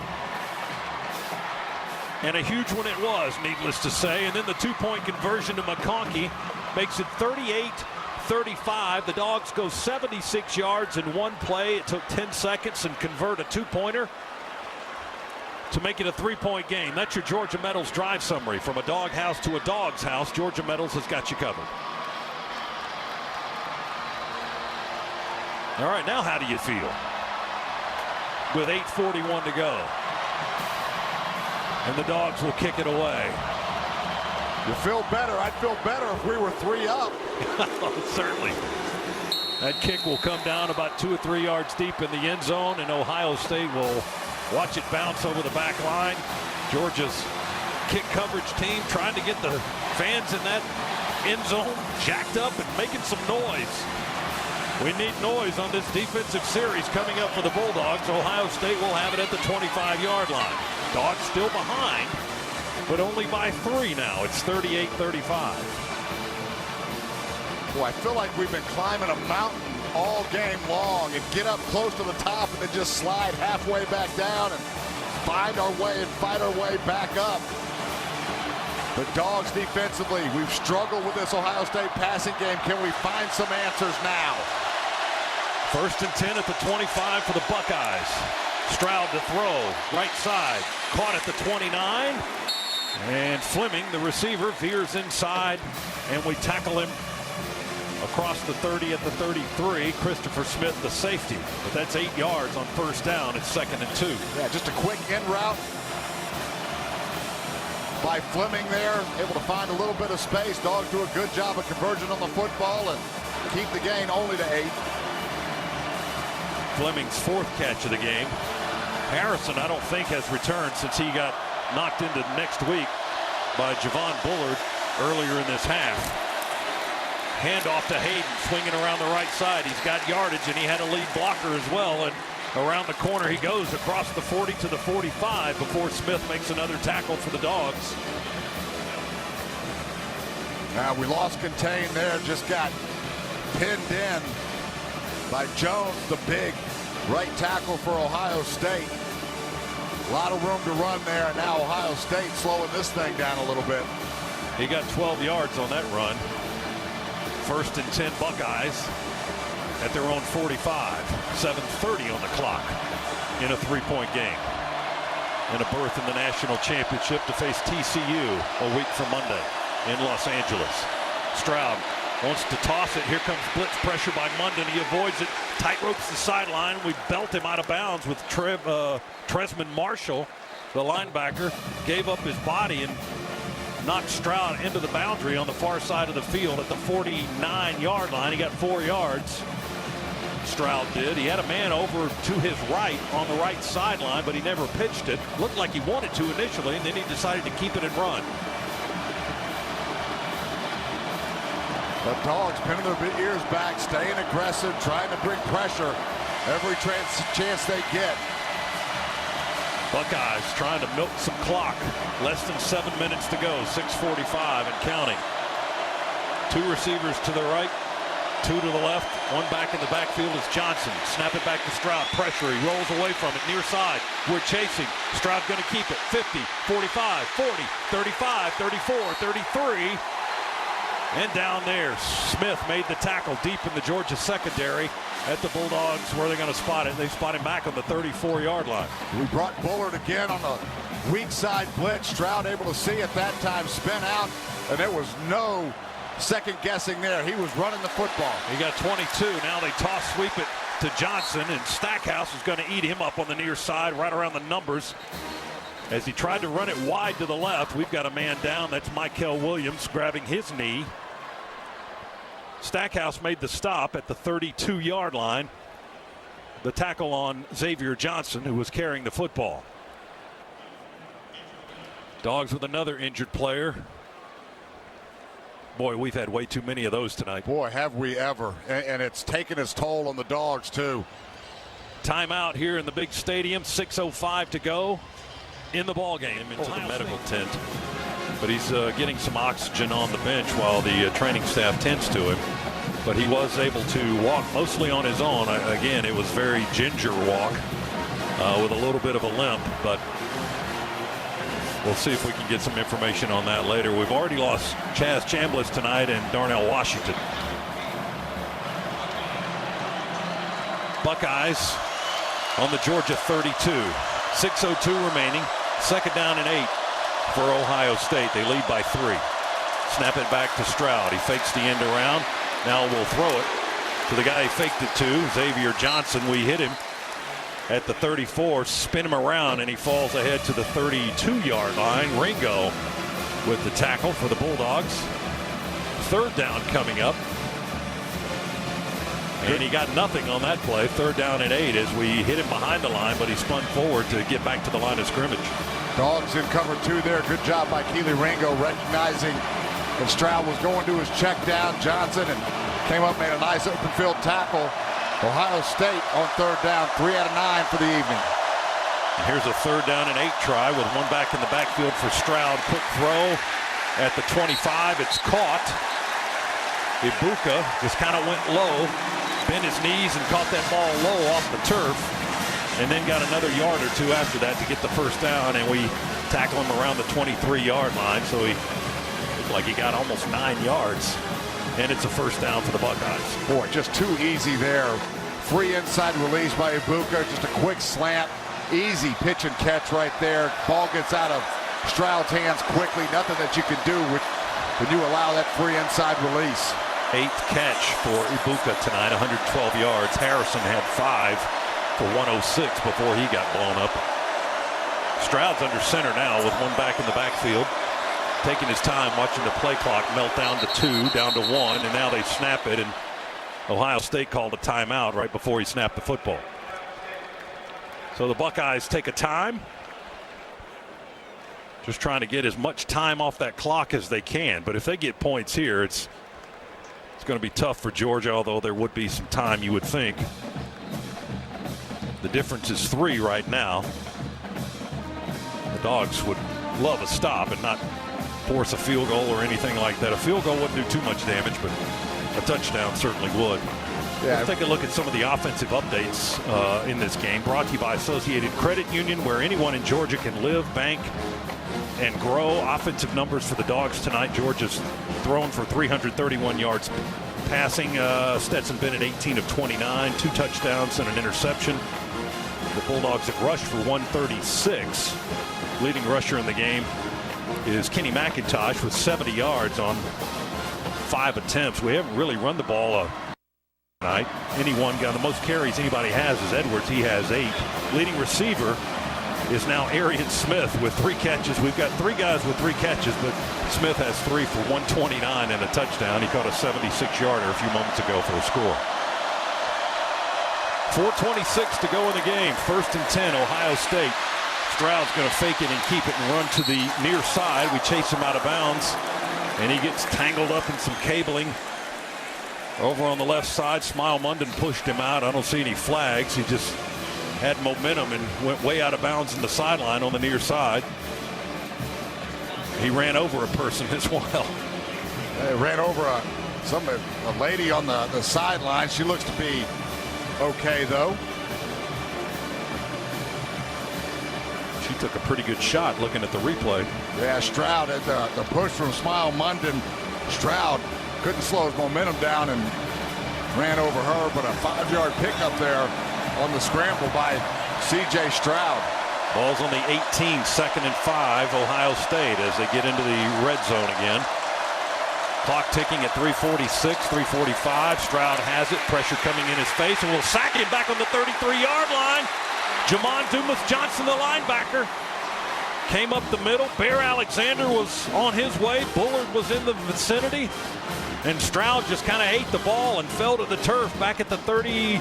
And a huge one it was, needless to say. And then the two-point conversion to McConkey makes it 38-35. The Dawgs go 76 yards in one play. It took 10 seconds and convert a two-pointer to make it a 3-point game. That's your Georgia Metals drive summary. From a dog house to a dog's house, Georgia Metals has got you covered. All right, now how do you feel? With 8:41 to go. And the Dawgs will kick it away. You feel better. I'd feel better if we were 3 up. Certainly. That kick will come down about 2 or 3 yards deep in the end zone, and Ohio State will watch it bounce over the back line. Georgia's kick coverage team trying to get the fans in that end zone jacked up and making some noise. We need noise on this defensive series coming up for the Bulldogs. Ohio State will have it at the 25-yard line. Dawgs still behind, but only by 3 now. It's 38-35. Boy, I feel like we've been climbing a mountain all game long and get up close to the top and then just slide halfway back down and find our way and fight our way back up. The Dawgs defensively, we've struggled with this Ohio State passing game. Can we find some answers now? 1st and 10 at the 25 for the Buckeyes. Stroud to throw, right side, caught at the 29. And Fleming, the receiver, veers inside, and we tackle him across the 30 at the 33. Christopher Smith, the safety. But that's 8 yards on 1st down. It's 2nd and 2. Yeah, just a quick in route by Fleming there, able to find a little bit of space. Dawgs do a good job of conversion on the football and keep the gain only to 8. Fleming's 4th catch of the game. Harrison, I don't think, has returned since he got knocked into next week by Javon Bullard earlier in this half. Handoff to Hayden, swinging around the right side. He's got yardage, and he had a lead blocker as well. And around the corner he goes, across the 40 to the 45 before Smith makes another tackle for the Dawgs. Now we lost contain there, just got pinned in by Jones, the big right tackle for Ohio State. A lot of room to run there, and now Ohio State slowing this thing down a little bit. He got 12 yards on that run. 1st and 10 Buckeyes at their own 45. 7:30 on the clock in a 3-point game. And a berth in the national championship to face TCU a week from Monday in Los Angeles. Stroud wants to toss it. Here comes blitz pressure by Munden. He avoids it. Tight ropes the sideline. We belt him out of bounds with Tresman Marshall, the linebacker, gave up his body and knocked Stroud into the boundary on the far side of the field at the 49-yard line. He got 4 yards. Stroud did. He had a man over to his right on the right sideline, but he never pitched it. Looked like he wanted to initially, and then he decided to keep it and run. The Dawgs pinning their ears back, staying aggressive, trying to bring pressure every chance they get. Buckeyes trying to milk some clock. Less than 7 minutes to go. 6:45 and counting. 2 receivers to the right, 2 to the left. 1 back in the backfield is Johnson. Snap it back to Stroud. Pressure. He rolls away from it. Near side. We're chasing. Stroud going to keep it. 50, 45, 40, 35, 34, 33. And down there, Smith made the tackle deep in the Georgia secondary at the Bulldogs. Where they're going to spot it. They spot him back on the 34-yard line. We brought Bullard again on the weak side blitz. Stroud able to see at that time, spin out, and there was no second guessing there. He was running the football. He got 22. Now they toss sweep it to Johnson, and Stackhouse is going to eat him up on the near side, right around the numbers. As he tried to run it wide to the left, we've got a man down. That's Michael Williams grabbing his knee. Stackhouse made the stop at the 32-yard line. The tackle on Xavier Johnson, who was carrying the football. Dawgs with another injured player. Boy, we've had way too many of those tonight. Boy, have we ever. And it's taken its toll on the Dogs, too. Timeout here in the big stadium. 6:05 to go in the ball game into the medical tent. But he's getting some oxygen on the bench while the training staff tends to him. But he was able to walk mostly on his own. Again, it was very ginger walk with a little bit of a limp. But we'll see if we can get some information on that later. We've already lost Chaz Chambliss tonight and Darnell Washington. Buckeyes on the Georgia 32. 6:02 remaining. Second down and 8 for Ohio State. They lead by 3. Snap it back to Stroud. He fakes the end around. Now we'll throw it to the guy he faked it to, Xavier Johnson. We hit him at the 34, spin him around, and he falls ahead to the 32-yard line. Ringo with the tackle for the Bulldogs. Third down coming up. And he got nothing on that play. Third down and 8 as we hit him behind the line, but he spun forward to get back to the line of scrimmage. Dogs in cover 2 there. Good job by Keely Ringo recognizing that Stroud was going to his check down. Johnson and came up, made a nice open field tackle. Ohio State on third down, 3 out of 9 for the evening. And here's a third down and 8 try with one back in the backfield for Stroud. Quick throw at the 25. It's caught. Ibuka just kind of went low, bent his knees and caught that ball low off the turf, and then got another yard or 2 after that to get the first down, and we tackle him around the 23-yard line, so he looked like he got almost 9 yards, and it's a first down for the Buckeyes. Boy, just too easy there. Free inside release by Ibuka, just a quick slant, easy pitch and catch right there. Ball gets out of Stroud's hands quickly, nothing that you can do when you allow that free inside release. 8th catch for Ibuka tonight, 112 yards. Harrison had 5 for 106 before he got blown up. Stroud's under center now with one back in the backfield. Taking his time, watching the play clock melt down to 2, down to 1, and now they snap it, and Ohio State called a timeout right before he snapped the football. So the Buckeyes take a time. Just trying to get as much time off that clock as they can, but if they get points here, it's going to be tough for Georgia, although there would be some time, you would think. The difference is 3 right now. The Dogs would love a stop and not force a field goal or anything like that. A field goal wouldn't do too much damage, but a touchdown certainly would. Yeah. Let's take a look at some of the offensive updates in this game. Brought to you by Associated Credit Union, where anyone in Georgia can live, bank, and grow. Offensive numbers for the Dogs tonight. Georgia's thrown for 331 yards passing. Stetson Bennett 18 of 29, 2 touchdowns and an interception. The Bulldogs have rushed for 136. Leading rusher in the game is Kenny McIntosh with 70 yards on 5 attempts. We haven't really run the ball tonight. Anyone got the most carries anybody has is Edwards. He has 8. Leading receiver is now Arian Smith with 3 catches. We've got 3 guys with 3 catches, but Smith has 3 for 129 and a touchdown. He caught a 76-yarder a few moments ago for a score. 4:26 to go in the game. 1st and 10, Ohio State. Stroud's going to fake it and keep it and run to the near side. We chase him out of bounds, and he gets tangled up in some cabling over on the left side. Smile Munden pushed him out. I don't see any flags. He just had momentum and went way out of bounds in the sideline on the near side. He ran over a person as well. He ran over a lady on the sideline. She looks to be okay, though. She took a pretty good shot looking at the replay. Yeah, Stroud had the push from Smile Munden. Stroud couldn't slow his momentum down and ran over her, but a 5-yard pickup there on the scramble by C.J. Stroud. Ball's on the 18, 2nd and 5, Ohio State as they get into the red zone again. Clock ticking at 3:46, 3:45. Stroud has it, pressure coming in his face, and we'll sack him back on the 33-yard line. Jamon Dumas-Johnson, the linebacker, came up the middle. Bear Alexander was on his way. Bullard was in the vicinity, and Stroud just kind of ate the ball and fell to the turf back at the 33.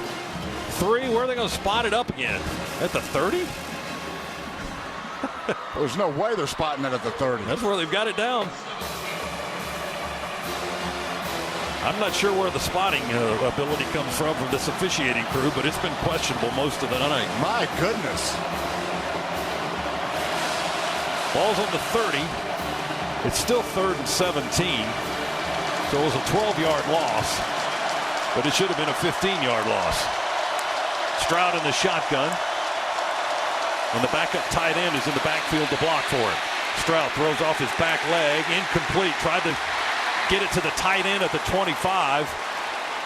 Where are they going to spot it up again? At the 30? There's no way they're spotting it at the 30. That's where they've got it down. I'm not sure where the spotting ability comes from this officiating crew, but it's been questionable most of the night. My goodness. Ball's on the 30. It's still 3rd and 17. So it was a 12-yard loss, but it should have been a 15-yard loss. Stroud in the shotgun. And the backup tight end is in the backfield to block for him. Stroud throws off his back leg. Incomplete. Tried to get it to the tight end at the 25.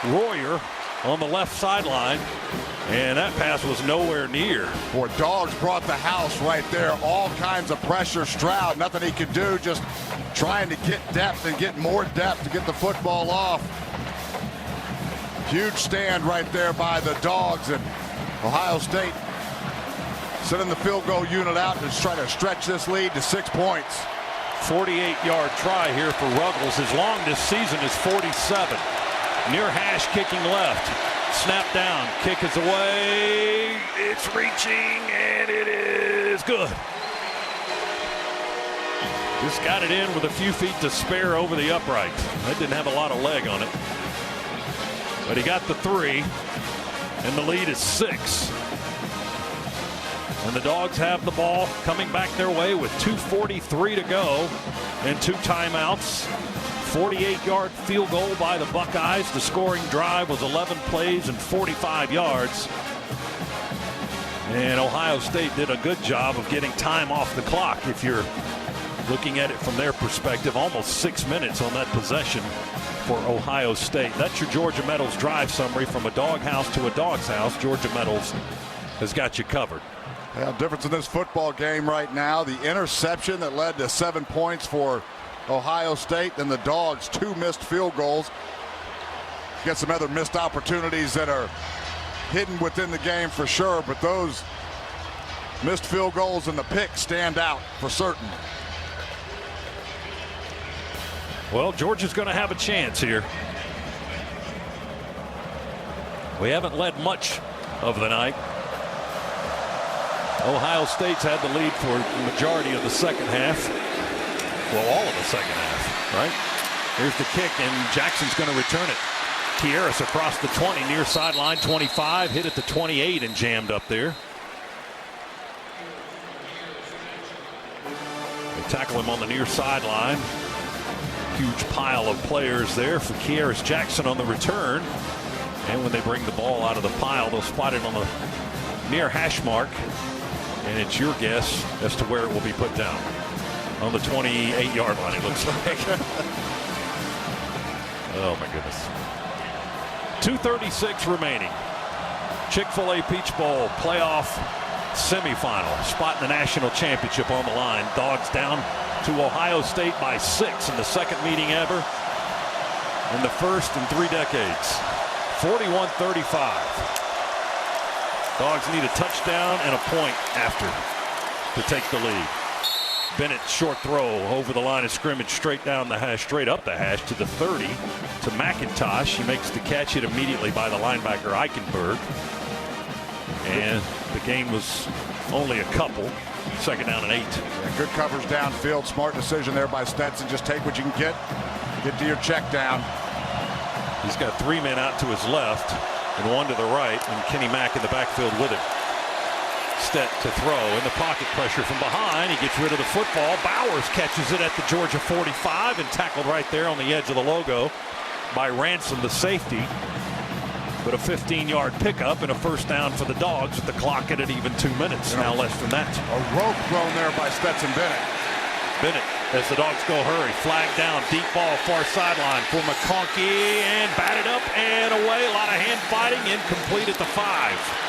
Royer on the left sideline. And that pass was nowhere near. Boy, Dawgs brought the house right there. All kinds of pressure. Stroud, nothing he could do. Just trying to get depth and get more depth to get the football off. Huge stand right there by the Dawgs. And Ohio State sending the field goal unit out to try to stretch this lead to 6 points. 48-yard try here for Ruggles. His long this season is 47. Near hash kicking left. Snap down. Kick is away. It's reaching, and it is good. Just got it in with a few feet to spare over the upright. That didn't have a lot of leg on it. But he got the 3, and the lead is 6. And the Dogs have the ball coming back their way with 2:43 to go and 2 timeouts. 48-yard field goal by the Buckeyes. The scoring drive was 11 plays and 45 yards. And Ohio State did a good job of getting time off the clock. If you're looking at it from their perspective, almost 6 minutes on that possession for Ohio State. That's your Georgia Metals drive summary. From a doghouse to a dog's house, Georgia Metals has got you covered. Yeah, difference in this football game right now. The interception that led to 7 points for Ohio State, then the Dogs 2 missed field goals. Get some other missed opportunities that are hidden within the game for sure, but those missed field goals and the pick stand out for certain. Well, Georgia's going to have a chance here. We haven't led much of the night. Ohio State's had the lead for the majority of the second half. Well, all of the second half, right? Here's the kick, and Jackson's going to return it. Kieris across the 20, near sideline 25, hit at the 28 and jammed up there. They tackle him on the near sideline. Huge pile of players there for Kieris Jackson on the return. And when they bring the ball out of the pile, they'll spot it on the near hash mark. And it's your guess as to where it will be put down. On the 28-yard line, it looks like. Oh, my goodness. 2:36 remaining. Chick-Fil-A Peach Bowl playoff semifinal. Spot in the national championship on the line. Dogs down to Ohio State by 6 in the second meeting ever. In the first in 3 decades. 41-35. Dogs need a touchdown and a point after to take the lead. Bennett short throw over the line of scrimmage, straight down the hash, straight up the hash to the 30 to McIntosh. He makes the catch, hit immediately by the linebacker Eichenberg. And the gain was only a couple. Second down and 8. Yeah, good coverage downfield. Smart decision there by Stetson. Just take what you can get to your check down. He's got 3 men out to his left and 1 to the right, and Kenny Mack in the backfield with him. Stet to throw in the pocket, pressure from behind. He gets rid of the football. Bowers catches it at the Georgia 45 and tackled right there on the edge of the logo by Ransom, the safety. But a 15-yard pickup and a first down for the Dogs with the clock at an even 2 minutes. Now less than that. A rope thrown there by Stetson Bennett. Bennett, as the Dogs go hurry, flag down, deep ball, far sideline for McConkey, and batted up and away. A lot of hand fighting, incomplete at the 5.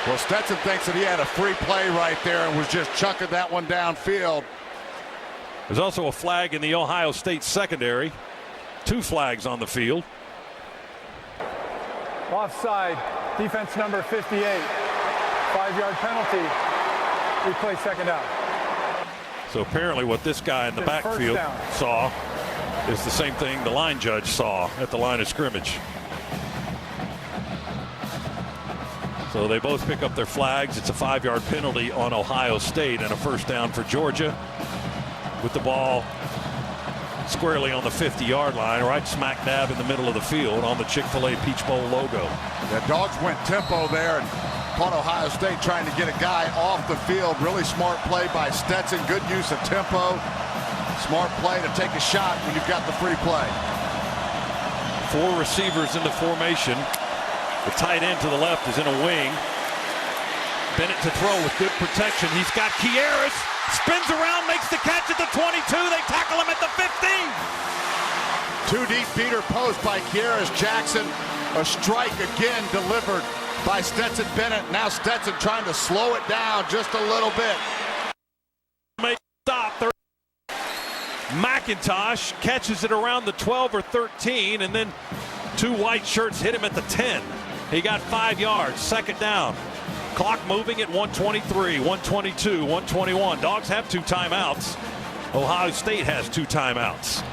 Well, Stetson thinks that he had a free play right there and was just chucking that one downfield. There's also a flag in the Ohio State secondary. 2 flags on the field. Offside, defense number 58. 5-yard penalty. Replay second down. So apparently what this guy in the backfield saw is the same thing the line judge saw at the line of scrimmage. So they both pick up their flags. It's a 5-yard penalty on Ohio State and a first down for Georgia with the ball squarely on the 50-yard line, right smack dab in the middle of the field on the Chick-Fil-A Peach Bowl logo. The Dawgs went tempo there and caught Ohio State trying to get a guy off the field. Really smart play by Stetson. Good use of tempo. Smart play to take a shot when you've got the free play. 4 receivers in the formation. The tight end to the left is in a wing. Bennett to throw with good protection. He's got Kieras. Spins around, makes the catch at the 22. They tackle him at the 15. 2 deep beater post by Kieras Jackson. A strike again delivered by Stetson Bennett. Now Stetson trying to slow it down just a little bit. Make stop. McIntosh catches it around the 12 or 13, and then 2 white shirts hit him at the 10. He got 5 yards. Second down. Clock moving at 123, 122, 121. Dogs have 2 timeouts. Ohio State has 2 timeouts.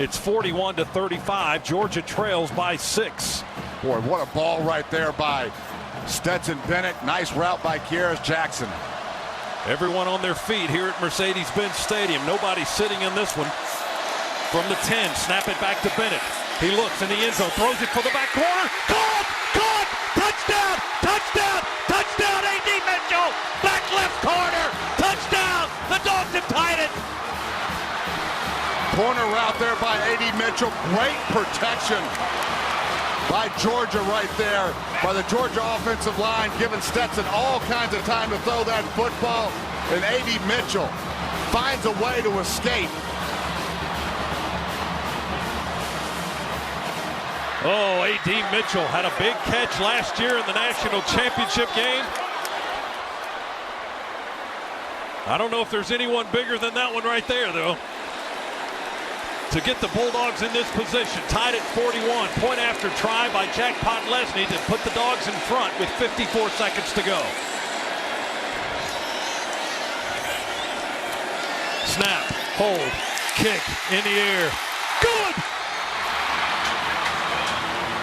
It's 41-35. Georgia trails by 6. Boy, what a ball right there by Stetson Bennett. Nice route by Kieras Jackson. Everyone on their feet here at Mercedes-Benz Stadium. Nobody sitting in this one. From the 10, snap it back to Bennett. He looks in the end zone, throws it for the back corner. Caught! Caught! Touchdown! Touchdown! Touchdown! A.D. Mitchell! Back left corner! Touchdown! The Dogs have tied it! Corner route there by A.D. Mitchell. Great protection by Georgia right there, by the Georgia offensive line, giving Stetson all kinds of time to throw that football. And A.D. Mitchell finds a way to escape. Oh, A.D. Mitchell had a big catch last year in the national championship game. I don't know if there's anyone bigger than that one right there, though. To get the Bulldogs in this position, tied at 41. Point after try by Jackpot Lesney to put the Dogs in front with 54 seconds to go. Snap, hold, kick in the air. Good!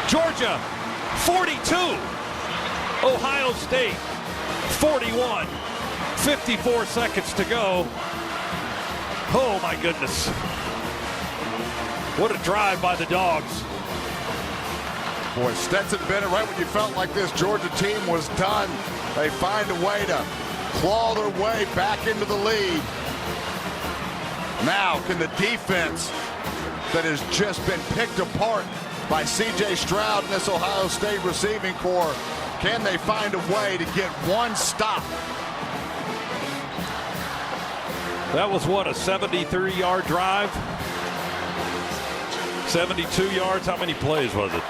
Georgia, 42. Ohio State, 41. 54 seconds to go. Oh, my goodness. What a drive by the Dogs. Boy, Stetson Bennett, right when you felt like this Georgia team was done, they find a way to claw their way back into the lead. Now, can the defense that has just been picked apart by C.J. Stroud and this Ohio State receiving corps, can they find a way to get one stop? That was what, a 73-yard drive? 72 yards. How many plays was it?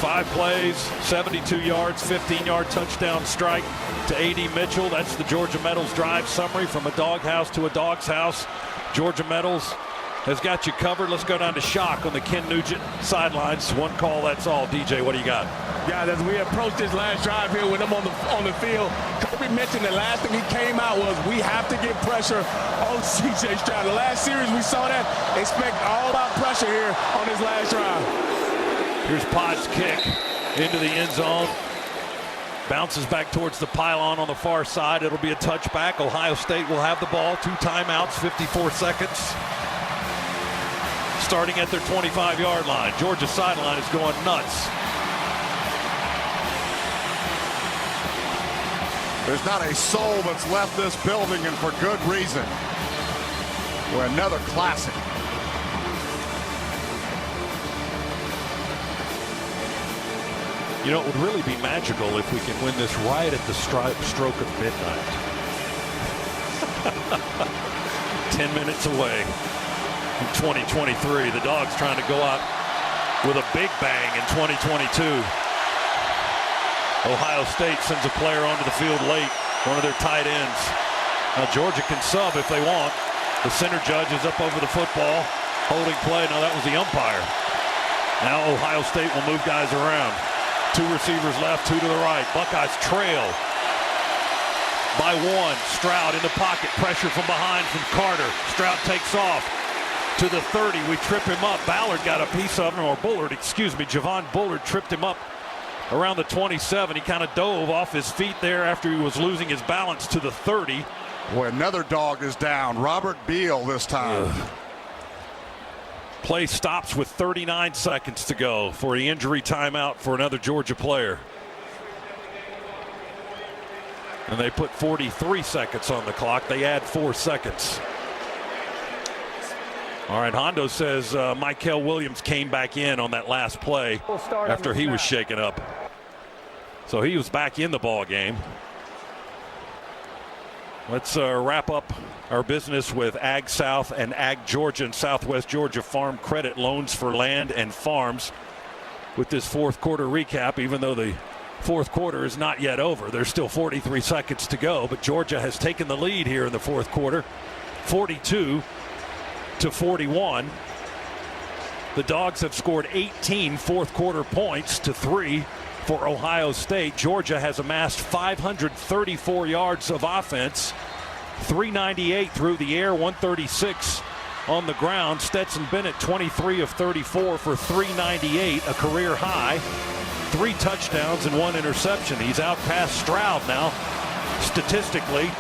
Five plays, 72 yards, 15-yard touchdown strike to A.D. Mitchell. That's the Georgia Metals drive summary from a doghouse to a dog's house. Georgia Metals has got you covered. Let's go down to Shock on the Ken Nugent sidelines. One call, that's all. DJ, what do you got? Yeah, as we approach this last drive here with him on the field, Kirby mentioned the last thing he came out was we have to get pressure on C.J. Stroud. The last series we saw that. Expect all out pressure here on this last drive. Here's Pod's kick into the end zone. Bounces back towards the pylon on the far side. It'll be a touchback. Ohio State will have the ball. 2 timeouts, 54 seconds. Starting at their 25-yard line. Georgia sideline is going nuts. There's not a soul that's left this building, and for good reason. We're another classic. You know, it would really be magical if we can win this right at the stroke of midnight. 10 minutes away from 2023. The Dogs trying to go out with a big bang in 2022. Ohio State sends a player onto the field late, one of their tight ends. Now Georgia can sub if they want. The center judge is up over the football, holding play. Now that was the umpire. Now Ohio State will move guys around. 2 receivers left, 2 to the right. Buckeyes trail by 1. Stroud in the pocket, pressure from behind from Carter. Stroud takes off to the 30. We trip him up. Ballard got a piece of him, or Bullard, excuse me. Javon Bullard tripped him up around the 27. He kind of dove off his feet there after he was losing his balance to the 30. Boy, another dog is down. Robert Beal this time. Play stops with 39 seconds to go for the injury timeout for another Georgia player. And they put 43 seconds on the clock. They add 4 seconds. All right, Hondo says Mykel Williams came back in on that last play after he was shaken up. So he was back in the ball game. Let's wrap up our business with Ag South and Ag Georgia and Southwest Georgia Farm Credit Loans for Land and Farms with this fourth quarter recap. Even though the fourth quarter is not yet over, there's still 43 seconds to go, but Georgia has taken the lead here in the fourth quarter, 42-41. The Dogs have scored 18 fourth quarter points to 3 for Ohio State. Georgia has amassed 534 yards of offense, 398 through the air, 136 on the ground. Stetson Bennett, 23 of 34 for 398, a career high, 3 touchdowns and 1 interception. He's out past Stroud now, statistically,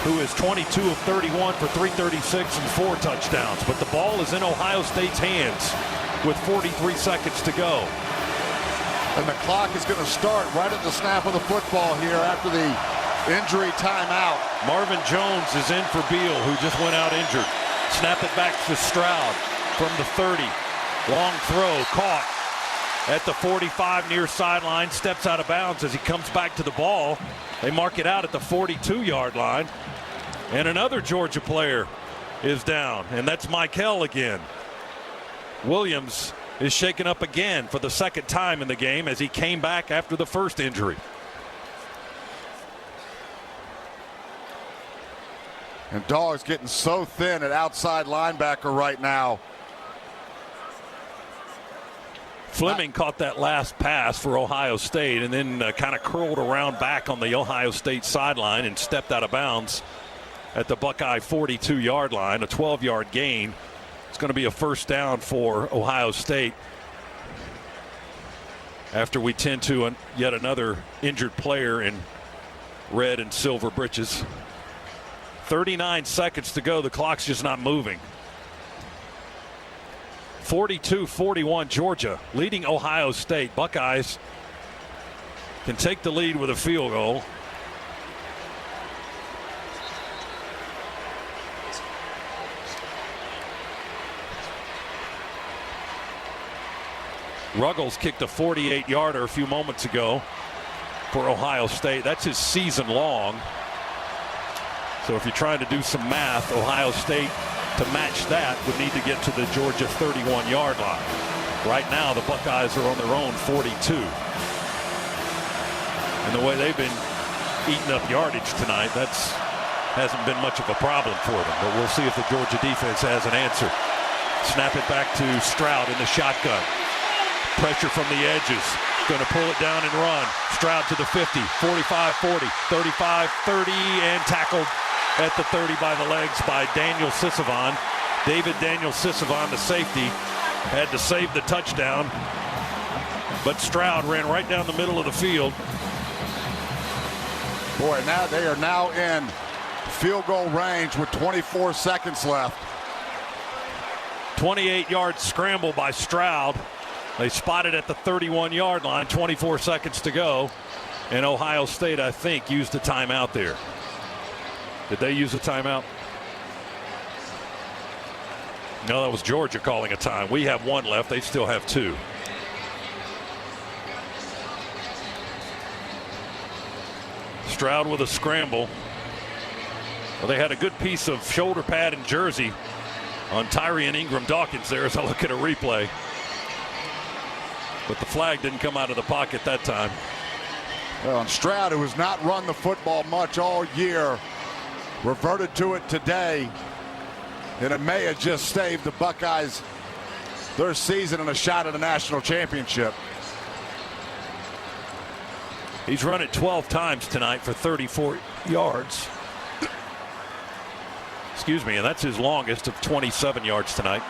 who is 22 of 31 for 336 and 4 touchdowns. But the ball is in Ohio State's hands with 43 seconds to go. And the clock is going to start right at the snap of the football here after the injury timeout. Marvin Jones is in for Beal, who just went out injured. Snap it back to Stroud from the 30. Long throw caught at the 45 near sideline. Steps out of bounds as he comes back to the ball. They mark it out at the 42-yard line. And another Georgia player is down, and that's Mykel again. Williams is shaken up again for the second time in the game as he came back after the first injury. And Dawgs getting so thin at outside linebacker right now. Fleming caught that last pass for Ohio State and then kind of curled around back on the Ohio State sideline and stepped out of bounds at the Buckeye 42-yard line, a 12-yard gain. It's going to be a first down for Ohio State after we tend to yet another injured player in red and silver breeches. 39 seconds to go. The clock's just not moving. 42-41 Georgia leading Ohio State. Buckeyes can take the lead with a field goal. Ruggles kicked a 48-yarder a few moments ago for Ohio State. That's his season long. So if you're trying to do some math, Ohio State to match that would need to get to the Georgia 31-yard line. Right now, the Buckeyes are on their own 42. And the way they've been eating up yardage tonight, hasn't been much of a problem for them. But we'll see if the Georgia defense has an answer. Snap it back to Stroud in the shotgun. Pressure from the edges. Going to pull it down and run. Stroud to the 50, 45, 40, 35, 30, and tackled at the 30 by the legs by Daniel Sisavon. David Daniel Sisavon, the safety, had to save the touchdown. But Stroud ran right down the middle of the field. Boy, now they are now in field goal range with 24 seconds left. 28-yard scramble by Stroud. They spotted at the 31-yard line, 24 seconds to go. And Ohio State, I think, used a timeout there. Did they use a timeout? No, that was Georgia calling a time. We have 1 left. They still have 2. Stroud with a scramble. Well, they had a good piece of shoulder pad and jersey on Tyrion Ingram-Dawkins there as I look at a replay. But the flag didn't come out of the pocket that time. Well, and Stroud, who has not run the football much all year, reverted to it today. And it may have just saved the Buckeyes their season and a shot at a national championship. He's run it 12 times tonight for 34 yards. Excuse me, and that's his longest of 27 yards tonight.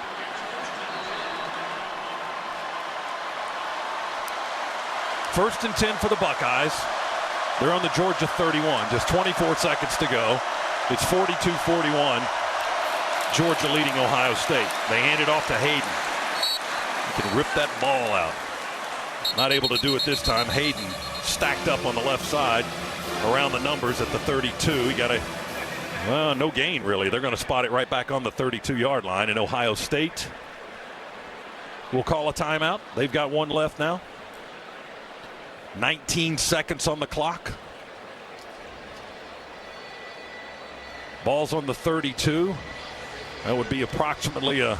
First and 10 for the Buckeyes. They're on the Georgia 31. Just 24 seconds to go. It's 42-41. Georgia leading Ohio State. They hand it off to Hayden. He can rip that ball out. Not able to do it this time. Hayden stacked up on the left side around the numbers at the 32. He got a no gain, really. They're going to spot it right back on the 32-yard line. And Ohio State will call a timeout. They've got one left now. 19 seconds on the clock. Ball's on the 32. That would be approximately a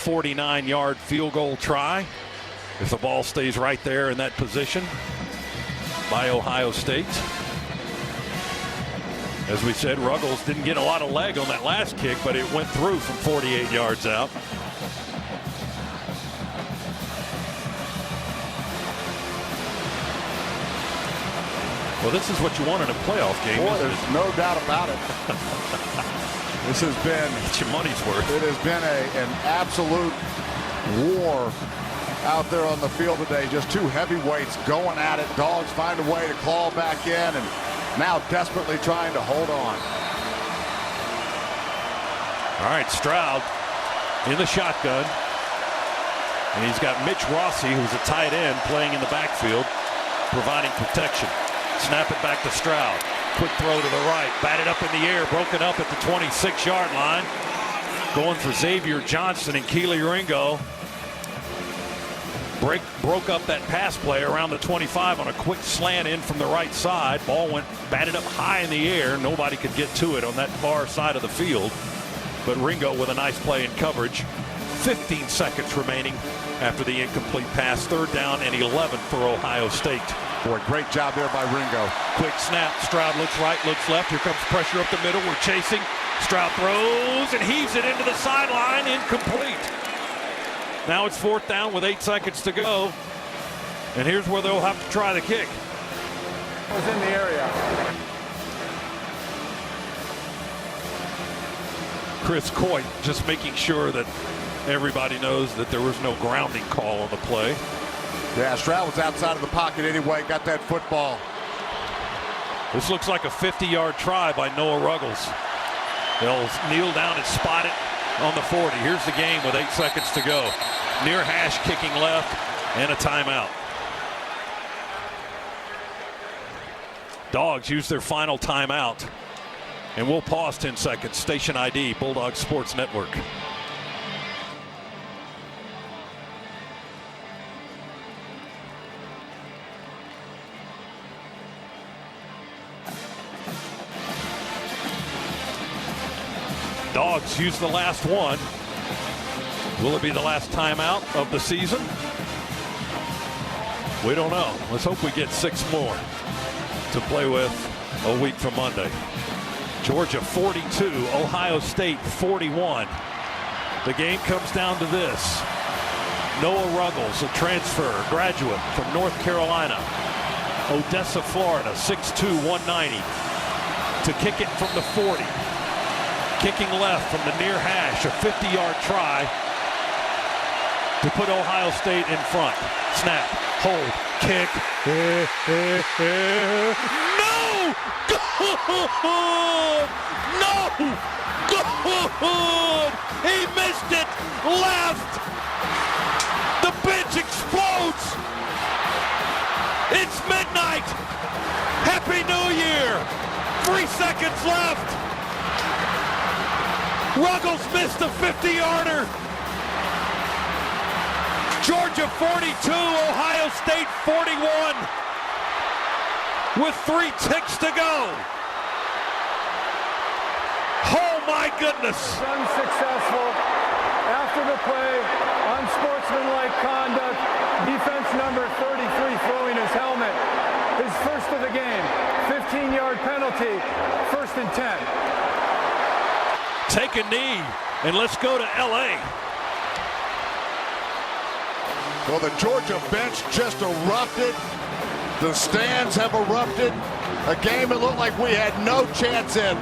49-yard field goal try if the ball stays right there in that position by Ohio State. As we said, Ruggles didn't get a lot of leg on that last kick, but it went through from 48 yards out. Well, this is what you want in a playoff game. Boy, there's no doubt about it. This has been it's your money's worth. It has been an absolute war out there on the field today. Just two heavyweights going at it. Dawgs find a way to claw back in, and now desperately trying to hold on. All right, Stroud in the shotgun. And he's got Mitch Rossi, who's a tight end, playing in the backfield, providing protection. Snap it back to Stroud. Quick throw to the right. Batted up in the air. Broken up at the 26-yard line. Going for Xavier Johnson, and Keely Ringo broke up that pass play around the 25 on a quick slant in from the right side. Ball went batted up high in the air. Nobody could get to it on that far side of the field. But Ringo with a nice play in coverage. 15 seconds remaining after the incomplete pass. 3rd down and 11 for Ohio State. Boy, great job there by Ringo. Quick snap. Stroud looks right, looks left. Here comes pressure up the middle. We're chasing. Stroud throws and heaves it into the sideline. Incomplete. Now it's 4th down with 8 seconds to go. And here's where they'll have to try the kick. It was in the area. Chris Coit just making sure that everybody knows that there was no grounding call on the play. Yeah, Stroud was outside of the pocket anyway, got that football. This looks like a 50-yard try by Noah Ruggles. They'll kneel down and spot it on the 40. Here's the game with 8 seconds to go. Near hash kicking left and a timeout. Dogs use their final timeout. And we'll pause 10 seconds. Station ID, Bulldog Sports Network. Dogs use the last one. Will it be the last timeout of the season? We don't know. Let's hope we get 6 more to play with a week from Monday. Georgia 42, Ohio State 41. The game comes down to this. Noah Ruggles, a transfer graduate from North Carolina, Odessa, Florida, 6'2", 190, to kick it from the 40. Kicking left from the near hash, a 50-yard try to put Ohio State in front. Snap, hold, kick. No! Good! No! Good! He missed it! Left! The bench explodes! It's midnight! Happy New Year! 3 seconds left! Ruggles missed a 50-yarder. Georgia 42, Ohio State 41. With 3 ticks to go. Oh my goodness. Unsuccessful after the play, unsportsmanlike conduct, defense number 33 throwing his helmet. His first of the game, 15-yard penalty, 1st and 10. Take a knee, and let's go to L.A. Well, the Georgia bench just erupted. The stands have erupted. A game it looked like we had no chance in.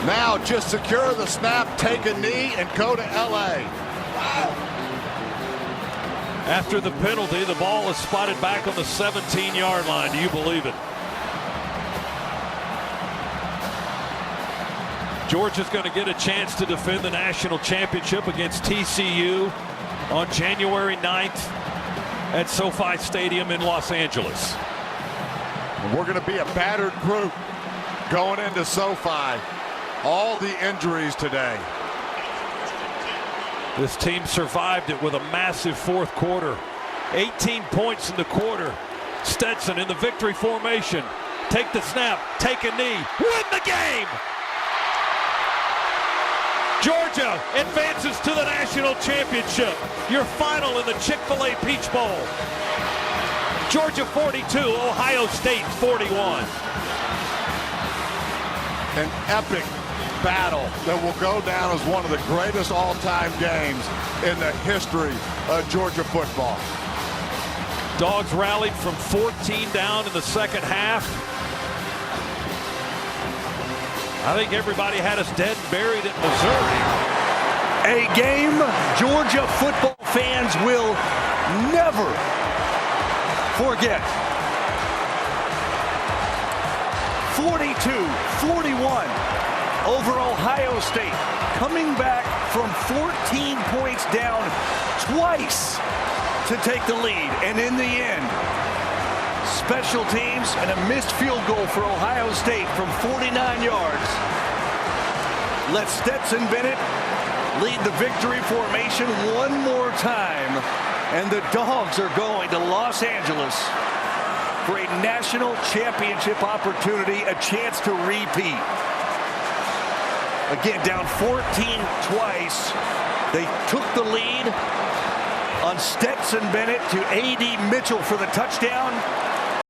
Now just secure the snap, take a knee, and go to L.A. After the penalty, the ball is spotted back on the 17-yard line. Do you believe it? Georgia's going to get a chance to defend the national championship against TCU on January 9th at SoFi Stadium in Los Angeles. We're going to be a battered group going into SoFi. All the injuries today. This team survived it with a massive fourth quarter. 18 points in the quarter. Stetson in the victory formation. Take the snap, take a knee, win the game! Georgia advances to the national championship. Your final in the Chick-Fil-A Peach Bowl. Georgia 42, Ohio State 41. An epic battle that will go down as one of the greatest all-time games in the history of Georgia football. Dawgs rallied from 14 down in the second half. I think everybody had us dead and buried at Missouri. A game Georgia football fans will never forget. 42-41 over Ohio State, coming back from 14 points down twice to take the lead. And in the end, special teams and a missed field goal for Ohio State from 49 yards. Let Stetson Bennett lead the victory formation one more time. And the Dogs are going to Los Angeles for a national championship opportunity, a chance to repeat. Again, down 14 twice. They took the lead on Stetson Bennett to A.D. Mitchell for the touchdown.